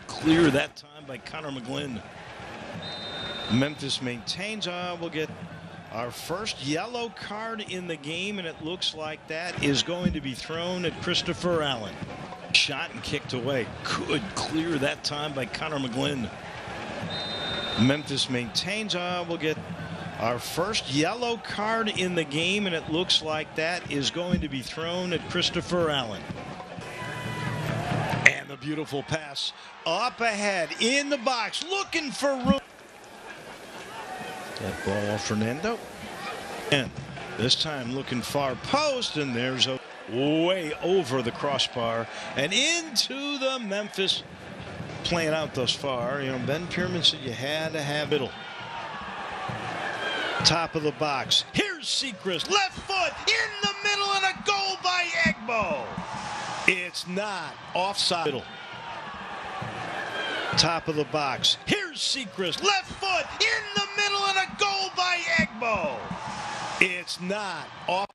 Clear that time by Connor McGlynn. Memphis maintains. We'll get our first yellow card in the game, and it looks like that is going to be thrown at Christopher Allen. Shot and kicked away. Good clear that time by Connor McGlynn. Memphis maintains. We'll get our first yellow card in the game, and it looks like that is going to be thrown at Christopher Allen. And the beautiful pass up ahead in the box, looking for room. That ball off Fernando. And this time looking far post, and there's a way over the crossbar and into the Memphis. Playing out thus far. You know, Ben Pierman said you had to have it. Top of the box. Here's Sechrist. Left foot in the middle, and a goal by Egbo. It's not offside. Top of the box. Here's Sechrist. Left foot in the middle, and a goal by Egbo. It's not off.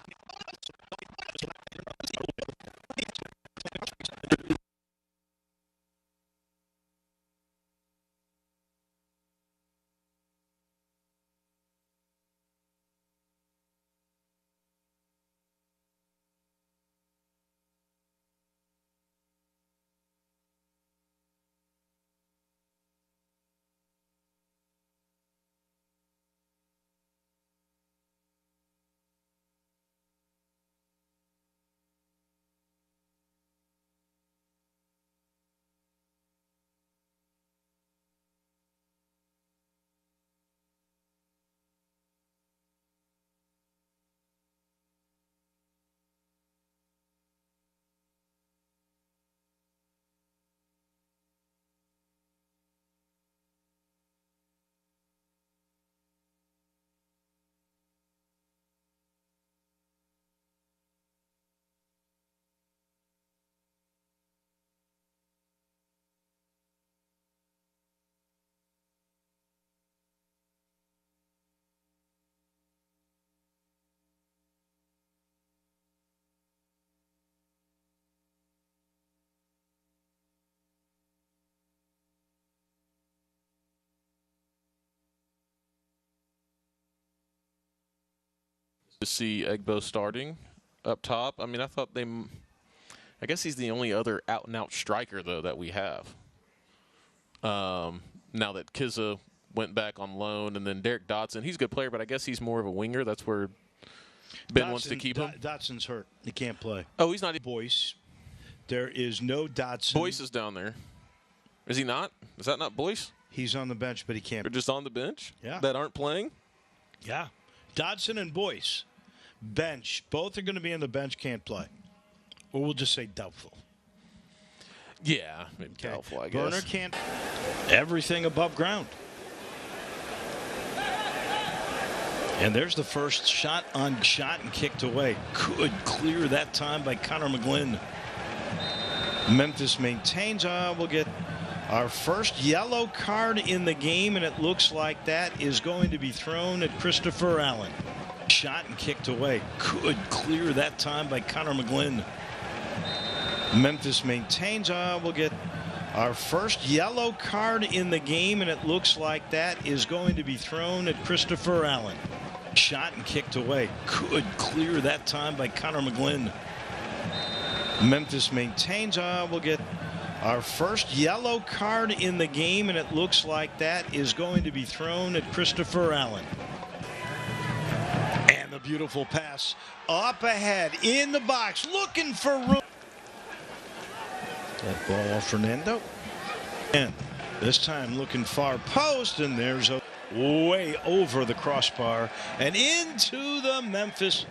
To see Egbo starting up top. I mean, I guess he's the only other out-and-out striker, though, that we have. Now that Kizza went back on loan, and then Derek Dotson, he's a good player, but I guess he's more of a winger. That's where Ben wants to keep him. Dotson's hurt. He can't play. Oh, he's not. Boyce. There is no Dotson. Boyce is down there. Is he not? Is that not Boyce? He's on the bench, but he can't. They're just on the bench? Yeah. That aren't playing? Yeah. Dotson and Boyce. Bench. Both are going to be on the bench, can't play. Or we'll just say doubtful. Yeah, maybe doubtful, I guess. Burner can't. Everything above ground. And there's the first shot and kicked away. Good clear that time by Connor McGlynn. Memphis maintains. We'll get our first yellow card in the game, and it looks like that is going to be thrown at Christopher Allen. Shot and kicked away. Good clear that time by Connor McGlynn. Memphis maintains. We'll get our first yellow card in the game, and it looks like that is going to be thrown at Christopher Allen. Shot and kicked away. Good clear that time by Connor McGlynn. Memphis maintains. We'll get our first yellow card in the game, and it looks like that is going to be thrown at Christopher Allen. And the beautiful pass up ahead in the box, looking for room. That ball off Fernando. And this time looking far post, and there's a way over the crossbar and into the Memphis.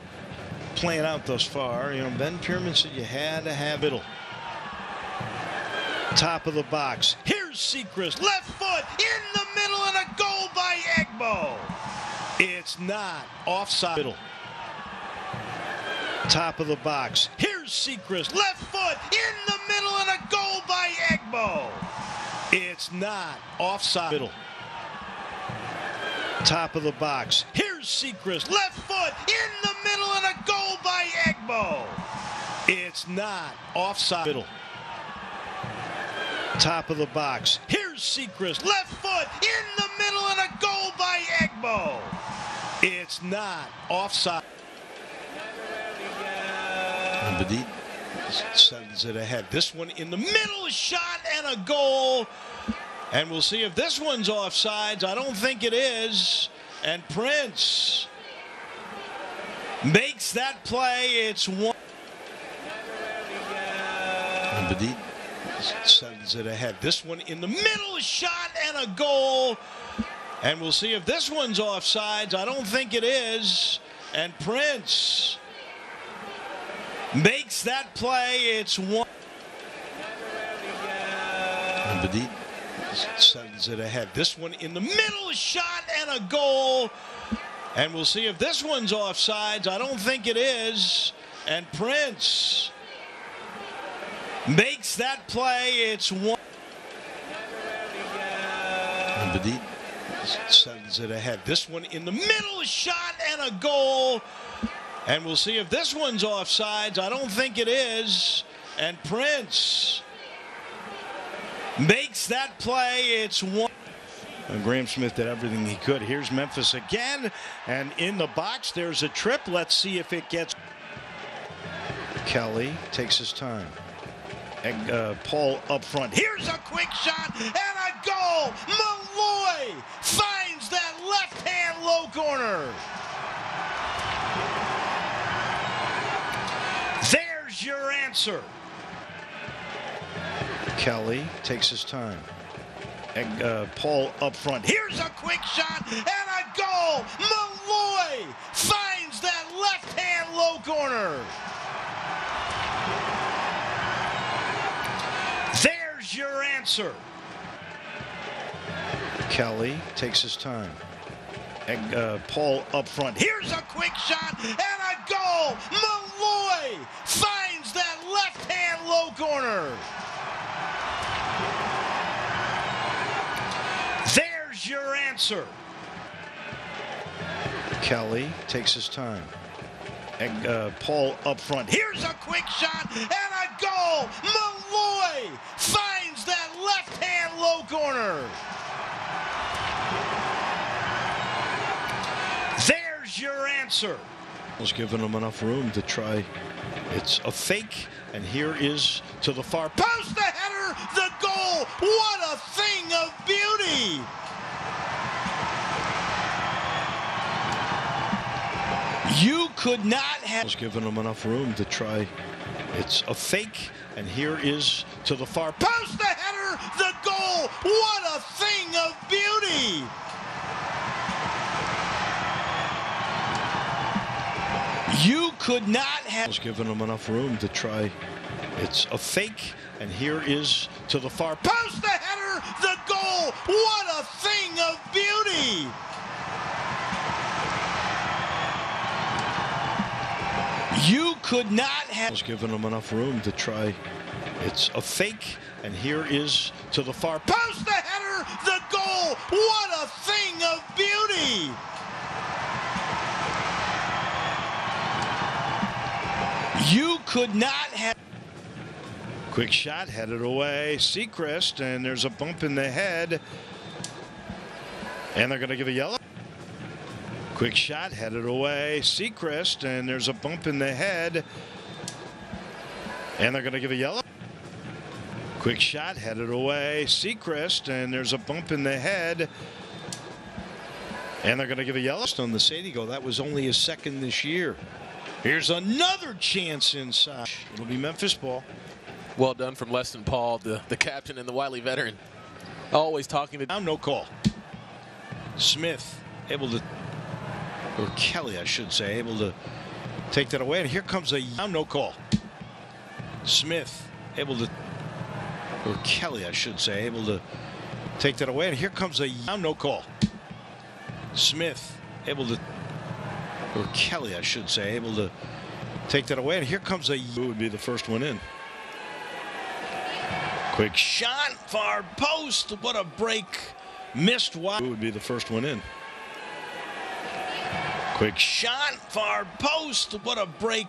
Playing out thus far. You know, Ben Pierman said you had to have it. Top of the box. Here's Sechrist. Left foot in the middle, and a goal by Egbo. It's not offside. Top of the box. Here's Sechrist. Left foot in the middle, and a goal by Egbo. It's not offside. Top of the box. Here's Sechrist. Left foot in the middle, and a goal by Egbo. It's not offside. Top of the box. Here's Sechrist. Left foot in the middle and a goal by Egbo. It's not offside. Badit sends it ahead. This one in the middle, a shot and a goal. And we'll see if this one's offsides. I don't think it is. And Prince makes that play. It's one. Badit sends it ahead. This one in the middle, a shot and a goal. And we'll see if this one's offsides. I don't think it is. And Prince makes that play. It's one. Badit sends it ahead. This one in the middle, a shot and a goal. And we'll see if this one's offsides. I don't think it is. And Prince makes that play. It's one. Badit sends it ahead. This one in the middle, a shot and a goal. And we'll see if this one's offsides. I don't think it is. And Prince makes that play. It's one. Graham Smith did everything he could. Here's Memphis again. And in the box, there's a trip. Let's see if it gets. Kelly takes his time. Paul up front. Here's a quick shot and a goal. Malloy finds that left-hand low corner. There's your answer. Kelly takes his time. Paul up front. Here's a quick shot and a goal. Malloy finds that left-hand low corner. There's your answer. Kelly takes his time. Paul up front. Here's a quick shot and a goal. Malloy finds that left-hand low corner. There's your answer. Kelly takes his time. Paul up front. Here's a quick shot and a goal. Malloy finds that left-hand low corner. There's your answer. Was giving him enough room to try. It's a fake, and here is to the far post. The header, the goal. What a thing of beauty. You could not have. Was giving him enough room to try. It's a fake, and here is to the far post. The header, the goal. What a thing of beauty. You could not have. Was giving him enough room to try. It's a fake, and here is to the far post. The header, the goal. What a thing of beauty. You could not have. Was giving him enough room to try. It's a fake, and here is to the far post. The header, the goal. What a thing of beauty. You could not have. Quick shot, headed away. Sechrist, and there's a bump in the head. And they're going to give a yellow. Quick shot, headed away. Sechrist, and there's a bump in the head. And they're going to give a yellow. Quick shot, headed away. Sechrist, and there's a bump in the head. And they're going to give a yellow. On the Sadie, that was only his second this year. Here's another chance inside. It'll be Memphis ball. Well done from Leston Paul, the captain and the Wiley veteran. Always talking to. Now no call. Smith able to, or Kelly, I should say, able to take that away. And here comes a now no call. Smith able to, or Kelly, I should say, able to take that away. And here comes a now no call. Smith able to. Or Kelly, I should say, able to take that away. And here comes a. Who would be the first one in? Quick shot, far post. What a break. Missed wide. Who would be the first one in? Quick shot, far post. What a break.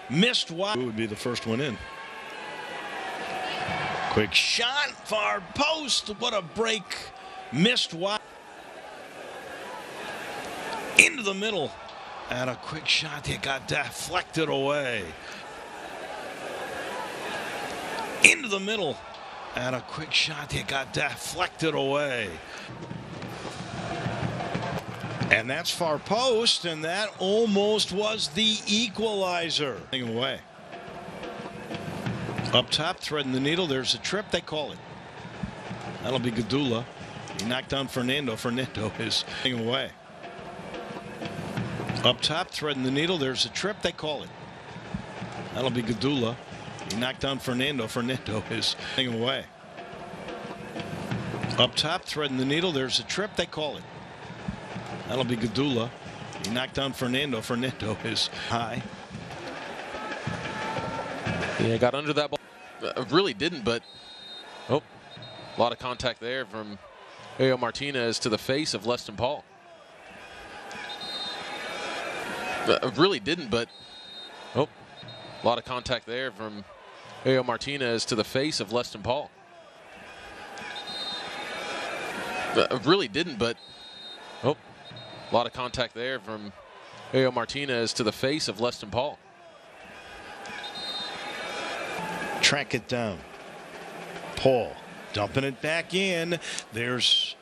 Missed wide. Who would be the first one in? Quick shot, far post. What a break. Missed wide. Into the middle. And a quick shot that got deflected away. Into the middle. And a quick shot that got deflected away. And that's far post, and that almost was the equalizer. Away. Up top, threading the needle. There's a trip. They call it. That'll be Gadula. He knocked down Fernando. Fernando is away. Up top, threading the needle. There's a trip. They call it. That'll be Gadula. He knocked down Fernando. Fernando is away. Up top, threading the needle. There's a trip. They call it. That'll be Gadula. He knocked down Fernando. Fernando is high. Yeah, got under that ball. Really didn't, but a lot of contact there from Ayo Martinez to the face of Leston Paul. Really didn't, but a lot of contact there from Ayo Martinez to the face of Leston Paul. Really didn't, but a lot of contact there from Ayo Martinez to the face of Leston Paul. Track it down. Paul dumping it back in. There's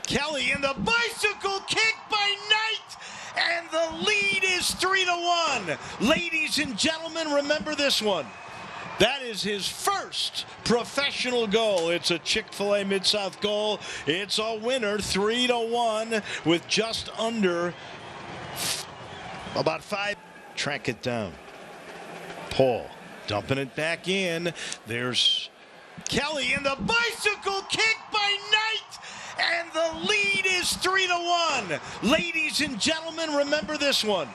Kelly, and the bicycle kick by Knight, and the lead is 3-1. Ladies and gentlemen, remember this one. That is his first professional goal. It's a Chick-fil-A Mid-South goal. It's a winner, 3-1, with just under about 5. Track it down. Paul dumping it back in. There's Kelly, and the bicycle kick by Knight, and the lead is 3-1. Ladies and gentlemen, remember this one.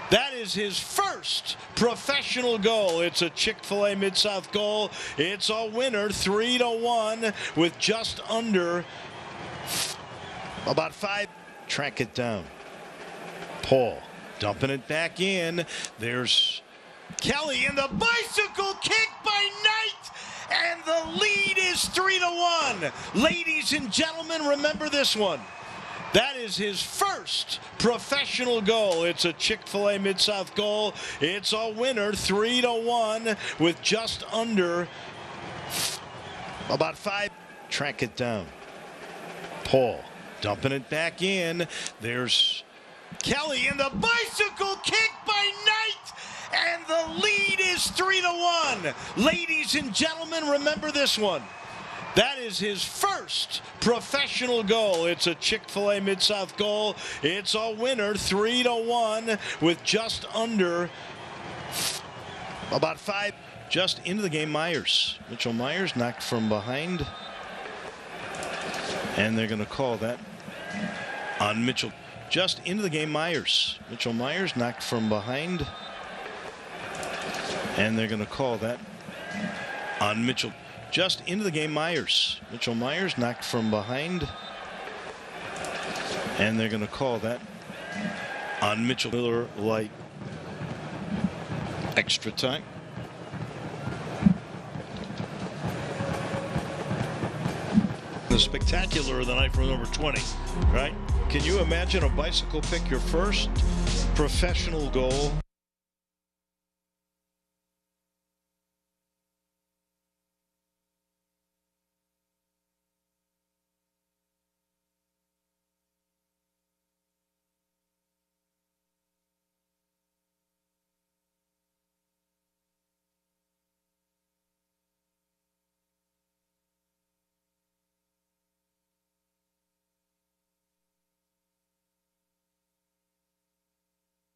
That is his first professional goal. It's a Chick-fil-A Mid-South goal. It's a winner, 3-1, with just under about 5. Track it down. Paul dumping it back in. There's Kelly, and the bicycle kick by Knight, and the lead is 3-1. Ladies and gentlemen, remember this one. That is his first professional goal. It's a Chick-fil-A Mid-South goal. It's a winner, 3-1, with just under about 5. Track it down. Paul dumping it back in. There's Kelly, and the bicycle kick by Knight, and the lead is 3-1. Ladies and gentlemen, remember this one. That is his first professional goal. It's a Chick-fil-A Mid-South goal. It's a winner, 3-1, with just under about 5. Just into the game, Myers. Mitchell Myers knocked from behind. And they're going to call that on Mitchell. Just into the game, Myers. Mitchell Myers knocked from behind. And they're going to call that on Mitchell. Just into the game, Myers. Mitchell Myers knocked from behind. And they're going to call that on Mitchell. Miller Light. Extra time. The spectacular of the night from number 20, right? Can you imagine a bicycle pick your first professional goal